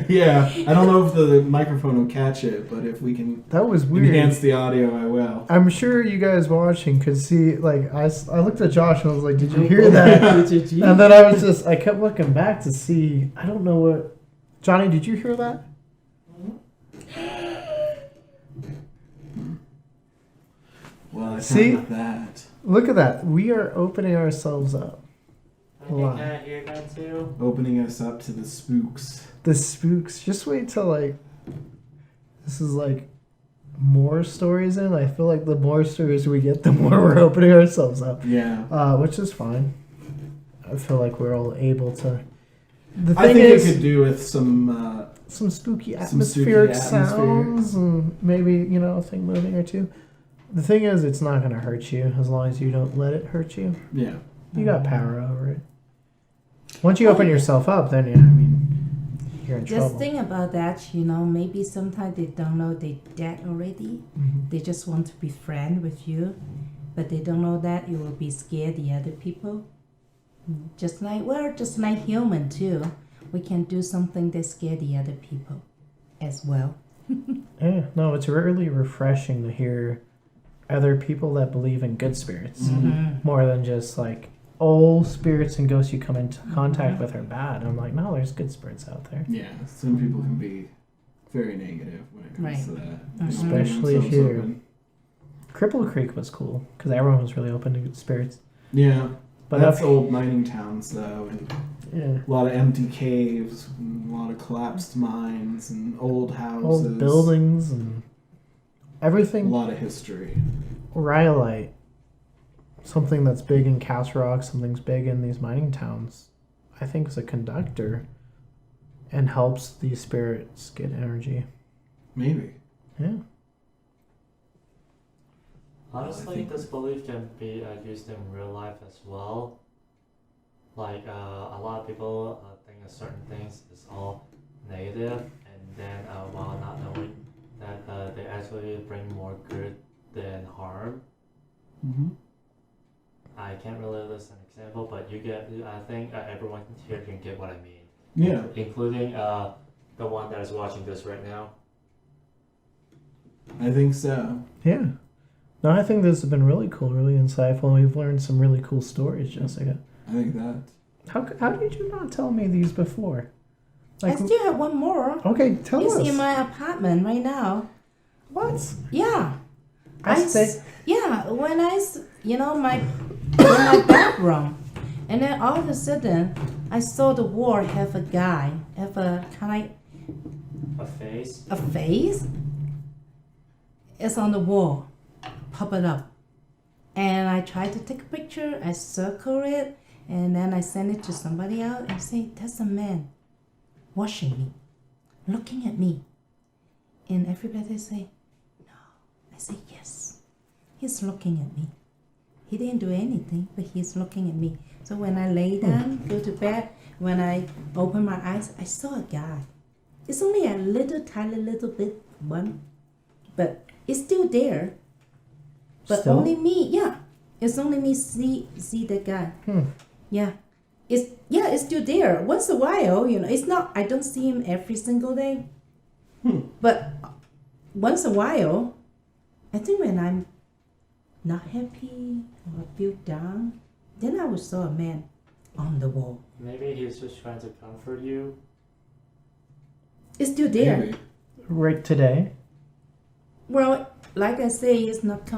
A: Yeah, I don't know if the microphone will catch it, but if we can
C: that was weird.
A: Enhance the audio, I will.
C: I'm sure you guys watching could see, like, I looked at Josh and I was like, did you hear that? And then I kept looking back to see, I don't know what... Johnny, did you hear that?
A: Well, I
C: see?
A: with that.
C: Look at that. We are opening ourselves up.
J: Can I hear that too?
A: Opening us up to the spooks.
C: The spooks. Just wait till, like, this is, like, more stories in. I feel like the more stories we get, the more we're opening ourselves up.
A: Yeah.
C: Which is fine. I feel like we're all able to...
A: I think it could do with some
C: spooky atmospheric sounds and maybe, a thing moving or two. The thing is, it's not going to hurt you as long as you don't let it hurt you.
A: Yeah.
C: You got power over it. Once you open yourself up, then, you're in trouble.
K: Just think about that, maybe sometimes they don't know they're dead already.
C: Mm-hmm.
K: They just want to be friends with you, but they don't know that you will be scared the other people. We're just like human too. We can do something that scare the other people as well.
C: Yeah, no, it's really refreshing to hear other people that believe in good spirits more than just like old spirits and ghosts you come into contact with are bad. I'm like, no, there's good spirits out there.
A: Yeah, some people can be very negative when it comes to that.
C: Especially here. Cripple Creek was cool because everyone was really open to good spirits.
A: Yeah.
C: But
A: that's old mining towns, though, and
C: a
A: lot of empty caves, and a lot of collapsed mines, and old houses,
C: old buildings, and everything.
A: A lot of history.
C: Rhyolite, something that's big in Castle Rock, something's big in these mining towns, I think is a conductor, and helps these spirits get energy.
A: Maybe.
C: Yeah.
J: Honestly, this belief can be used in real life as well. Like, a lot of people think of certain things is all negative, and then while not knowing that they actually bring more good than harm.
A: Mm-hmm.
J: I can't really list an example, but I think everyone here can get what I mean.
A: Yeah.
J: Including the one that is watching this right now.
A: I think so.
C: Yeah. No, I think this has been really cool, really insightful, and we've learned some really cool stories, Jessica.
A: I think that.
C: How did you not tell me these before?
K: I still have one more.
C: Okay, tell us.
K: It's in my apartment right now.
C: What?
K: Yeah.
C: Yeah,
K: when my bathroom, and then all of a sudden, I saw the wall have a guy, have a kind of...
J: A face?
K: A face? It's on the wall. Pop it up, and I tried to take a picture. I circle it, and then I send it to somebody else and say, "That's a man watching me, looking at me." And everybody say, "No." I say, "Yes, he's looking at me. He didn't do anything, but he's looking at me." So when I lay down, go to bed, when I opened my eyes, I saw a guy. It's only a little tiny little bit one, but it's still there. But
C: Still?
K: only me, yeah. It's only me see the guy. Yeah. It's still there. Once a while, it's not, I don't see him every single day. But once a while, I think when I'm not happy or feel down, then I will saw a man on the wall.
J: Maybe he's just trying to comfort you.
K: It's still there.
A: Maybe.
C: Right today.
K: Well, like I say, he's not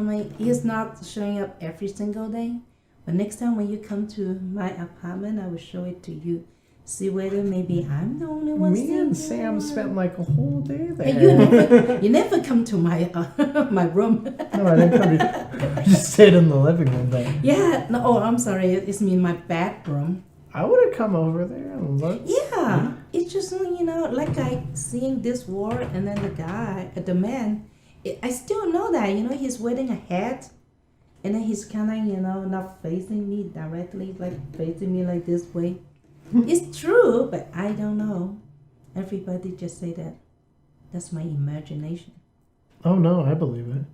K: showing up every single day. But next time when you come to my apartment, I will show it to you. See whether maybe I'm the only one
C: Me
K: seeing
C: and
K: it
C: Sam
K: or-
C: spent like a whole day there.
K: Hey, you never come to my my room.
C: No, I didn't come to just stayed in the living room there.
K: Yeah. No. Oh, I'm sorry. It's mean my bedroom.
C: I would have come over there and looked.
K: Yeah. It's just like I seeing this wall and then the guy, the man. I still know that he's wearing a hat, and then he's kind of not facing me directly, like facing me like this way. It's true, but I don't know. Everybody just say that. That's my imagination.
C: Oh no, I believe it.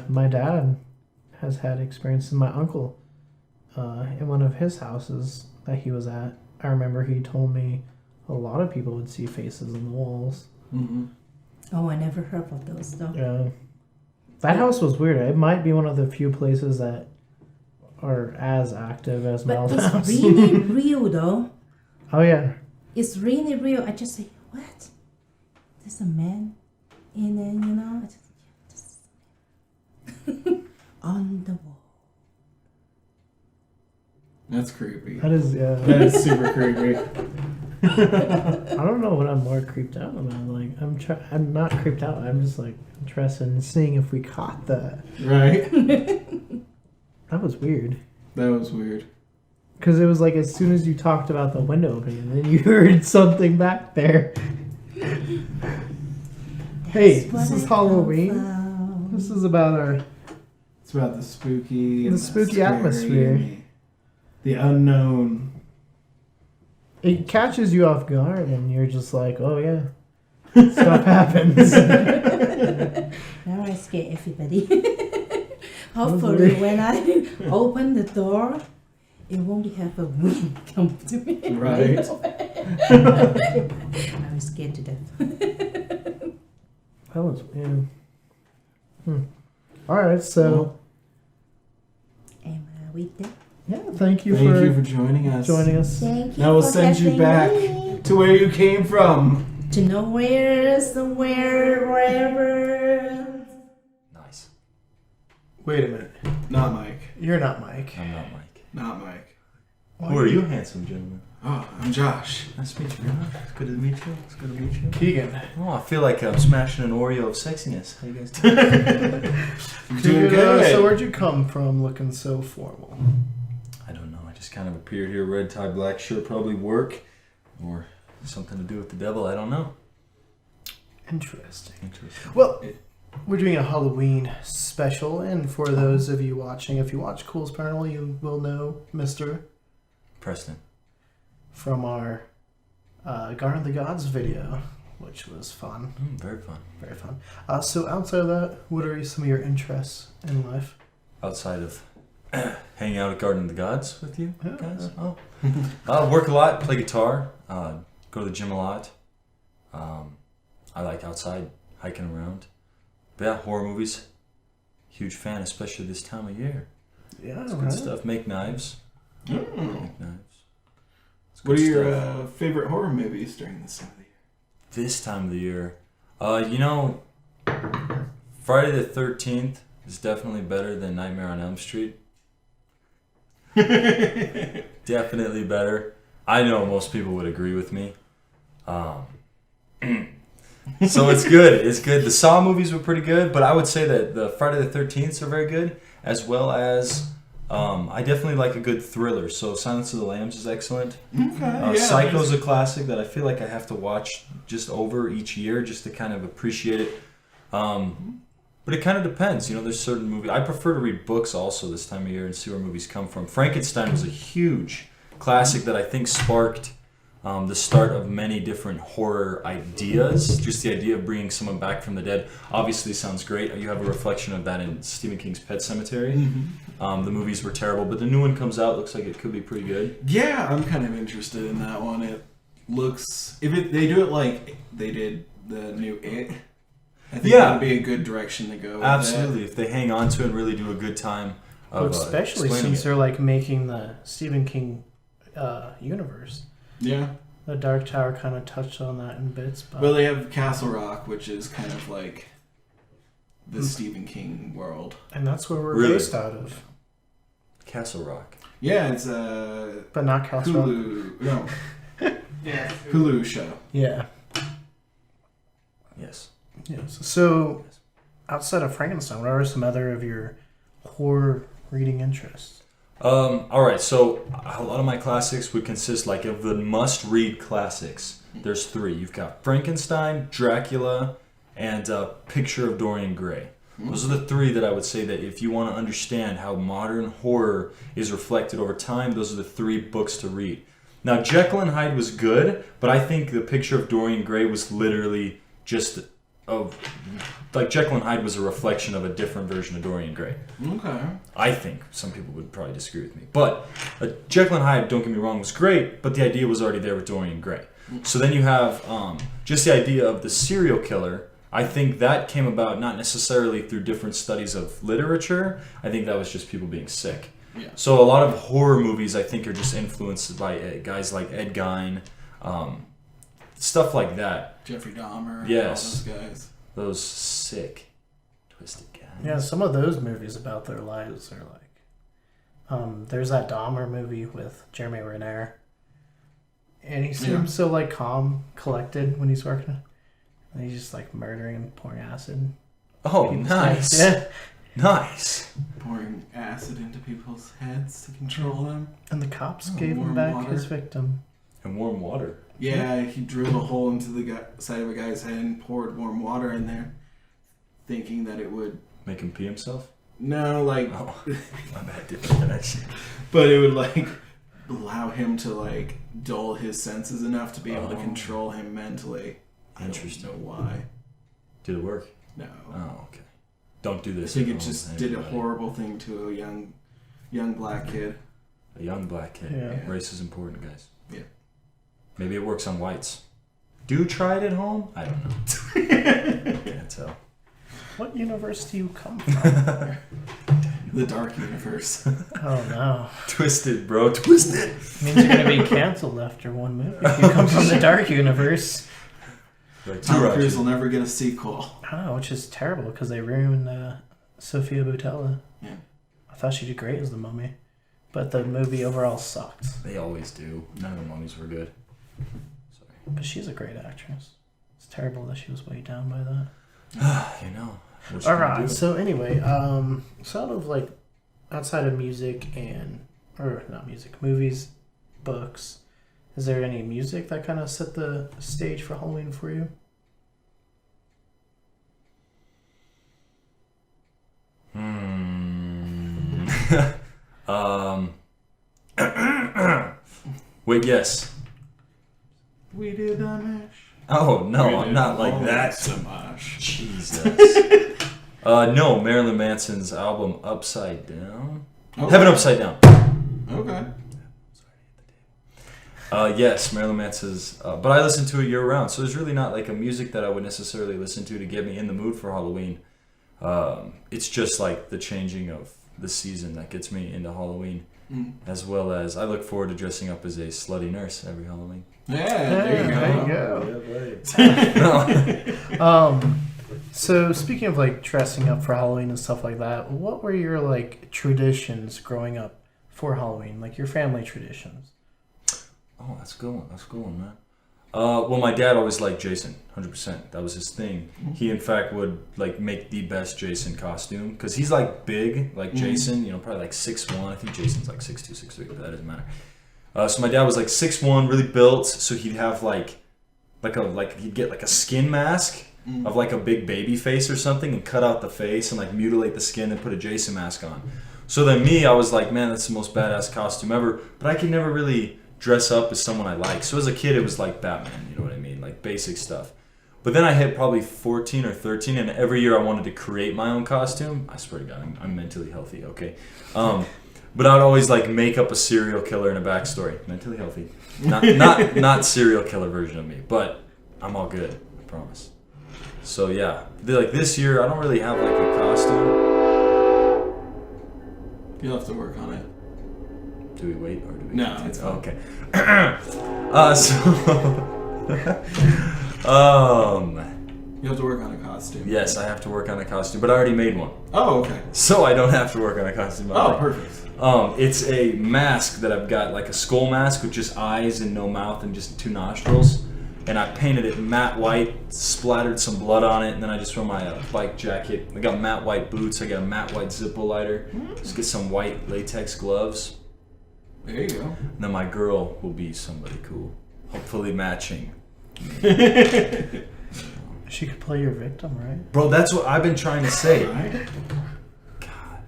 C: My dad has had experience, and my uncle, in one of his houses that he was at. I remember he told me a lot of people would see faces on the walls.
A: Mm-hmm.
K: Oh, I never heard of those though.
C: Yeah, that house was weird. It might be one of the few places that are as active as
K: But
C: Mel's
K: it's
C: house.
K: really real though.
C: Oh yeah.
K: It's really real. I just say, what? There's a man, and then I just on the wall.
A: That's creepy.
C: That is, yeah.
A: That is super creepy.
C: I don't know what I'm more creeped out about. Like, I'm not creeped out. I'm just like interested in seeing if we caught that.
A: Right?
C: That was weird.
A: That was weird.
C: Because it was like as soon as you talked about the window opening, then you heard something back there. Hey,
K: That's
C: this
K: what
C: is
K: I
C: Halloween.
K: found.
C: This is about our
A: It's about the spooky, and
C: The spooky
A: scary
C: atmosphere.
A: and the unknown.
C: It catches you off guard, and you're just like, oh yeah, stuff happens.
K: Now I scare everybody. Hopefully, when I open the door, it won't have a wind come to me.
A: Right.
K: I was scared to death.
C: That was weird. All right, so
K: Am I with that?
C: yeah, thank you
A: Thank
C: for
A: you for joining us.
K: Thank you
A: Now we'll
K: for
A: send you
K: having
A: back
K: me.
A: to where you came from.
K: To nowhere, somewhere, wherever.
L: Nice.
C: Wait a minute.
A: Not Mike.
C: You're not Mike.
L: I'm not Mike.
A: Not Mike.
L: Who are you, handsome gentlemen?
A: Oh, I'm Josh.
L: Nice to meet you. It's good to meet you. It's good to meet you.
C: Keegan.
L: Oh, I feel like I'm smashing an Oreo of sexiness. How you guys doing?
A: I'm doing good.
C: So where'd you come from looking so formal?
L: I don't know. I just kind of appeared here, red tie, black shirt, probably work or something to do with the devil. I don't know.
C: Interesting.
L: Interesting.
C: Well, we're doing a Halloween special, and for those of you watching, if you watch Culz Paranormal, you will know Mr.
L: Preston.
C: from our Garden of the Gods video, which was fun.
L: Very fun.
C: Very fun. So outside of that, what are some of your interests in life?
L: Outside of hanging out at Garden of the Gods with you
C: Yeah.
L: guys? Oh. Work a lot, play guitar, go to the gym a lot. I like outside hiking around. But yeah, horror movies. Huge fan, especially this time of year.
C: Yeah,
L: It's
C: right.
L: good stuff. Make knives. Make knives. It's
A: What
L: good
A: are your
L: stuff.
A: favorite horror movies during this time of the year?
L: This time of the year? Friday the 13th is definitely better than Nightmare on Elm Street. Definitely better. I know most people would agree with me. So it's good. It's good. The Saw movies were pretty good, but I would say that the Friday the 13th are very good, as well as I definitely like a good thriller. So Silence of the Lambs is excellent.
A: Okay.
L: Psycho's a classic that I feel like I have to watch just over each year just to kind of appreciate it. But it kind of depends. There's certain movies. I prefer to read books also this time of year and see where movies come from. Frankenstein was a huge classic that I think sparked the start of many different horror ideas. Just the idea of bringing someone back from the dead obviously sounds great. You have a reflection of that in Stephen King's Pet Sematary. The movies were terrible, but the new one comes out. Looks like it could be pretty good.
A: Yeah, I'm kind of interested in that one. It looks... they do it like they did the new It, I think that would be a good direction to go with.
L: Absolutely. If they hang on to it and really do a good time of
C: especially since they're like making the Stephen King universe.
A: Yeah.
C: The Dark Tower kind of touched on that in bits. But...
A: Well, they have Castle Rock, which is kind of like the Stephen King world.
C: And that's where we're based out of.
L: Castle Rock.
A: Yeah, it's
C: but not Castle
A: Hulu.
C: Rock.
A: No. Hulu show.
C: Yeah.
L: Yes.
C: Yes. So, outside of Frankenstein, what are some other of your horror reading interests?
L: All right, so a lot of my classics would consist like of the must-read classics. There's 3. You've got Frankenstein, Dracula, and Picture of Dorian Gray. Those are the 3 that I would say that if you want to understand how modern horror is reflected over time, those are the 3 books to read. Now, Jekyll and Hyde was good, but I think the Picture of Dorian Gray was literally just like Jekyll and Hyde was a reflection of a different version of Dorian Gray.
A: Okay.
L: I think some people would probably disagree with me, but Jekyll and Hyde, don't get me wrong, was great, but the idea was already there with Dorian Gray. So then you have just the idea of the serial killer. I think that came about not necessarily through different studies of literature. I think that was just people being sick.
A: Yeah.
L: So a lot of horror movies, I think, are just influenced by guys like Ed Gein, stuff like that.
A: Jeffrey Dahmer.
L: Yes.
A: All those guys.
L: Those sick, twisted guys.
C: Yeah, some of those movies about their lives are like... there's that Dahmer movie with Jeremy Renner. And he seems so like calm, collected when he's working. And he's just like murdering and pouring acid.
L: Oh, nice.
C: Yeah.
L: Nice.
A: Pouring acid into people's heads to control them.
C: And the cops gave him back his victim.
L: And warm water.
A: Yeah, he drilled a hole into the side of a guy's head and poured warm water in there, thinking that it would...
L: Make him pee himself?
A: No, like...
L: Oh, my bad, different connection.
A: But it would, like, allow him to, like, dull his senses enough to be able to control him mentally.
L: Interesting.
A: I don't know why.
L: Did it work?
A: No.
L: Oh, okay. Don't do this.
A: I think it just did a horrible thing to a young black kid.
L: A young black kid.
A: Yeah.
L: Race is important, guys.
A: Yeah.
L: Maybe it works on whites. Do try it at home? I don't know. Can't tell.
C: What universe do you come from?
A: The dark universe.
C: Oh no.
L: Twisted, bro. Twisted.
C: Means you're gonna be canceled after one movie if you come from the dark universe.
L: Like
A: Tom Cruise will never get a sequel.
C: Oh, which is terrible because they ruined Sophia Boutella.
A: Yeah.
C: I thought she did great as the Mummy, but the movie overall sucked.
L: They always do. None of the mummies were good. Sorry.
C: But she's a great actress. It's terrible that she was weighed down by that.
L: You know.
C: All right. So anyway, sort of like outside of music or not music, movies, books. Is there any music that kind of set the stage for Halloween for you?
L: Wait, yes.
A: We did the mash.
L: Oh, no, I'm not like that.
A: Smash.
L: Jesus. No, Marilyn Manson's album Upside Down.
A: Okay.
L: Heaven Upside Down.
A: Okay.
L: Yes, Marilyn Manson's, but I listen to it year round, so there's really not like a music that I would necessarily listen to get me in the mood for Halloween. It's just like the changing of the season that gets me into Halloween, as well as I look forward to dressing up as a slutty nurse every Halloween.
A: Yeah, there you
C: go. So speaking of like dressing up for Halloween and stuff like that, what were your like traditions growing up for Halloween, like your family traditions?
L: Oh, that's a good one. That's a good one, man. Well, my dad always liked Jason, 100%. That was his thing. He, in fact, would like make the best Jason costume because he's like big, like Jason. You know, probably like 6'1". I think Jason's like 6'2", 6'3", but that doesn't matter. So my dad was like 6'1", really built. So he'd have he'd get like a skin mask of like a big baby face or something and cut out the face and like mutilate the skin and put a Jason mask on. So then I was like, man, that's the most badass costume ever. But I could never really dress up as someone I like. So as a kid, it was like Batman, you know what I mean? Like basic stuff. But then I hit probably 14 or 13, and every year I wanted to create my own costume. I swear to God, I'm mentally healthy, okay? But I'd always like make up a serial killer and a backstory. Mentally healthy. Not serial killer version of me, but I'm all good, I promise. So yeah, like this year, I don't really have like a costume.
A: You'll have to work on it.
L: Do we wait or do we?
A: No, it's fine.
L: Okay.
A: You have to work on a costume.
L: Yes, I have to work on a costume, but I already made one.
A: Oh, okay.
L: So I don't have to work on a costume.
A: Oh, perfect.
L: It's a mask that I've got, like a skull mask with just eyes and no mouth and just 2 nostrils. And I painted it matte white, splattered some blood on it, and then I just wear my bike jacket. I got matte white boots, I got a matte white Zippo lighter. Just get some white latex gloves.
A: There you go.
L: And then my girl will be somebody cool. Hopefully matching.
C: She could play your victim, right?
L: Bro, that's what I've been trying to say.
A: Right?
L: God.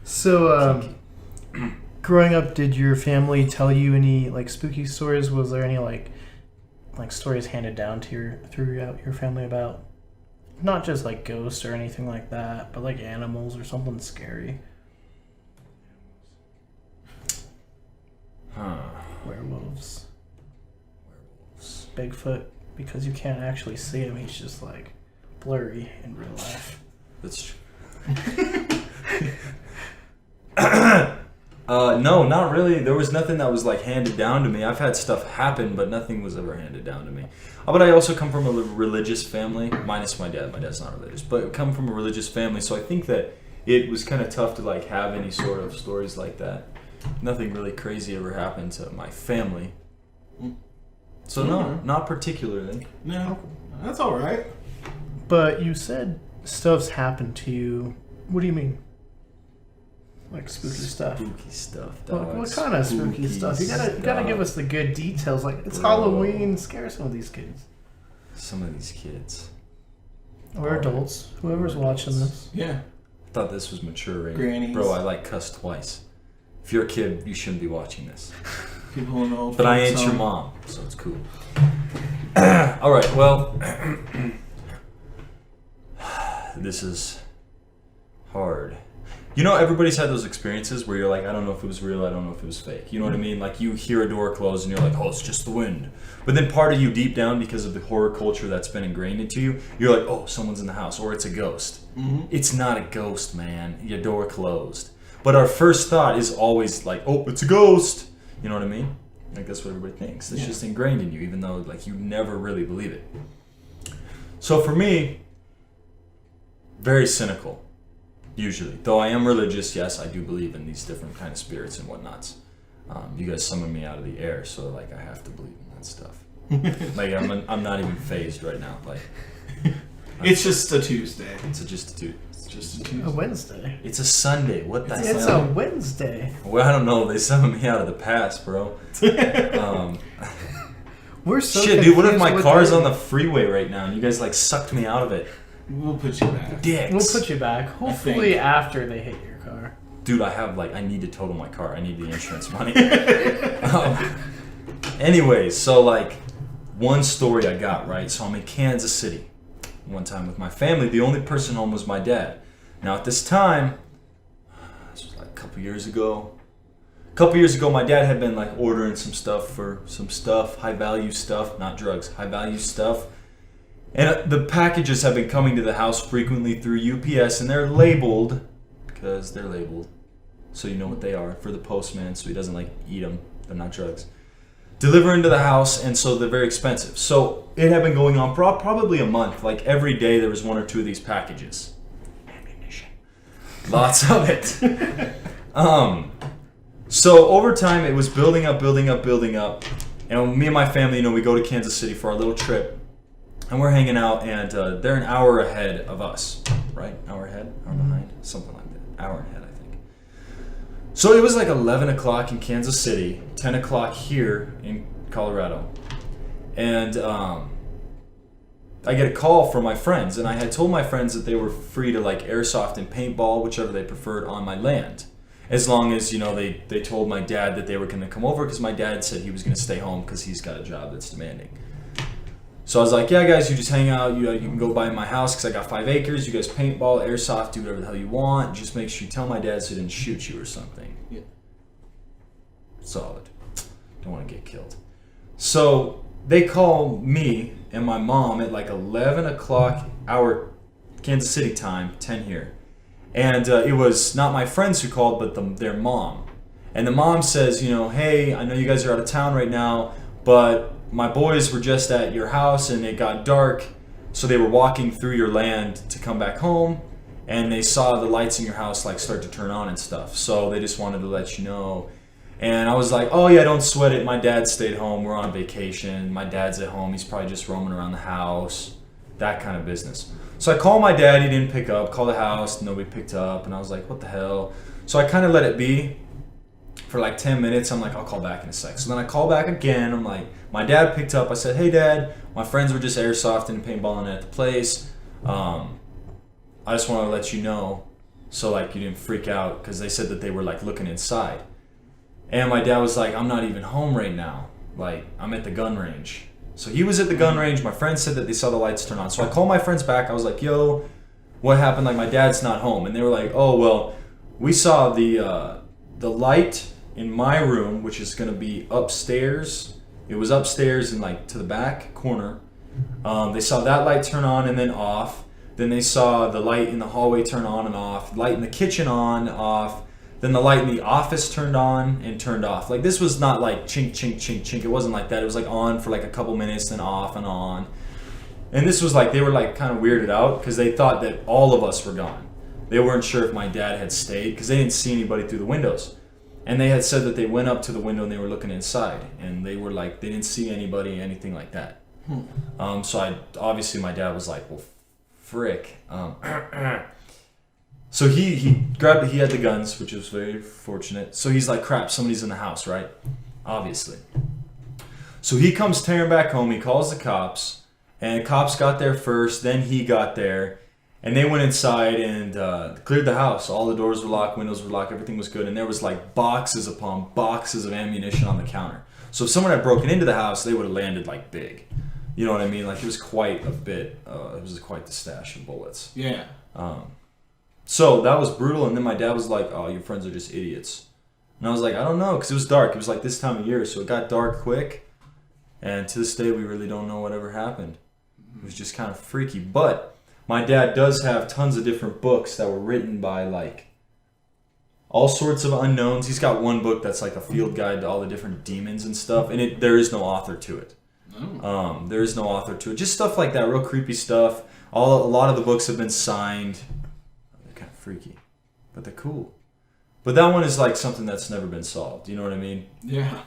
C: So, growing up, did your family tell you any like spooky stories? Was there any like stories handed down to throughout your family about not just like ghosts or anything like that, but like animals or something scary? Werewolves. Bigfoot, because you can't actually see him. He's just like blurry in real life.
L: That's true. No, not really. There was nothing that was like handed down to me. I've had stuff happen, but nothing was ever handed down to me. But I also come from a religious family, minus my dad. My dad's not religious, but I come from a religious family, so I think that it was kind of tough to like have any sort of stories like that. Nothing really crazy ever happened to my family. So no, not particularly.
A: No, that's all right.
C: But you said stuff's happened to you. What do you mean? Like spooky stuff.
L: Spooky stuff.
C: What kind of spooky stuff? You gotta give us the good details. Like it's Halloween. Scare some of these kids.
L: Some of these kids.
C: Or adults. Whoever's watching this.
A: Yeah.
L: I thought this was mature rated.
A: Grannies.
L: Bro, I like cuss twice. If you're a kid, you shouldn't be watching this.
A: People in old.
L: But I ain't your mom, so it's cool. All right, well, this is hard. You know, everybody's had those experiences where you're like, I don't know if it was real, I don't know if it was fake. You know what I mean? Like, you hear a door close and you're like, oh, it's just the wind. But then part of you deep down, because of the horror culture that's been ingrained into you, you're like, oh, someone's in the house, or it's a ghost. Mm-hmm. It's not a ghost, man. Your door closed. But our first thought is always like, oh, it's a ghost. You know what I mean? Like, that's what everybody thinks. It's just ingrained in you, even though, like, you never really believe it. So for me, very cynical, usually. Though I am religious, yes, I do believe in these different kind of spirits and whatnots. You guys summoned me out of the air, so, like, I have to believe in that stuff. Like, I'm not even phased right now. Like,
A: it's just a Tuesday.
L: It's just a Tuesday.
C: A Wednesday.
L: It's a Sunday. What the hell?
C: It's a Wednesday.
L: Well, I don't know. They summoned me out of the past, bro.
C: We're so
L: shit, dude. What if my car's on the freeway right now and you guys like sucked me out of it?
A: We'll put you back.
L: Dicks.
C: We'll put you back. Hopefully after they hit your car.
L: Dude, I need to total my car. I need the insurance money. Anyways, so like one story I got, right? So I'm in Kansas City one time with my family. The only person home was my dad. Now at this time, this was like a couple years ago, my dad had been like ordering some stuff, high value stuff, not drugs, high value stuff. And the packages have been coming to the house frequently through UPS, and they're labeled, because they're labeled, so you know what they are, for the postman, so he doesn't like eat them. They're not drugs. Deliver into the house, and so they're very expensive. So it had been going on for probably a month. Like every day there was one or two of these packages. Ammunition. Lots of it. So over time it was building up. And me and my family, we go to Kansas City for our little trip. And we're hanging out, and they're an hour ahead of us. Right? Hour ahead? Hour behind? Something like that. Hour ahead, I think. So it was like 11 o'clock in Kansas City, 10 o'clock here in Colorado. And I I get a call from my friends, and I had told my friends that they were free to like airsoft and paintball, whichever they preferred, on my land, as long as they told my dad that they were going to come over, because my dad said he was going to stay home because he's got a job that's demanding. So I was like, yeah, guys, you just hang out. You can go by my house because I got 5 acres. You guys paintball, airsoft, do whatever the hell you want. Just make sure you tell my dad so he didn't shoot you or something.
A: Yeah.
L: Solid. Don't want to get killed. So they call me and my mom at like 11 o'clock our Kansas City time, 10 here. And it was not my friends who called, but their mom. And the mom says, hey, I know you guys are out of town right now, but my boys were just at your house and it got dark, so they were walking through your land to come back home, and they saw the lights in your house like start to turn on and stuff. So they just wanted to let you know. And I was like, oh yeah, don't sweat it. My dad stayed home. We're on vacation. My dad's at home. He's probably just roaming around the house. That kind of business. So I called my dad. He didn't pick up. Called the house. Nobody picked up. And I was like, what the hell? So I kind of let it be for like 10 minutes. I'm like, I'll call back in a sec. So then I call back again. I'm like, my dad picked up. I said, hey Dad, my friends were just airsofting and paintballing at the place. I just want to let you know so like you didn't freak out, because they said that they were like looking inside. And my dad was like, I'm not even home right now. Like, I'm at the gun range. So he was at the gun range. My friends said that they saw the lights turn on. So I called my friends back. I was like, yo, what happened? Like, my dad's not home. And they were like, oh, well, we saw the light in my room, which is going to be upstairs. It was upstairs and like to the back corner. They saw that light turn on and then off. Then they saw the light in the hallway turn on and off. Light in the kitchen on, off. Then the light in the office turned on and turned off. Like, this was not like chink, chink, chink, chink. It wasn't like that. It was like on for like a couple minutes, then off and on. And this was like, they were like kind of weirded out because they thought that all of us were gone. They weren't sure if my dad had stayed because they didn't see anybody through the windows. And they had said that they went up to the window and they were looking inside. And they were like, they didn't see anybody, anything like that. So obviously my dad was like, well, frick. So he grabbed it. He had the guns, which was very fortunate. So he's like, crap, somebody's in the house, right? Obviously. So he comes tearing back home. He calls the cops, and the cops got there first. Then he got there, and they went inside and cleared the house. All the doors were locked, windows were locked, everything was good. And there was like boxes upon boxes of ammunition on the counter. So if someone had broken into the house, they would have landed like big. You know what I mean? Like, it was quite a bit. It was quite the stash of bullets.
A: Yeah.
L: So that was brutal, and then my dad was like, oh, your friends are just idiots. And I was like, I don't know, because it was dark. It was like this time of year, so it got dark quick, and to this day, we really don't know whatever happened. It was just kind of freaky. But my dad does have tons of different books that were written by, like, all sorts of unknowns. He's got one book that's like a field guide to all the different demons and stuff, and there is no author to it. There is no author to it. Just stuff like that, real creepy stuff. A lot of the books have been signed. Kind of freaky, but they're cool. But that one is like something that's never been solved. You know what I mean?
A: Yeah.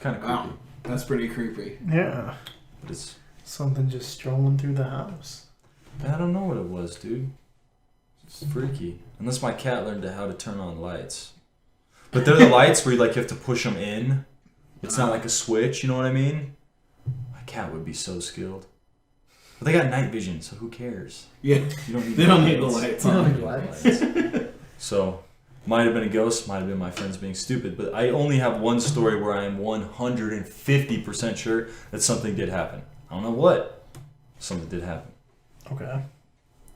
L: Kind of creepy.
A: Wow. That's pretty creepy.
C: Yeah.
L: But it's
C: something just strolling through the house.
L: I don't know what it was, dude. It's freaky. Unless my cat learned how to turn on lights. But they're the lights where you have to push them in. It's not like a switch. You know what I mean? My cat would be so skilled. But they got night vision, so who cares?
A: Yeah, they don't need the lights on.
L: So, might have been a ghost, might have been my friends being stupid, but I only have one story where I am 150% sure that something did happen. I don't know what. Something did happen.
C: Okay.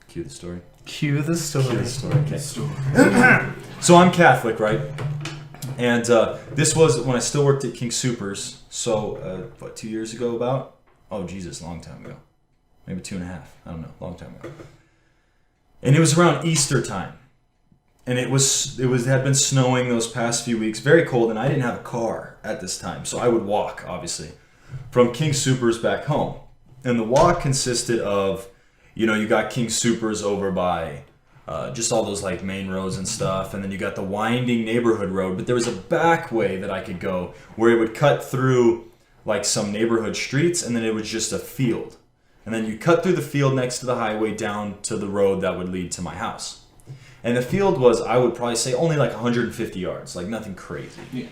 L: Cue the story.
C: Cue the story.
L: Cue the story. Okay. So I'm Catholic, right? And this was when I still worked at King Soopers. So, 2 years ago about? Oh, Jesus, long time ago. Maybe 2.5. I don't know. Long time ago. And it was around Easter time. And it had been snowing those past few weeks. Very cold, and I didn't have a car at this time. So I would walk, obviously, from King Soopers back home. And the walk consisted of, you got King Soopers over by just all those like main roads and stuff. And then you got the winding neighborhood road. But there was a back way that I could go where it would cut through like some neighborhood streets, and then it was just a field. And then you cut through the field next to the highway down to the road that would lead to my house. And the field was, I would probably say, only like 150 yards, like nothing crazy.
A: Yeah.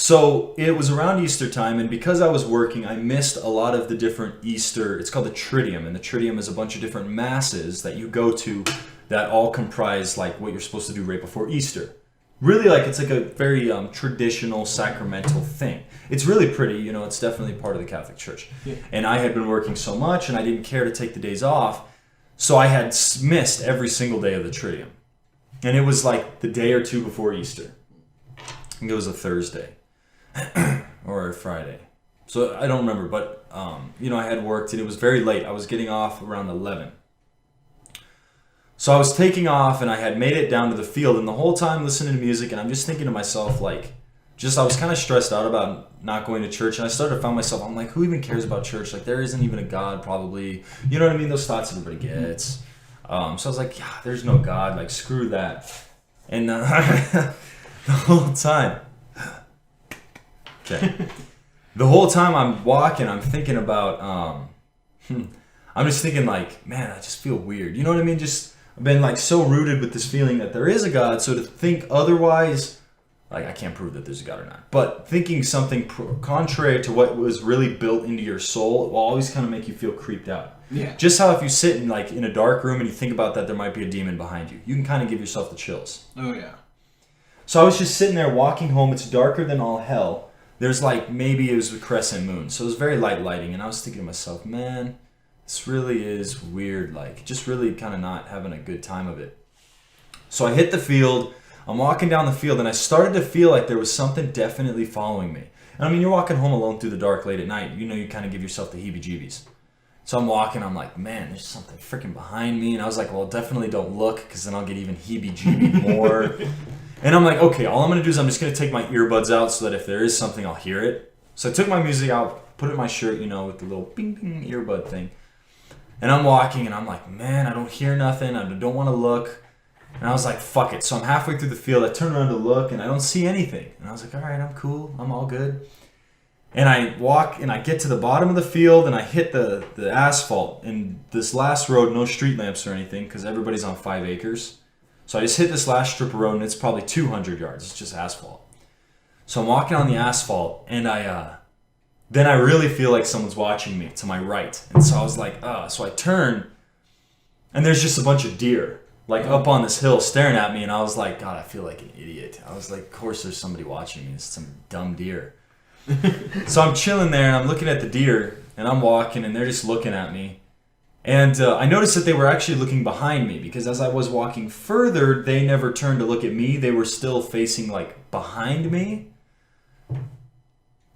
L: So it was around Easter time, and because I was working, I missed a lot of the different Easter. It's called the Triduum, and the Triduum is a bunch of different masses that you go to that all comprise like what you're supposed to do right before Easter. Really, like it's like a very traditional sacramental thing. It's really pretty, you know. It's definitely part of the Catholic Church.
A: Yeah.
L: And I had been working so much, and I didn't care to take the days off, so I had missed every single day of the Triduum, and it was like the day or two before Easter. I think it was a Thursday. Or a Friday, so I don't remember, but you know, I had worked and it was very late. I was getting off around 11, so I was taking off and I had made it down to the field, and the whole time listening to music, and I'm just thinking to myself, like, I was kind of stressed out about not going to church, and I started to find myself, I'm like, who even cares about church? Like, there isn't even a God, probably, you know what I mean? Those thoughts everybody gets. So I was like, yeah, there's no God, like, screw that. And the whole time, okay. The whole time I'm walking, I'm thinking about, I'm just thinking like, man, I just feel weird. You know what I mean? Just, I've been like so rooted with this feeling that there is a God. So to think otherwise, like I can't prove that there's a God or not, but thinking something contrary to what was really built into your soul will always kind of make you feel creeped out.
A: Yeah.
L: Just how if you sit in like in a dark room and you think about that, there might be a demon behind you. You can kind of give yourself the chills.
A: Oh yeah.
L: So I was just sitting there walking home. It's darker than all hell. There's like, maybe it was a crescent moon. So it was very light lighting. And I was thinking to myself, man, this really is weird. Like, just really kind of not having a good time of it. So I hit the field. I'm walking down the field. And I started to feel like there was something definitely following me. And I mean, you're walking home alone through the dark late at night. You know, you kind of give yourself the heebie-jeebies. So I'm walking. I'm like, man, there's something freaking behind me. And I was like, well, definitely don't look, because then I'll get even heebie-jeebie more. And I'm like, okay, all I'm going to do is I'm just going to take my earbuds out so that if there is something, I'll hear it. So I took my music out, put it in my shirt, you know, with the little bing, bing earbud thing. And I'm walking, and I'm like, man, I don't hear nothing. I don't want to look. And I was like, fuck it. So I'm halfway through the field. I turn around to look, and I don't see anything. And I was like, all right, I'm cool. I'm all good. And I walk, and I get to the bottom of the field, and I hit the asphalt. And this last road, no street lamps or anything, because everybody's on 5 acres. So I just hit this last strip of road, and it's probably 200 yards. It's just asphalt. So I'm walking on the asphalt, and then I really feel like someone's watching me to my right. And so I was like, so I turn, and there's just a bunch of deer, like up on this hill staring at me. And I was like, God, I feel like an idiot. I was like, of course there's somebody watching me. It's some dumb deer. So I'm chilling there, and I'm looking at the deer, and I'm walking, and they're just looking at me. And I noticed that they were actually looking behind me, because as I was walking further, they never turned to look at me. They were still facing like behind me.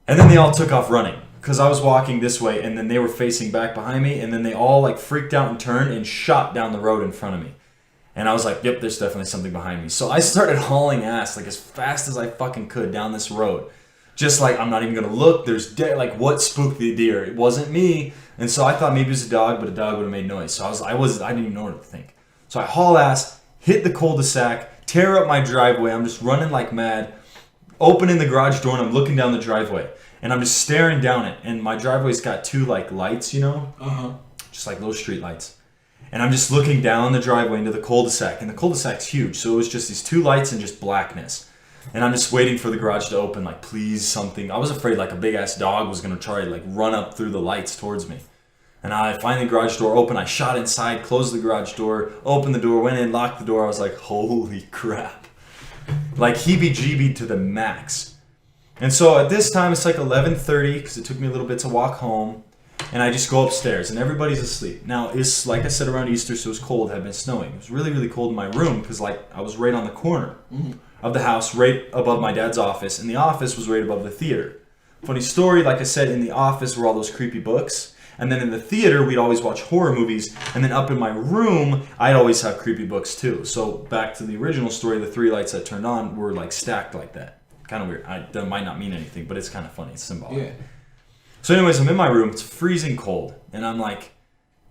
L: And then they all took off running, because I was walking this way, and then they were facing back behind me, and then they all like freaked out and turned and shot down the road in front of me. And I was like, yep, there's definitely something behind me. So I started hauling ass like as fast as I fucking could down this road. Just like, I'm not even going to look. There's like, what spooked the deer? It wasn't me. And so I thought maybe it was a dog, but a dog would have made noise. So I didn't even know what to think. So I haul ass, hit the cul-de-sac, tear up my driveway. I'm just running like mad, opening the garage door, and I'm looking down the driveway. And I'm just staring down it. And my driveway's got 2 like lights, you know? Just like little street lights. And I'm just looking down the driveway into the cul-de-sac. And the cul-de-sac's huge. So it was just these 2 lights and just blackness. And I'm just waiting for the garage to open, like, please, something. I was afraid, like, a big-ass dog was going to try to, like, run up through the lights towards me. And I find the garage door open. I shot inside, closed the garage door, opened the door, went in, locked the door. I was like, holy crap. Like, heebie-jeebie to the max. And so at this time, it's like 11:30, because it took me a little bit to walk home. And I just go upstairs, and everybody's asleep. Now, it's, like I said, around Easter, so it was cold. It had been snowing. It was really, really cold in my room, because, like, I was right on the corner. Of the house, right above my dad's office, and the office was right above the theater. Funny story, like I said, in the office were all those creepy books, and then in the theater we'd always watch horror movies, and then up in my room I'd always have creepy books too. So back to the original story, the 3 lights that turned on were like stacked like that. Kind of weird. That might not mean anything, but it's kind of funny. It's symbolic. Yeah. So anyways, I'm in my room. It's freezing cold, and I'm like,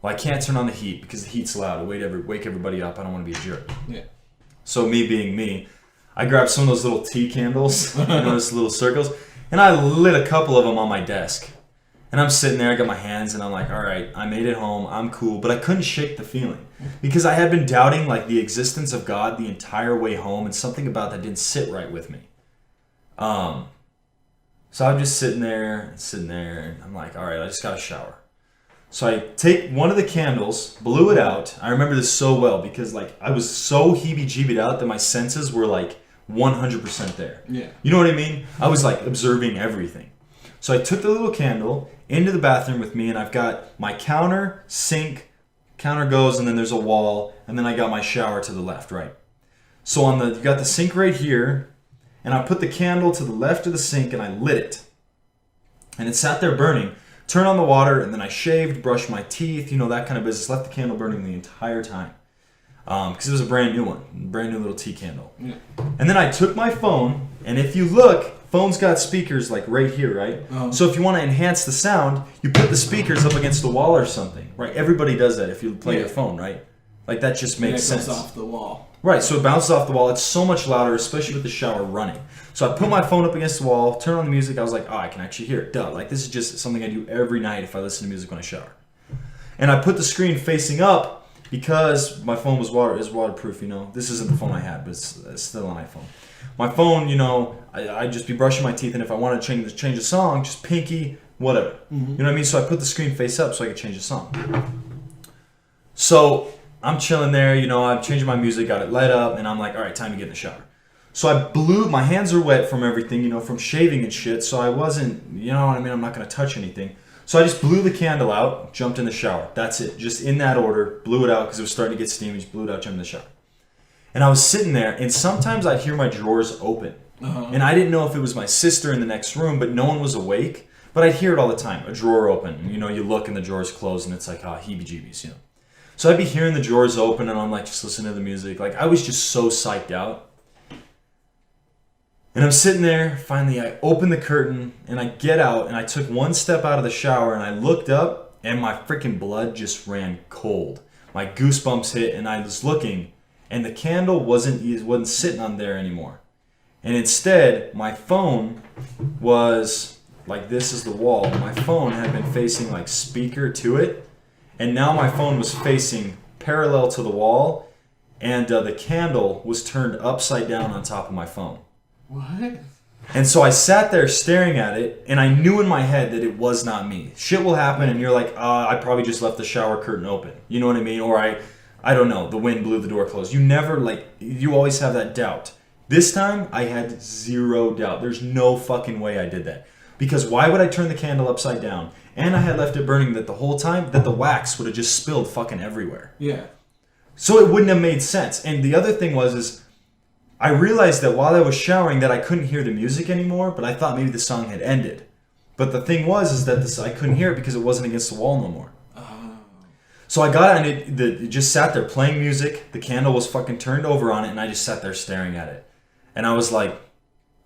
L: well, I can't turn on the heat because the heat's loud. I'll wake everybody up. I don't want to be a jerk. Yeah. So me being me, I grabbed some of those little tea candles, you know, those little circles, and I lit a couple of them on my desk. And I'm sitting there, I got my hands, and I'm like, all right, I made it home, I'm cool. But I couldn't shake the feeling, because I had been doubting like the existence of God the entire way home, and something about that didn't sit right with me. So I'm just sitting there, and I'm like, all right, I just got to shower. So I take one of the candles, blew it out. I remember this so well because like I was so heebie-jeebied out that my senses were like 100% there.
A: Yeah.
L: You know what I mean? I was like observing everything. So I took the little candle into the bathroom with me, and I've got my counter, sink, counter goes, and then there's a wall, and then I got my shower to the left, right? So you got the sink right here, and I put the candle to the left of the sink, and I lit it. And it sat there burning. Turned on the water, and then I shaved, brushed my teeth, that kind of business. Left the candle burning the entire time. Because it was a brand new one. Brand new little tea candle.
A: Yeah.
L: And then I took my phone, and if you look, phone's got speakers like right here, right?
A: Oh.
L: So if you want to enhance the sound, you put the speakers up against the wall or something, right? Everybody does that if you play your phone, right? Like that just makes sense.
A: It goes off the wall.
L: Right, so it bounces off the wall. It's so much louder, especially with the shower running. So I put my phone up against the wall, turn on the music. I was like, I can actually hear it. Duh. Like this is just something I do every night if I listen to music when I shower. And I put the screen facing up because my phone is waterproof. This isn't the phone I had, but it's still an iPhone. My phone, I'd just be brushing my teeth, and if I want to change a song, just pinky, whatever.
A: Mm-hmm.
L: You know what I mean? So I put the screen face up so I could change the song. So I'm chilling there, I'm changing my music, got it light up, and I'm like, all right, time to get in the shower. So my hands are wet from everything, from shaving and shit, so I wasn't, I'm not going to touch anything. So I just blew the candle out, jumped in the shower. That's it, just in that order, blew it out because it was starting to get steamy, just blew it out, jumped in the shower. And I was sitting there, and sometimes I'd hear my drawers open.
A: Uh-huh.
L: And I didn't know if it was my sister in the next room, but no one was awake. But I'd hear it all the time, a drawer open. You look and the drawer's closed, and it's like, heebie-jeebies, So I'd be hearing the drawers open, and I'm like just listening to the music. Like I was just so psyched out. And I'm sitting there, finally I open the curtain, and I get out, and I took one step out of the shower, and I looked up, and my freaking blood just ran cold. My goosebumps hit, and I was looking, and the candle wasn't sitting on there anymore. And instead, my phone was, like this is the wall, my phone had been facing like speaker to it, and now my phone was facing parallel to the wall, and the candle was turned upside down on top of my phone.
A: What?
L: And so I sat there staring at it, and I knew in my head that it was not me. Shit will happen, and you're like, I probably just left the shower curtain open. You know what I mean? Or I don't know, the wind blew the door closed. You always have that doubt. This time, I had zero doubt. There's no fucking way I did that. Because why would I turn the candle upside down? And I had left it burning that the whole time, that the wax would have just spilled fucking everywhere.
A: Yeah.
L: So it wouldn't have made sense. And the other thing is I realized that while I was showering that I couldn't hear the music anymore, but I thought maybe the song had ended. But the thing is that I couldn't hear it because it wasn't against the wall no more. So I got it, and it just sat there playing music. The candle was fucking turned over on it, and I just sat there staring at it. And I was like,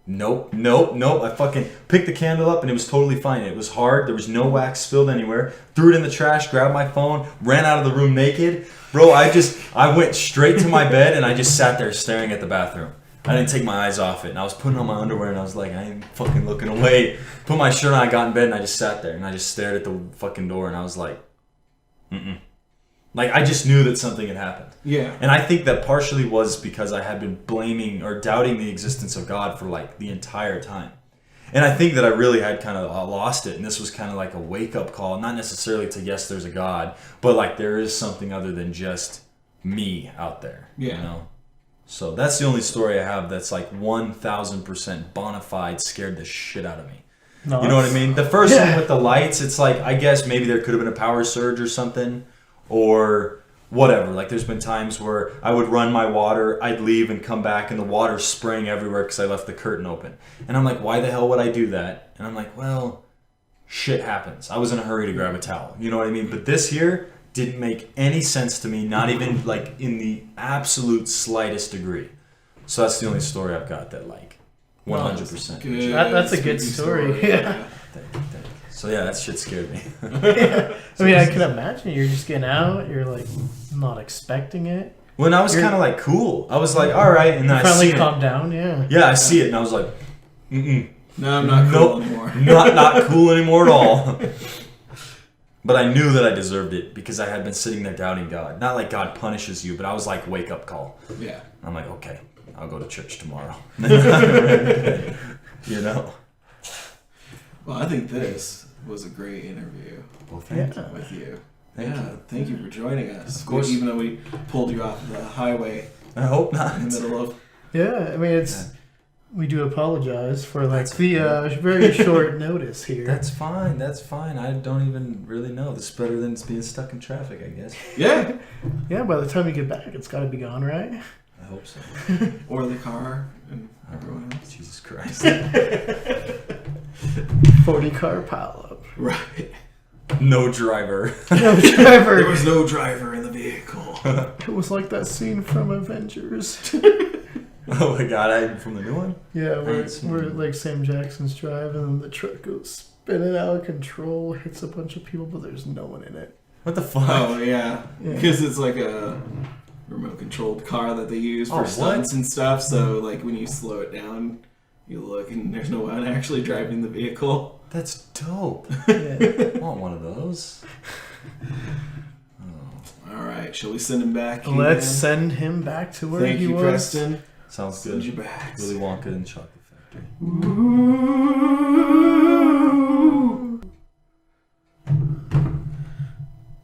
L: nope. I fucking picked the candle up, and it was totally fine. It was hard. There was no wax spilled anywhere. Threw it in the trash, grabbed my phone, ran out of the room naked. Bro, I went straight to my bed, and I just sat there staring at the bathroom. I didn't take my eyes off it. And I was putting on my underwear, and I was like, I ain't fucking looking away. Put my shirt on, I got in bed, and I just sat there. And I just stared at the fucking door, and I was like, Like, I just knew that something had happened.
A: Yeah.
L: And I think that partially was because I had been blaming or doubting the existence of God for, like, the entire time. And I think that I really had kind of lost it. And this was kind of like a wake-up call. Not necessarily to, yes, there's a God. But, like, there is something other than just me out there.
A: Yeah.
L: You know? So that's the only story I have that's, like, 1,000% bona fide scared the shit out of me.
C: Nice.
L: You know what I mean? The first one with the lights, it's like, I guess maybe there could have been a power surge or something. Or whatever. Like, there's been times where I would run my water, I'd leave and come back, and the water's spraying everywhere because I left the curtain open. And I'm like, why the hell would I do that? And I'm like, well, shit happens. I was in a hurry to grab a towel. You know what I mean? But this here didn't make any sense to me, not even, like, in the absolute slightest degree. So that's the only story I've got that, like, 100%.
A: Good.
C: That's a good story. Yeah.
L: Thank you. So yeah, that shit scared me.
C: Yeah. I mean, I can imagine you're just getting out. You're like not expecting it.
L: When I was kind of like cool, I was like, all right, and then I see it.
C: Calm down, yeah.
L: Yeah, I see it, and I was like,
A: No, I'm not cool anymore.
L: not cool anymore at all. But I knew that I deserved it because I had been sitting there doubting God. Not like God punishes you, but I was like, wake up call.
A: Yeah.
L: I'm like, okay, I'll go to church tomorrow. You know.
A: Well, I think this was a great interview.
L: Well, thank
C: Yeah.
A: With you.
L: Thank
A: you for joining us.
L: Of course.
A: Even though we pulled you off the highway
L: I hope not.
A: in the middle of.
C: Yeah, I mean, it's. We do apologize for like the very short notice here.
L: That's fine. That's fine. I don't even really know. This is better than being stuck in traffic, I guess.
A: Yeah.
C: Yeah, by the time you get back, it's got to be gone, right?
L: I hope so.
A: Or the car and everyone else.
L: Jesus Christ.
C: 40 car pileup.
A: Right.
L: No driver.
C: No driver.
A: There was no driver in the vehicle.
C: It was like that scene from Avengers.
L: Oh my god, from the new one?
C: Yeah, where
L: Nice.
C: like Sam Jackson's driving and the truck goes spinning out of control, hits a bunch of people, but there's no one in it.
L: What the fuck?
A: Oh, yeah. Because it's like a remote controlled car that they use for stunts and stuff. So, like, when you slow it down, you look and there's no one actually driving the vehicle.
L: That's dope.
C: Yeah.
L: I want one of those.
A: All right, shall we send him back?
C: Let's send him back to where
A: Thank
C: he
A: you,
C: was.
A: Preston.
L: Sounds
A: Send
L: good.
A: you back.
L: Willy Wonka and Chocolate Factory.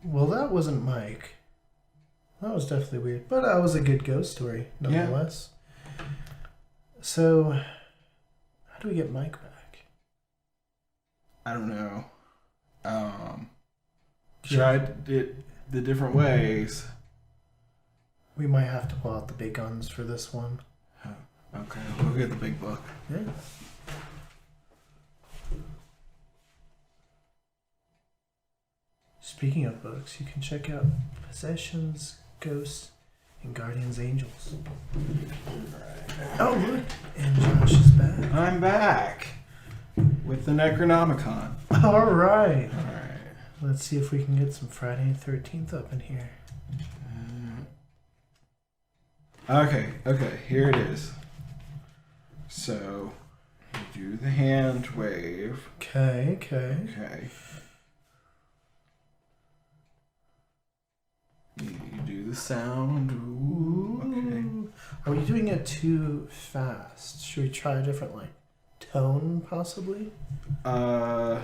C: Well, that wasn't Mike. That was definitely weird, but that was a good ghost story, nonetheless. So, how do we get Mike back?
A: I don't know. Tried it the different ways.
C: We might have to pull out the big guns for this one.
A: Okay, we'll get the big book.
C: Yeah. Speaking of books, you can check out Possessions, Ghosts, and Guardians Angels. Oh, look. And Josh is back.
A: I'm back with the Necronomicon.
C: All right.
A: All right.
C: Let's see if we can get some Friday the 13th up in here.
A: Okay, here it is. So, you do the hand wave.
C: Okay.
A: Okay. You do the sound. Ooh, okay.
C: Are we doing it too fast? Should we try a different, like, tone, possibly? Like,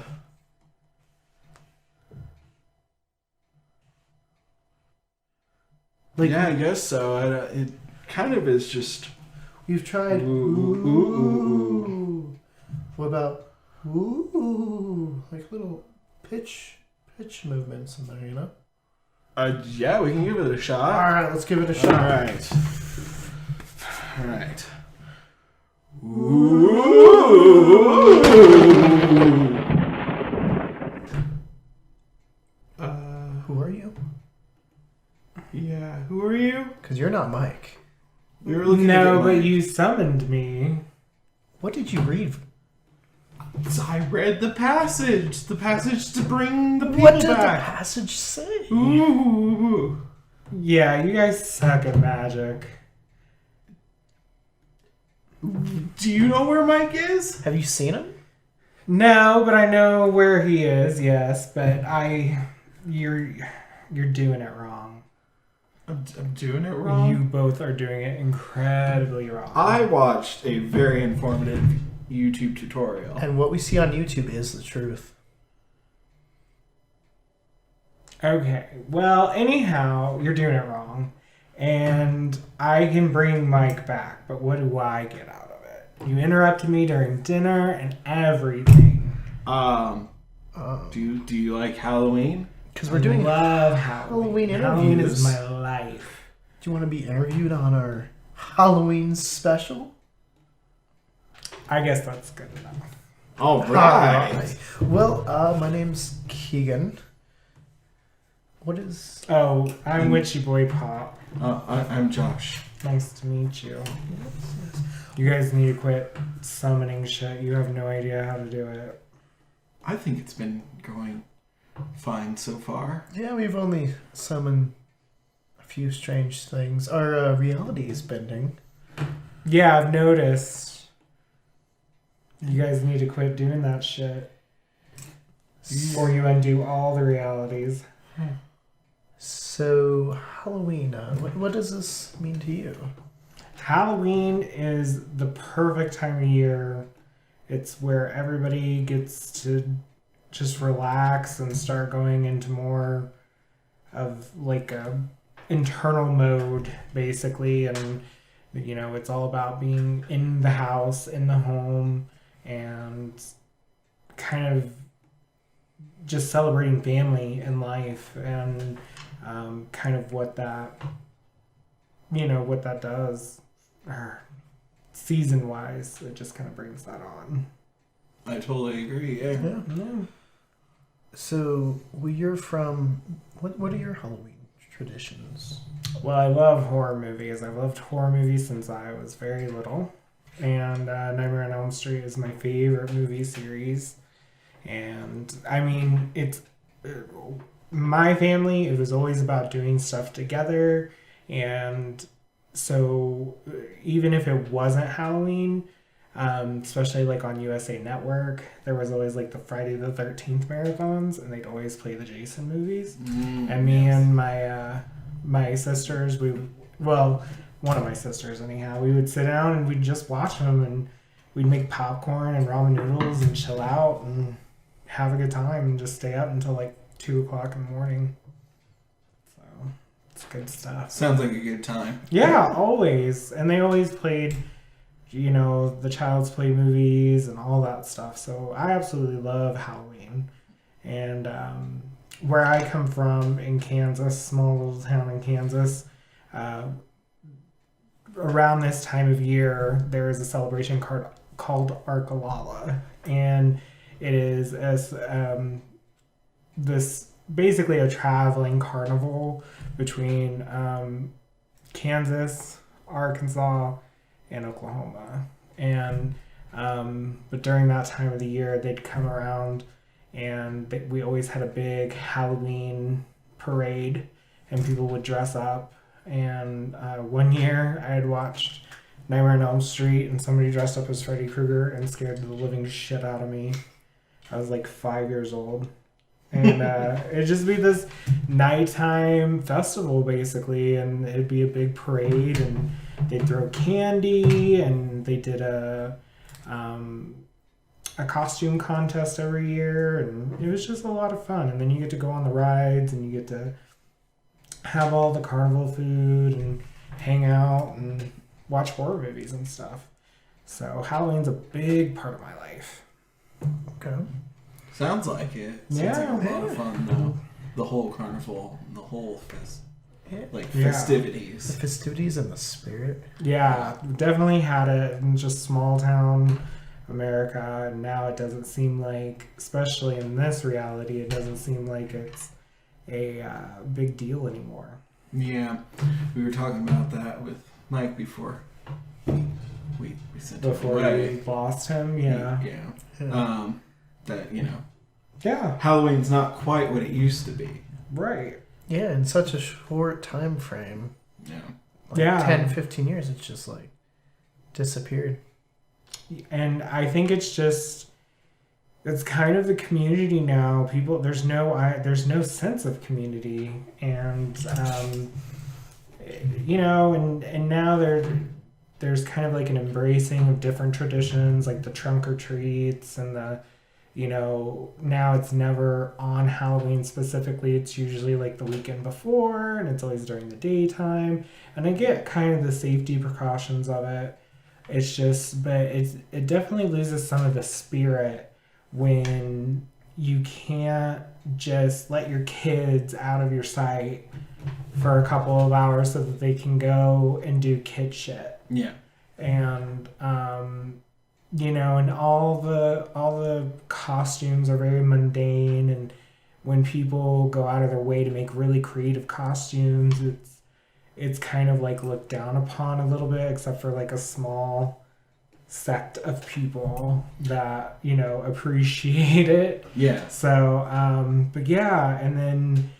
A: yeah, I guess so. It kind of is just.
C: We've tried ooh. What about ooh? Like little pitch movements in there, you know?
A: Yeah, we can give it a shot.
C: All right, let's give it a shot.
A: All right. Ooh.
C: Who are you?
A: Yeah, who are you?
C: Because you're not Mike.
A: We were looking
E: No,
A: at
E: but
A: Mike.
E: you summoned me.
C: What did you read?
A: I read the passage to bring the people
C: What did
A: back.
C: the passage say?
A: Ooh.
E: Yeah, you guys suck at magic.
A: Do you know where Mike is?
C: Have you seen him?
E: No, but I know where he is. Yes, but you're doing it wrong.
A: I'm doing it wrong.
E: You both are doing it incredibly wrong.
A: I watched a very informative YouTube tutorial.
C: And what we see on YouTube is the truth.
E: Okay, well, anyhow, you're doing it wrong. And I can bring Mike back, but what do I get out of it? You interrupted me during dinner and everything.
A: Do you like Halloween?
C: Because we're doing
E: love Halloween. Halloween is my life.
C: Do you want to be interviewed on our Halloween special?
E: I guess that's good enough.
A: All right.
C: Well, my name's Keegan. What is...
E: Oh, I'm Witchy Boy Pop.
A: I'm Josh.
E: Nice to meet you. You guys need to quit summoning shit. You have no idea how to do it.
A: I think it's been going fine so far.
C: Yeah, we've only summoned a few strange things. Our reality is bending.
E: Yeah, I've noticed. You guys need to quit doing that shit. Or you undo all the realities.
C: So, Halloween, what does this mean to you?
E: Halloween is the perfect time of year It's where everybody gets to just relax and start going into more of like a internal mode, basically. And, you know, it's all about being in the house, in the home, and kind of just celebrating family and life, and kind of what that, you know, what that does season wise. It just kind of brings that on.
A: I totally agree. Yeah.
C: So, where you're from, what are your Halloween traditions?
E: Well, I love horror movies. I've loved horror movies since I was very little. And Nightmare on Elm Street is my favorite movie series. And, I mean, it's... my family, it was always about doing stuff together. And so, even if it wasn't Halloween... especially like on USA Network, there was always like the Friday the 13th marathons, and they'd always play the Jason movies. And me and my sisters, one of my sisters anyhow, we would sit down and we'd just watch them, and we'd make popcorn and ramen noodles and chill out and have a good time and just stay up until like 2 o'clock in the morning. So it's good stuff.
A: Sounds like a good time.
E: Yeah, always. And they always played, you know, the Child's Play movies and all that stuff. So I absolutely love Halloween. And where I come from in Kansas, small little town in Kansas, around this time of year, there is a celebration called Arkalala. And it is this basically a traveling carnival between Kansas, Arkansas, and Oklahoma. And but during that time of the year, they'd come around, and we always had a big Halloween parade, and people would dress up. And one year I had watched Nightmare on Elm Street, and somebody dressed up as Freddy Krueger and scared the living shit out of me. I was like 5 years old. And it'd just be this nighttime festival, basically, and it'd be a big parade, and they'd throw candy, and they did a costume contest every year, and it was just a lot of fun. And then you get to go on the rides, and you get to have all the carnival food and hang out and watch horror movies and stuff. So Halloween's a big part of my life.
C: Okay.
A: Sounds like it. Sounds like a lot of fun, though. The whole carnival, the whole festivities.
C: The festivities and the spirit.
E: Yeah, definitely had it in just small town America, and now it doesn't seem like, especially in this reality, it doesn't seem like it's a big deal anymore.
A: Yeah, we were talking about that with Mike before we sent him away.
E: We lost him. Yeah.
A: That, you know.
E: Yeah.
A: Halloween's not quite what it used to be.
E: Right.
C: Yeah, in such a short time frame.
E: Yeah.
C: 10, 15 years, it's just like disappeared.
E: And I think it's kind of the community now. People, there's no sense of community, and you know, and now there's kind of like an embracing of different traditions, like the trunk or treats, and the, you know, now it's never on Halloween specifically. It's usually like the weekend before, and it's always during the daytime. And I get kind of the safety precautions of it. It's just, but it definitely loses some of the spirit when you can't just let your kids out of your sight for a couple of hours so that they can go and do kid shit.
A: Yeah.
E: And you know, and all the costumes are very mundane, and when people go out of their way to make really creative costumes, it's kind of like looked down upon a little bit, except for like a small sect of people that, you know, appreciate it.
A: Yeah.
E: So, but yeah, and then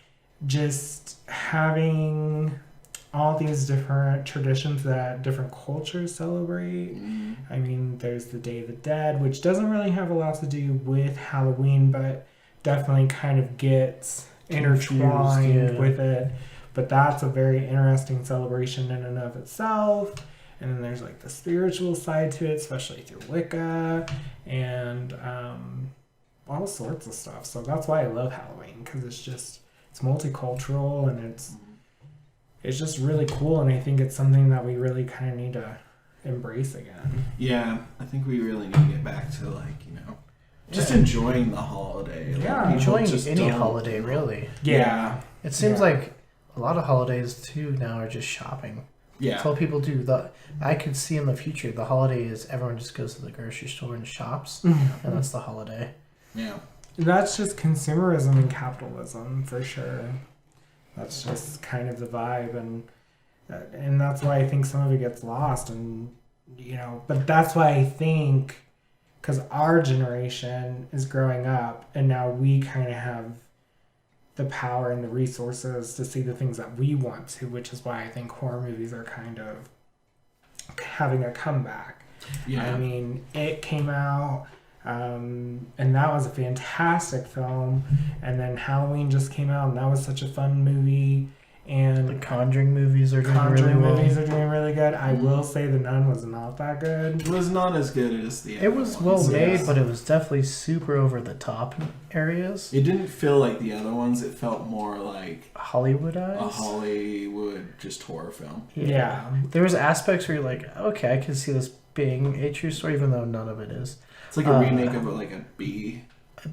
E: just having all these different traditions that different cultures celebrate.
A: Mm-hmm.
E: I mean, there's the Day of the Dead, which doesn't really have a lot to do with Halloween, but definitely kind of gets intertwined with it. But that's a very interesting celebration in and of itself. And then there's like the spiritual side to it, especially through Wicca and all sorts of stuff. So that's why I love Halloween, because it's multicultural and it's just really cool. And I think it's something that we really kind of need to embrace again.
A: Yeah, I think we really need to get back to just enjoying the holiday.
E: Yeah,
C: enjoying any holiday really.
E: Yeah.
C: It seems like a lot of holidays too now are just shopping.
A: Yeah.
C: That's what people do. I could see in the future the holiday is everyone just goes to the grocery store and shops, and that's the holiday.
A: Yeah.
E: That's just consumerism and capitalism for sure. That's just kind of the vibe, and that's why I think some of it gets lost, and but that's why I think, because our generation is growing up and now we kind of have the power and the resources to see the things that we want to, which is why I think horror movies are kind of having a comeback.
A: Yeah.
E: I mean, It came out, and that was a fantastic film, and then Halloween just came out, and that was such a fun movie. And
C: the Conjuring movies are doing really well.
E: movies are doing really good. I will say The Nun was not that good.
A: It was not as good as the other
C: It was
A: ones.
C: well made, but it was definitely super over the top in areas.
A: It didn't feel like the other ones. It felt more like
C: Hollywoodized.
A: a Hollywood just horror film.
E: Yeah.
C: There was aspects where you're like, okay, I can see this being a true story, even though none of it is.
A: It's like a remake of a B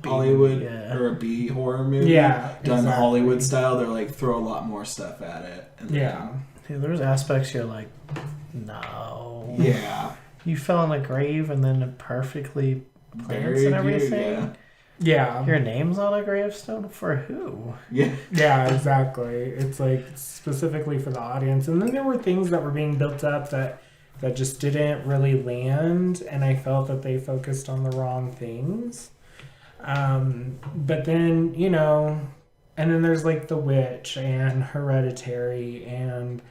A: Hollywood or a B horror movie.
E: Yeah,
A: done
E: exactly.
A: Hollywood style. They're like throw a lot more stuff at it. And
C: Yeah, there's aspects you're like, no.
A: Yeah.
C: You fell in a grave and then it perfectly plants
A: Buried
C: and
A: you,
C: everything.
E: Yeah.
C: Your name's on a gravestone for who?
A: Yeah.
E: Yeah, exactly. It's like specifically for the audience. And then there were things that were being built up that just didn't really land, and I felt that they focused on the wrong things. But then, and then there's like The Witch and Hereditary and,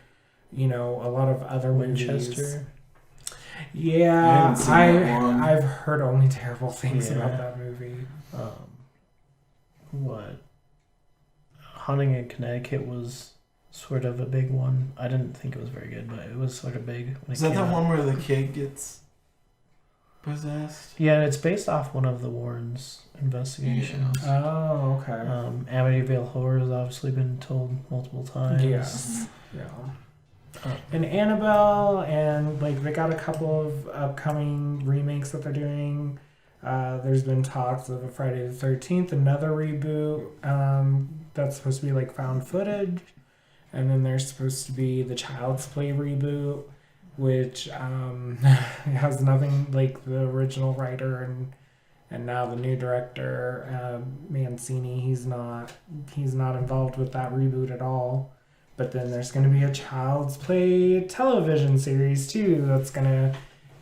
E: a lot of other movies.
C: Winchester.
E: Yeah,
A: I haven't seen that one.
E: I've heard only terrible things
C: Yeah.
E: about that movie.
C: What? Hunting in Connecticut was sort of a big one. I didn't think it was very good, but it was sort of big.
A: Is that that one where the kid gets possessed?
C: Yeah, it's based off one of the Warrens' investigations.
E: Oh, okay.
C: Amityville Horror has obviously been told multiple times.
E: Yes. Yeah. And Annabelle, and like they got a couple of upcoming remakes that they're doing. There's been talks of a Friday the 13th, another reboot that's supposed to be like found footage. And then there's supposed to be the Child's Play reboot, which has nothing like the original writer and now the new director, Mancini. He's not involved with that reboot at all. But then there's going to be a Child's Play television series too that's going to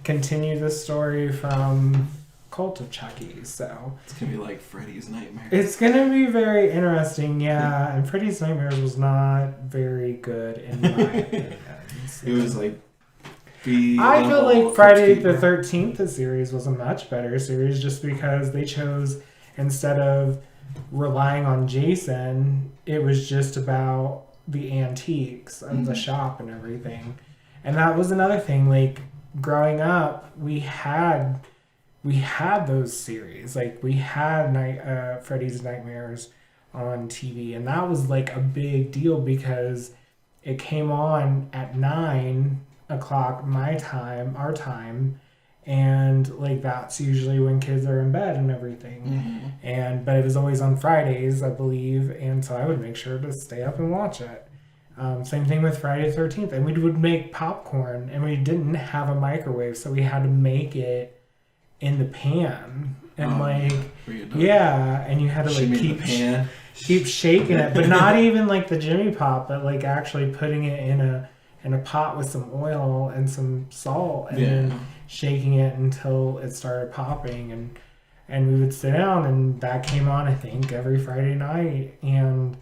E: continue the story from Cult of Chucky. So
A: it's gonna be like Freddy's Nightmare.
E: It's gonna be very interesting, yeah. And Freddy's Nightmares was not very good in my opinion. So.
A: It was like
E: I feel like Friday the 13th, the series, was a much better series just because they chose, instead of relying on Jason, it was just about the antiques of the shop and everything. And that was another thing, like growing up, we had those series. Like we had Freddy's Nightmares on TV, and that was like a big deal because it came on at 9 o'clock our time, and like that's usually when kids are in bed and everything. But it was always on Fridays, I believe, and so I would make sure to stay up and watch it. Same thing with Friday the 13th, and we would make popcorn, and we didn't have a microwave, so we had to make it in the pan, and and you had to like keep shaking it, but not even like the Jimmy Pop, but like actually putting it in a pot with some oil and some salt, and then shaking it until it started popping, and we would sit down, and that came on I think every Friday night, and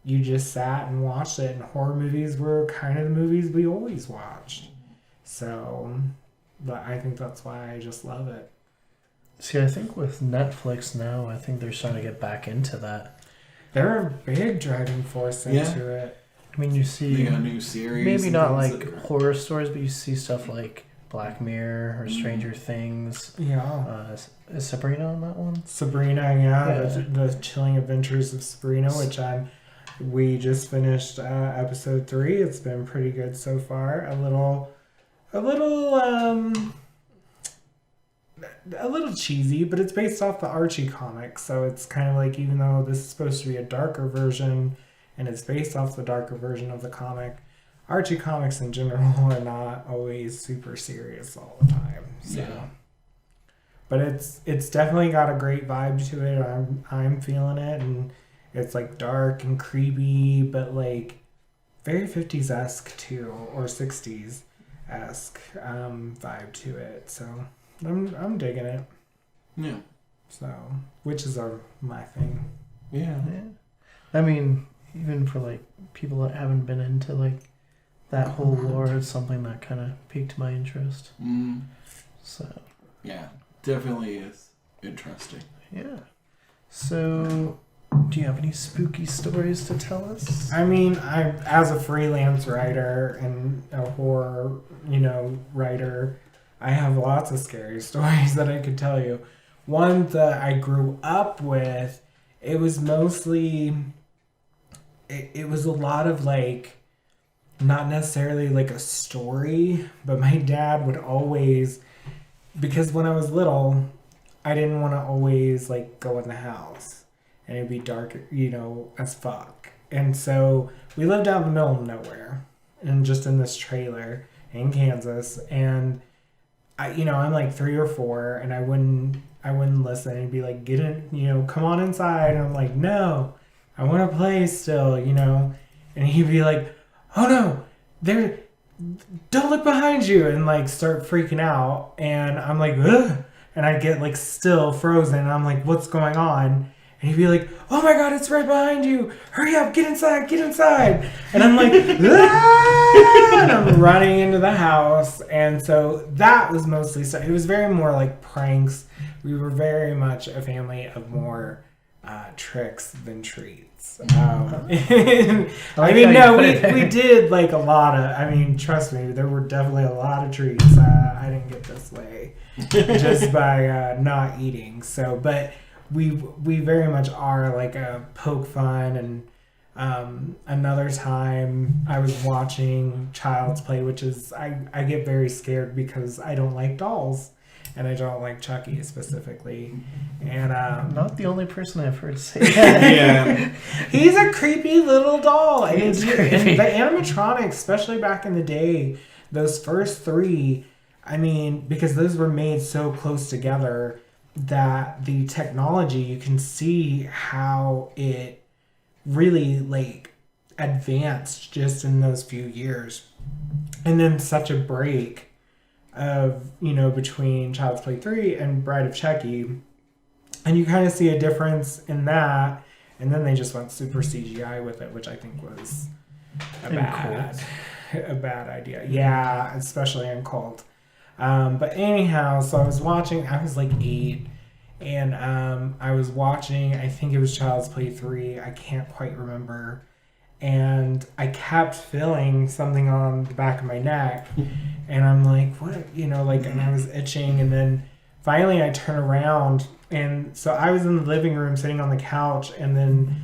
E: you just sat and watched it. And horror movies were kind of the movies we always watched, so but I think that's why I just love it.
C: See, I think with Netflix now, I think they're starting to get back into that.
E: They're a big driving force into it.
C: I mean, you see
A: They got a new series.
C: maybe
A: and
C: not
A: things
C: like
A: that are-
C: horror stories, but you see stuff like Black Mirror or Stranger Things.
E: Yeah.
C: Is Sabrina on that one?
E: Sabrina, yeah. The Chilling Adventures of Sabrina, which we just finished episode 3. It's been pretty good so far. A little cheesy, but it's based off the Archie comics, so it's kind of like, even though this is supposed to be a darker version and it's based off the darker version of the comic, Archie comics in general are not always super serious all the time. So.
A: Yeah.
E: But it's definitely got a great vibe to it. I'm feeling it, and it's like dark and creepy, but like very 50s-esque too, or 60s-esque vibe to it. So I'm digging it.
A: Yeah.
E: So witches are my thing.
A: Yeah.
C: I mean, even for like people that haven't been into like that whole lore, it's something that kind of piqued my interest. So
A: yeah, definitely is interesting.
C: Yeah. So, do you have any spooky stories to tell us?
E: I mean, as a freelance writer and a horror, writer, I have lots of scary stories that I could tell you. One that I grew up with, it was mostly, it was a lot of like, not necessarily like a story, but my dad would always, because when I was little, I didn't want to always like go in the house and it'd be dark, as fuck. And so we lived out in the middle of nowhere and just in this trailer in Kansas. And I'm like 3 or 4 and I wouldn't listen. He'd be like, get in, come on inside. And I'm like, no, I want to play still, And he'd be like, oh no, don't look behind you, and like start freaking out. And I'm like, ugh. And I get like still frozen. And I'm like, what's going on? And he'd be like, oh my God, it's right behind you. Hurry up, get inside. And I'm like, ah! And I'm running into the house. And so that was mostly stuff. It was very more like pranks. We were very much a family of more tricks than treats. I mean, no, we did like a lot of, trust me, there were definitely a lot of treats. I didn't get this way just by not eating. So, but we very much are like a poke fun. And another time I was watching Child's Play, which is, I get very scared because I don't like dolls. And I don't like Chucky specifically. And
C: not the only person I've heard say that.
A: Yeah.
E: He's a creepy little doll. And
C: He's creepy.
E: the animatronics, especially back in the day, those first 3, because those were made so close together that the technology, you can see how it really like advanced just in those few years. And then such a break of, between Child's Play 3 and Bride of Chucky. And you kind of see a difference in that. And then they just went super CGI with it, which I think was a bad idea. Yeah, especially in Culz. But anyhow, so I was like 8. And I was watching, I think it was Child's Play 3. I can't quite remember. And I kept feeling something on the back of my neck. And I'm like, what? And I was itching. And then finally I turn around. And so I was in the living room sitting on the couch. And then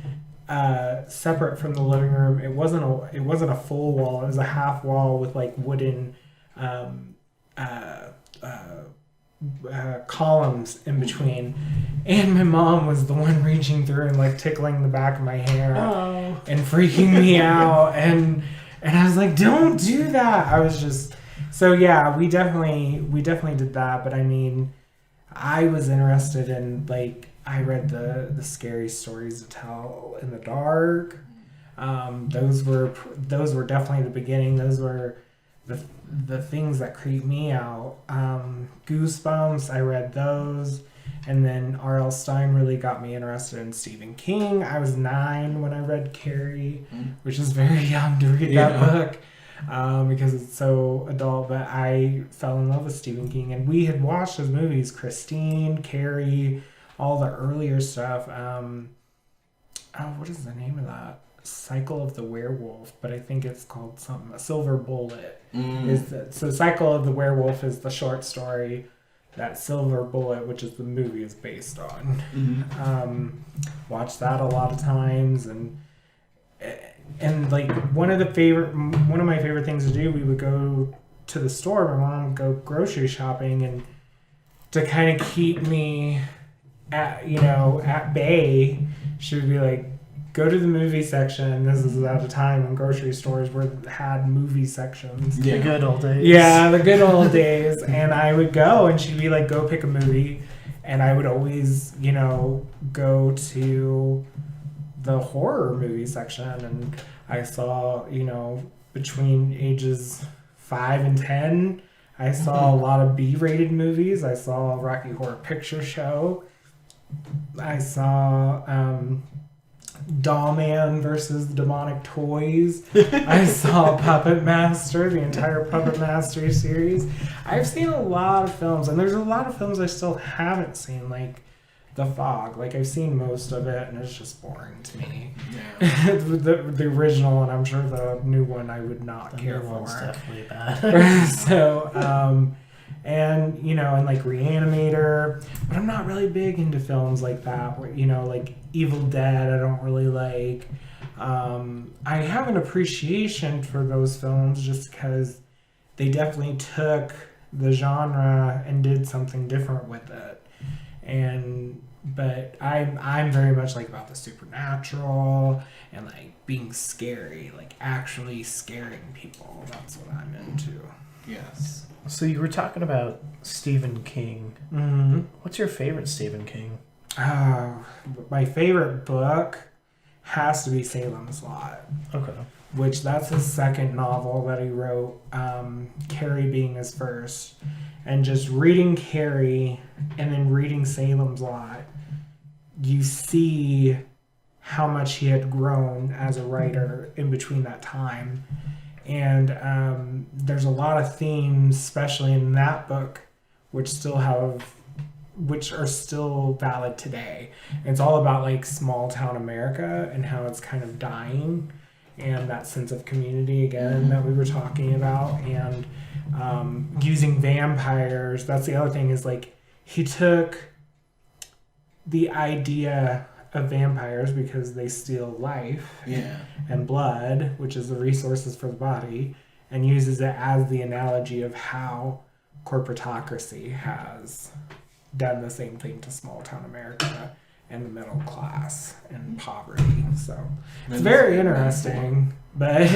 E: separate from the living room, it wasn't a full wall. It was a half wall with like wooden columns in between. And my mom was the one reaching through and like tickling the back of my hair and freaking me out. And I was like, don't do that. I was just, so yeah, we definitely did that. But I was interested in like, I read the scary stories to tell in the dark. Those were definitely the beginning. Those were the things that creep me out. Goosebumps, I read those. And then R.L. Stine really got me interested in Stephen King. I was 9 when I read Carrie, which is very young to read that book because it's so adult. But I fell in love with Stephen King. And we had watched his movies, Christine, Carrie, all the earlier stuff. What is the name of that? Cycle of the Werewolf, but I think it's called something. A Silver Bullet. So Cycle of the Werewolf is the short story that Silver Bullet, which is the movie, is based on. Watched that a lot of times, and like one of my favorite things to do, we would go to the store. My mom would go grocery shopping, and to kind of keep me at bay, she would be like, go to the movie section. This is at a time when grocery stores had movie sections.
C: The good old days.
E: Yeah, the good old days. And I would go, and she'd be like, go pick a movie. And I would always, go to the horror movie section. And I saw, between ages 5 and 10, I saw a lot of B-rated movies. I saw Rocky Horror Picture Show. I saw Doll Man versus the Demonic Toys. I saw Puppet Master, the entire Puppet Master series. I've seen a lot of films, and there's a lot of films I still haven't seen, like The Fog. Like, I've seen most of it, and it's just boring to me. Yeah. the original, and I'm sure the new one I would not care for. The new one's
C: definitely bad.
E: So, and like Reanimator, but I'm not really big into films like that, where, like Evil Dead I don't really like. I have an appreciation for those films just because they definitely took the genre and did something different with it. But I'm very much like about the supernatural and like being scary, like actually scaring people. That's what I'm into.
A: Yes.
C: So you were talking about Stephen King.
E: Mm-hmm.
C: What's your favorite Stephen King?
E: My favorite book has to be Salem's Lot.
C: Okay.
E: Which that's his second novel that he wrote, Carrie being his first. And just reading Carrie and then reading Salem's Lot, you see how much he had grown as a writer in between that time. And there's a lot of themes, especially in that book, which are still valid today. And it's all about like small town America and how it's kind of dying, and that sense of community again that we were talking about, and using vampires. That's the other thing, is like he took the idea of vampires because they steal life and blood, which is the resources for the body, and uses it as the analogy of how corporatocracy has done the same thing to small town America and the middle class and poverty. So it's very interesting, but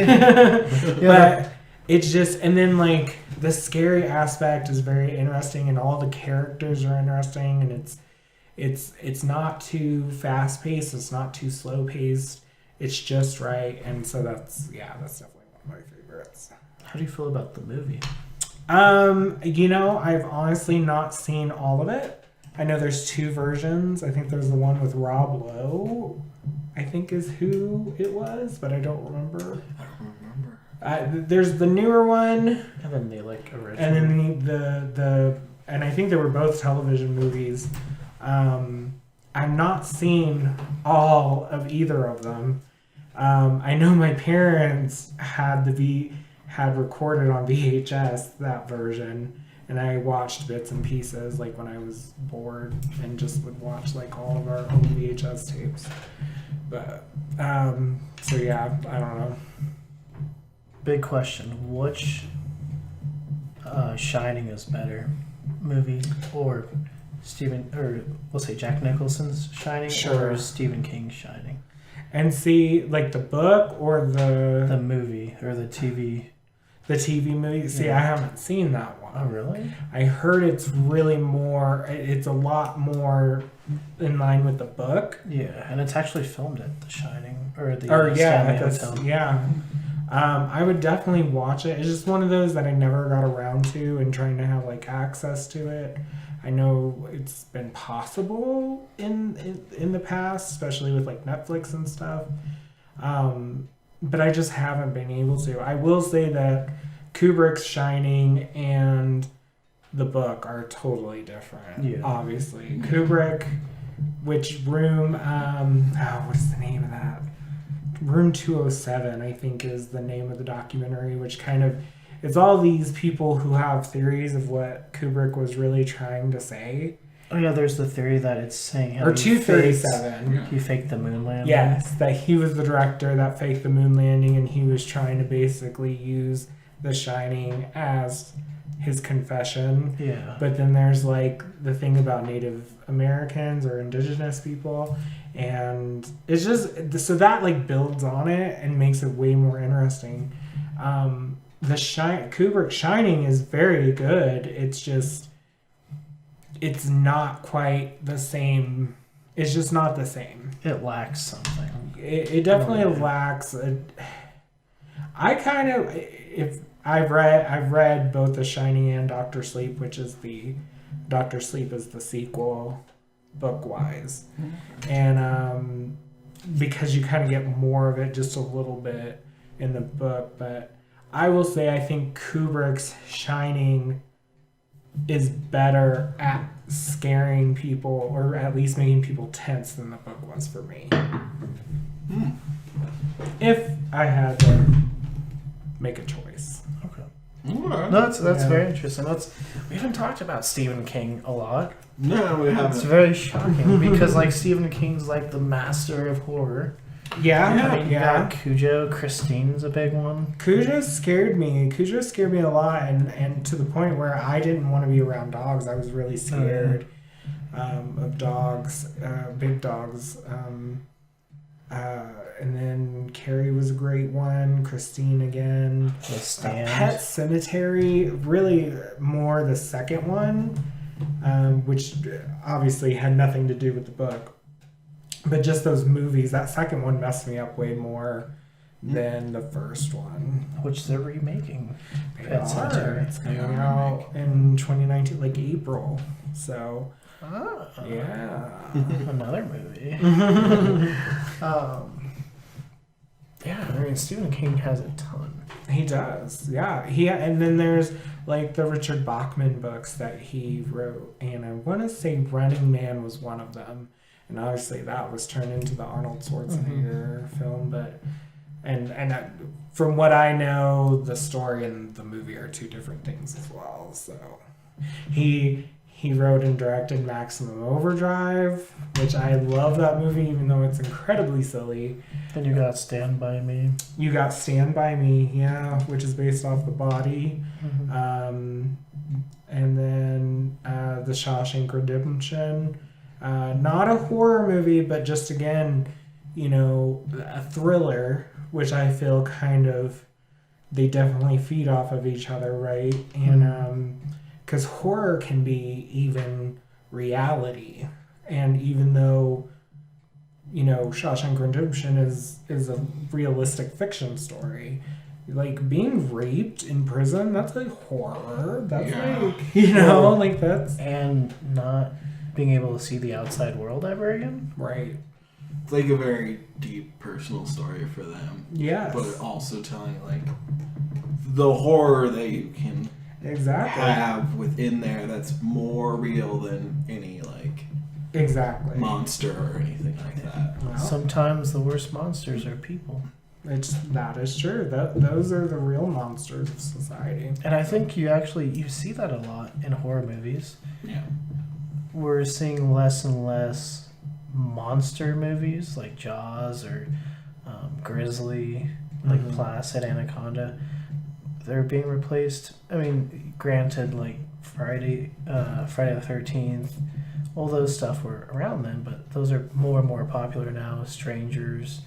E: but it's just, and then like the scary aspect is very interesting, and all the characters are interesting, and it's not too fast paced, it's not too slow paced, it's just right. And so that's definitely one of my favorites.
C: How do you feel about the movie?
E: I've honestly not seen all of it. I know there's 2 versions. I think there's the one with Rob Lowe, I think is who it was, but I don't remember. There's the newer one,
C: and then the like original,
E: and then the and I think they were both television movies. I've not seen all of either of them. I know my parents had recorded on VHS that version, and I watched bits and pieces like when I was bored, and just would watch like all of our old VHS tapes. But so yeah, I don't know.
C: Big question: which Shining is better, movie, or we'll say Jack Nicholson's Shining, or Stephen King's Shining?
E: And see, like the book or the
C: movie or the TV.
E: The TV movie. See, I haven't seen that one.
C: Oh, really?
E: I heard it's a lot more in line with the book.
C: Yeah, and it's actually filmed at The Shining or the
E: Stanley
C: Hotel.
E: Yeah. I would definitely watch it. It's just one of those that I never got around to, and trying to have like access to it. I know it's been possible in the past, especially with like Netflix and stuff. But I just haven't been able to. I will say that Kubrick's Shining and the book are totally different. Yeah. Obviously, Kubrick, which room? What's the name of that? Room 207, I think, is the name of the documentary, which kind of it's all these people who have theories of what Kubrick was really trying to say.
C: Oh yeah, there's the theory that it's saying how
E: Or
C: he
E: 237.
C: He faked the moon landing.
E: Yes, that he was the director that faked the moon landing, and he was trying to basically use The Shining as his confession.
C: Yeah.
E: But then there's like the thing about Native Americans or indigenous people, and it's just so that like builds on it and makes it way more interesting. Kubrick's Shining is very good. It's just it's not quite the same. It's just not the same.
C: It lacks something.
E: It definitely lacks. I kind of if I've read both The Shining and Doctor Sleep, which is the Doctor Sleep is the sequel, book wise, and because you kind of get more of it just a little bit in the book, but I will say I think Kubrick's Shining is better at scaring people, or at least making people tense, than the book was for me. If I had to make a choice.
C: Okay. No, that's very interesting. We haven't talked about Stephen King a lot.
A: No, we haven't.
C: It's very shocking because like Stephen King's like the master of horror.
E: Yeah,
C: you got Cujo. Christine's a big one.
E: Cujo scared me a lot, and to the point where I didn't want to be around dogs. I was really scared of dogs, big dogs. And then Carrie was a great one. Christine again. Pet Cemetery, really more the second one, which obviously had nothing to do with the book. But just those movies, that second one messed me up way more than the first one.
C: Which they're remaking.
E: Pet Cemetery. It's coming out in 2019, like April. So, yeah.
C: Another movie. Yeah, I mean, Stephen King has a ton.
E: He does, yeah. And then there's like the Richard Bachman books that he wrote, and I want to say Running Man was one of them. And obviously that was turned into the Arnold Schwarzenegger film, but from what I know, the story and the movie are two different things as well. So he wrote and directed Maximum Overdrive, which I love that movie, even though it's incredibly silly.
C: Then you got Stand By Me.
E: You got Stand By Me, yeah, which is based off The Body. And then The Shawshank Redemption. Not a horror movie, but just, again, a thriller, which I feel kind of, they definitely feed off of each other, right? And because horror can be even reality. And even though, Shawshank Redemption is a realistic fiction story, like being raped in prison, that's like horror. That's like, that's...
C: And not being able to see the outside world ever again.
E: Right.
A: It's like a very deep personal story for them.
E: Yes.
A: But also telling like the horror that you can have within there that's more real than any like monster or anything like that.
C: Well, sometimes the worst monsters are people.
E: That is true. Those are the real monsters of society.
C: And I think you see that a lot in horror movies.
A: Yeah.
C: We're seeing less and less monster movies like Jaws or Grizzly, like Placid, Anaconda. They're being replaced. I mean, granted, like Friday the 13th, all those stuff were around then, but those are more and more popular now. Strangers,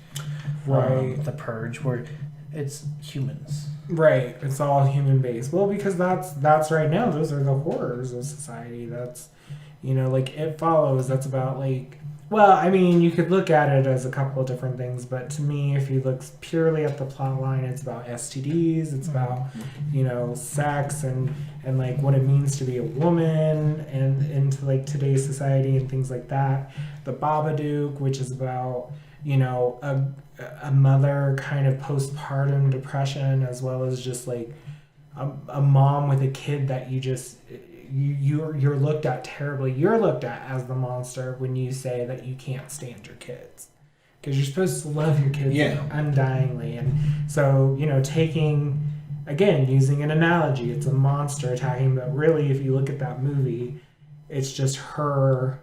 C: The Purge, where it's humans.
E: Right, it's all human based. Well, because that's right now. Those are the horrors of society. That's like It Follows. That's about like. Well, I mean, you could look at it as a couple of different things, but to me, if you look purely at the plot line, it's about STDs, it's about, sex and like what it means to be a woman and into like today's society and things like that. The Babadook, which is about, a mother kind of postpartum depression, as well as just like a mom with a kid that you just... You're looked at terribly. You're looked at as the monster when you say that you can't stand your kids. because you're supposed to love your kids undyingly. And so, using an analogy, it's a monster attacking, but really, if you look at that movie, it's just her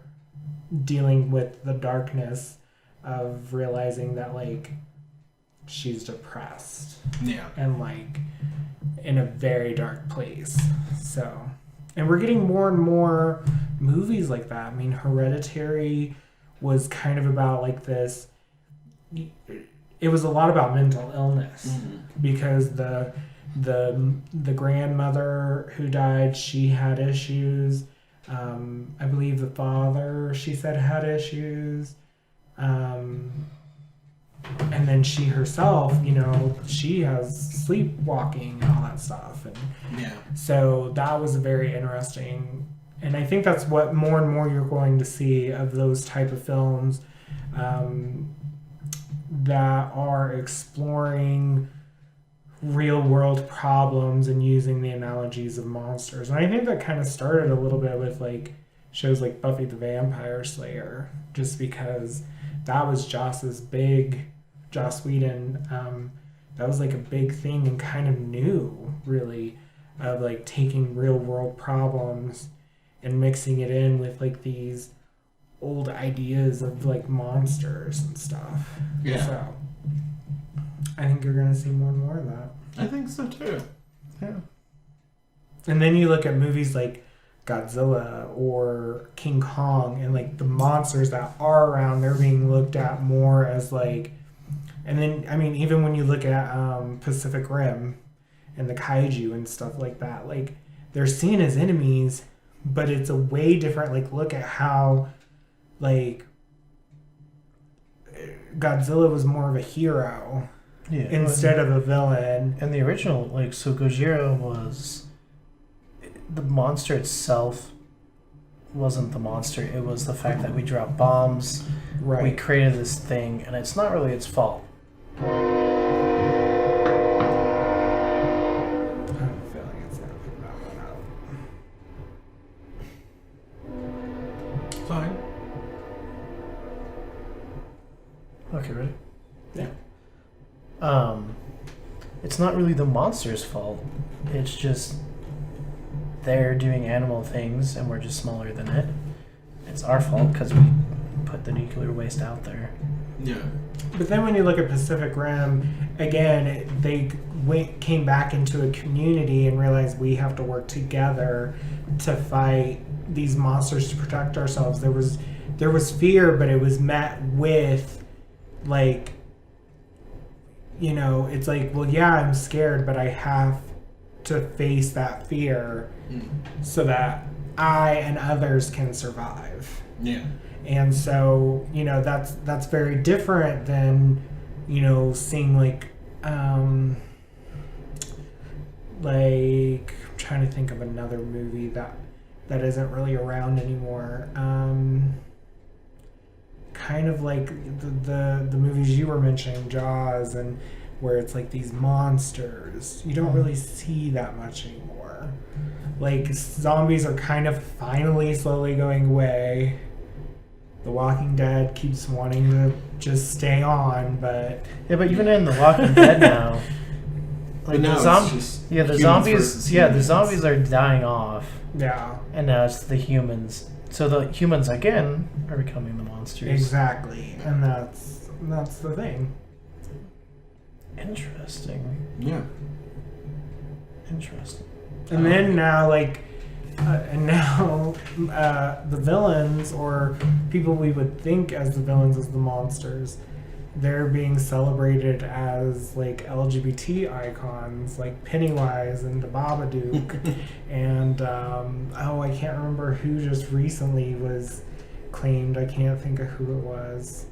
E: dealing with the darkness of realizing that, like, she's depressed.
A: Yeah.
E: And, like, in a very dark place. So, and we're getting more and more movies like that. I mean, Hereditary was kind of about, like, this. It was a lot about mental illness because the grandmother who died, she had issues. I believe the father, she said, had issues. And then she herself, she has sleepwalking and all that stuff. And so that was very interesting. And I think that's what more and more you're going to see of those type of films that are exploring real world problems and using the analogies of monsters. And I think that kind of started a little bit with like shows like Buffy the Vampire Slayer, just because that was Joss Whedon, that was like a big thing and kind of new, really, of like taking real world problems and mixing it in with like these old ideas of like monsters and stuff.
A: Yeah.
E: So I think you're going to see more and more of that.
A: I think so too.
E: Yeah. And then you look at movies like Godzilla or King Kong, and like the monsters that are around, they're being looked at more as like, and then I mean even when you look at Pacific Rim and the kaiju and stuff like that, like they're seen as enemies, but it's a way different like look at how like Godzilla was more of a hero instead of a villain.
C: And the original, like, so Gojira was, the monster itself wasn't the monster. It was the fact that we dropped bombs.
E: Right.
C: We created this thing, and it's not really its fault.
E: I have a feeling it's going to pick that one out.
A: Fine.
C: Okay, ready?
E: Yeah.
C: It's not really the monster's fault. It's just they're doing animal things and we're just smaller than it. It's our fault because we put the nuclear waste out there.
A: Yeah.
E: But then when you look at Pacific Rim, again, they came back into a community and realized we have to work together to fight these monsters to protect ourselves. There was fear, but it was met with like, it's like, well, yeah, I'm scared, but I have to face that fear so that I and others can survive.
A: Yeah.
E: And so, that's very different than, seeing like I'm trying to think of another movie that isn't really around anymore. Kind of like the movies you were mentioning, Jaws, and where it's like these monsters. You don't really see that much anymore. Like zombies are kind of finally slowly going away. The Walking Dead keeps wanting to just stay on, but
C: but even in The Walking Dead now, like
A: now
C: the zombies, the zombies are dying off.
E: Yeah,
C: and now it's the humans. So the humans again are becoming the monsters.
E: Exactly, and that's the thing.
C: Interesting.
A: Yeah.
C: Interesting.
E: And then now, the villains, or people we would think as the villains as the monsters, they're being celebrated as like LGBT icons, like Pennywise and the Babadook, and I can't remember who just recently was claimed. I can't think of who it was.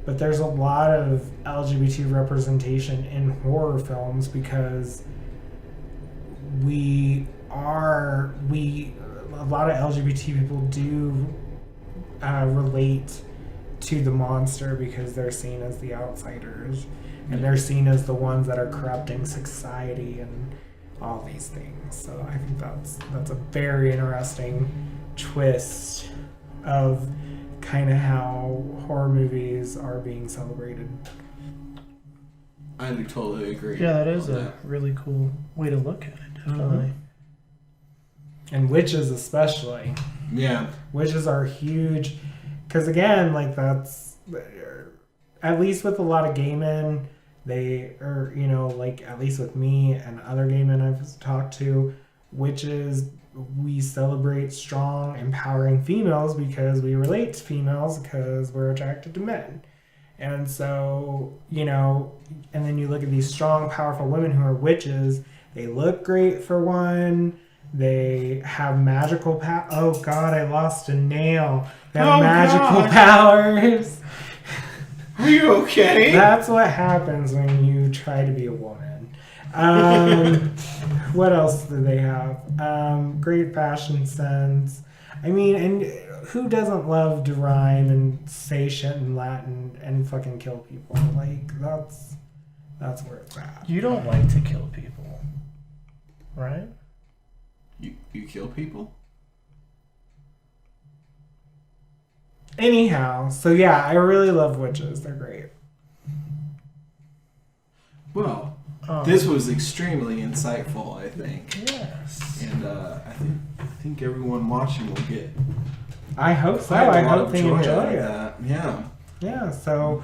E: But there's a lot of LGBT representation in horror films because a lot of LGBT people do relate to the monster because they're seen as the outsiders and they're seen as the ones that are corrupting society and all these things. So I think that's a very interesting twist of kind of how horror movies are being celebrated.
A: I do totally agree.
C: Yeah, that is
A: on
C: a really cool way to look at it. Definitely.
E: And witches especially.
A: Yeah.
E: Witches are huge. Because again, like that's, at least with a lot of gay men, they are, you know, like at least with me and other gay men I've talked to, witches, we celebrate strong, empowering females because we relate to females because we're attracted to men. And so, you know, and then you look at these strong, powerful women who are witches. They look great for one. They have magical power. Oh God, I lost a nail. They have magical powers.
A: Are you okay?
E: That's what happens when you try to be a woman. What else do they have? Great fashion sense. I mean, and who doesn't love to rhyme and say shit in Latin and fucking kill people? Like, that's where it's at.
C: You don't like to kill people, right?
A: You kill people?
E: Anyhow, so yeah, I really love witches. They're great.
A: Well, this was extremely insightful, I think.
C: Yes.
A: And I think everyone watching will get.
E: I hope so.
A: quite a
E: I
A: lot
E: hope
A: of
E: they
A: joy
E: enjoy
A: out of
E: it.
A: that. Yeah.
E: Yeah, so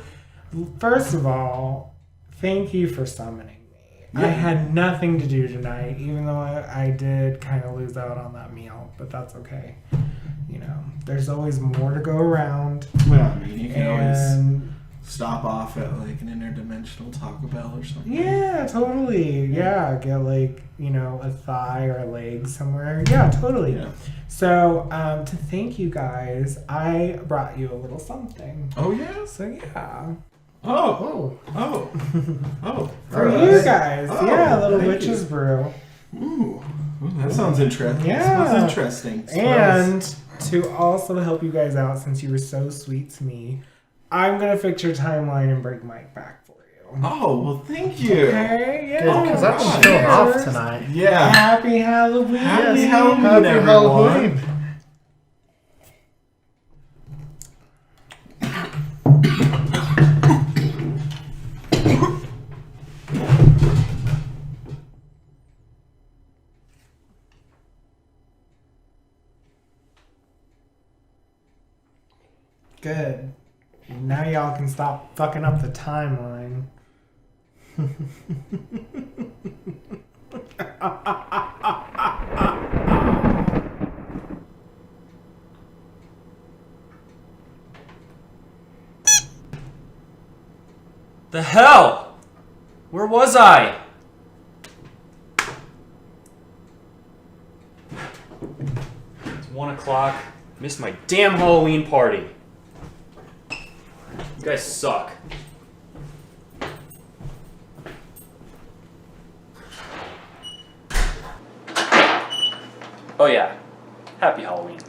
E: first of all, thank you for summoning me.
A: Yeah.
E: I had nothing to do tonight, even though I did kind of lose out on that meal, but that's okay. You know, there's always more to go around.
A: Well, I mean, you can always
E: And
A: stop off at like an interdimensional Taco Bell or something.
E: yeah, totally. Yeah, get like, you know, a thigh or a leg somewhere. Yeah, totally.
A: Yeah.
E: So, to thank you guys, I brought you a little something.
A: Oh yeah.
E: So yeah.
A: Oh.
E: For
A: All
E: you
A: right.
E: guys.
A: Oh,
E: yeah, a little
A: thank
E: witch's
A: you.
E: brew.
A: Ooh, that sounds interesting.
E: Yeah.
A: That sounds interesting.
E: And to also help you guys out, since you were so sweet to me, I'm going to fix your timeline and bring Mike back for you.
A: Oh, well, thank you.
E: Okay, yeah.
C: Good, because I've been
A: right.
C: feeling off tonight.
A: Yeah.
E: Happy Halloween.
A: Happy Halloween,
C: Happy
A: everyone.
C: Halloween.
E: Good. Now y'all can stop fucking up the timeline.
B: The hell? Where was I? It's 1 o'clock. Missed my damn Halloween party. You guys suck. Oh yeah. Happy Halloween.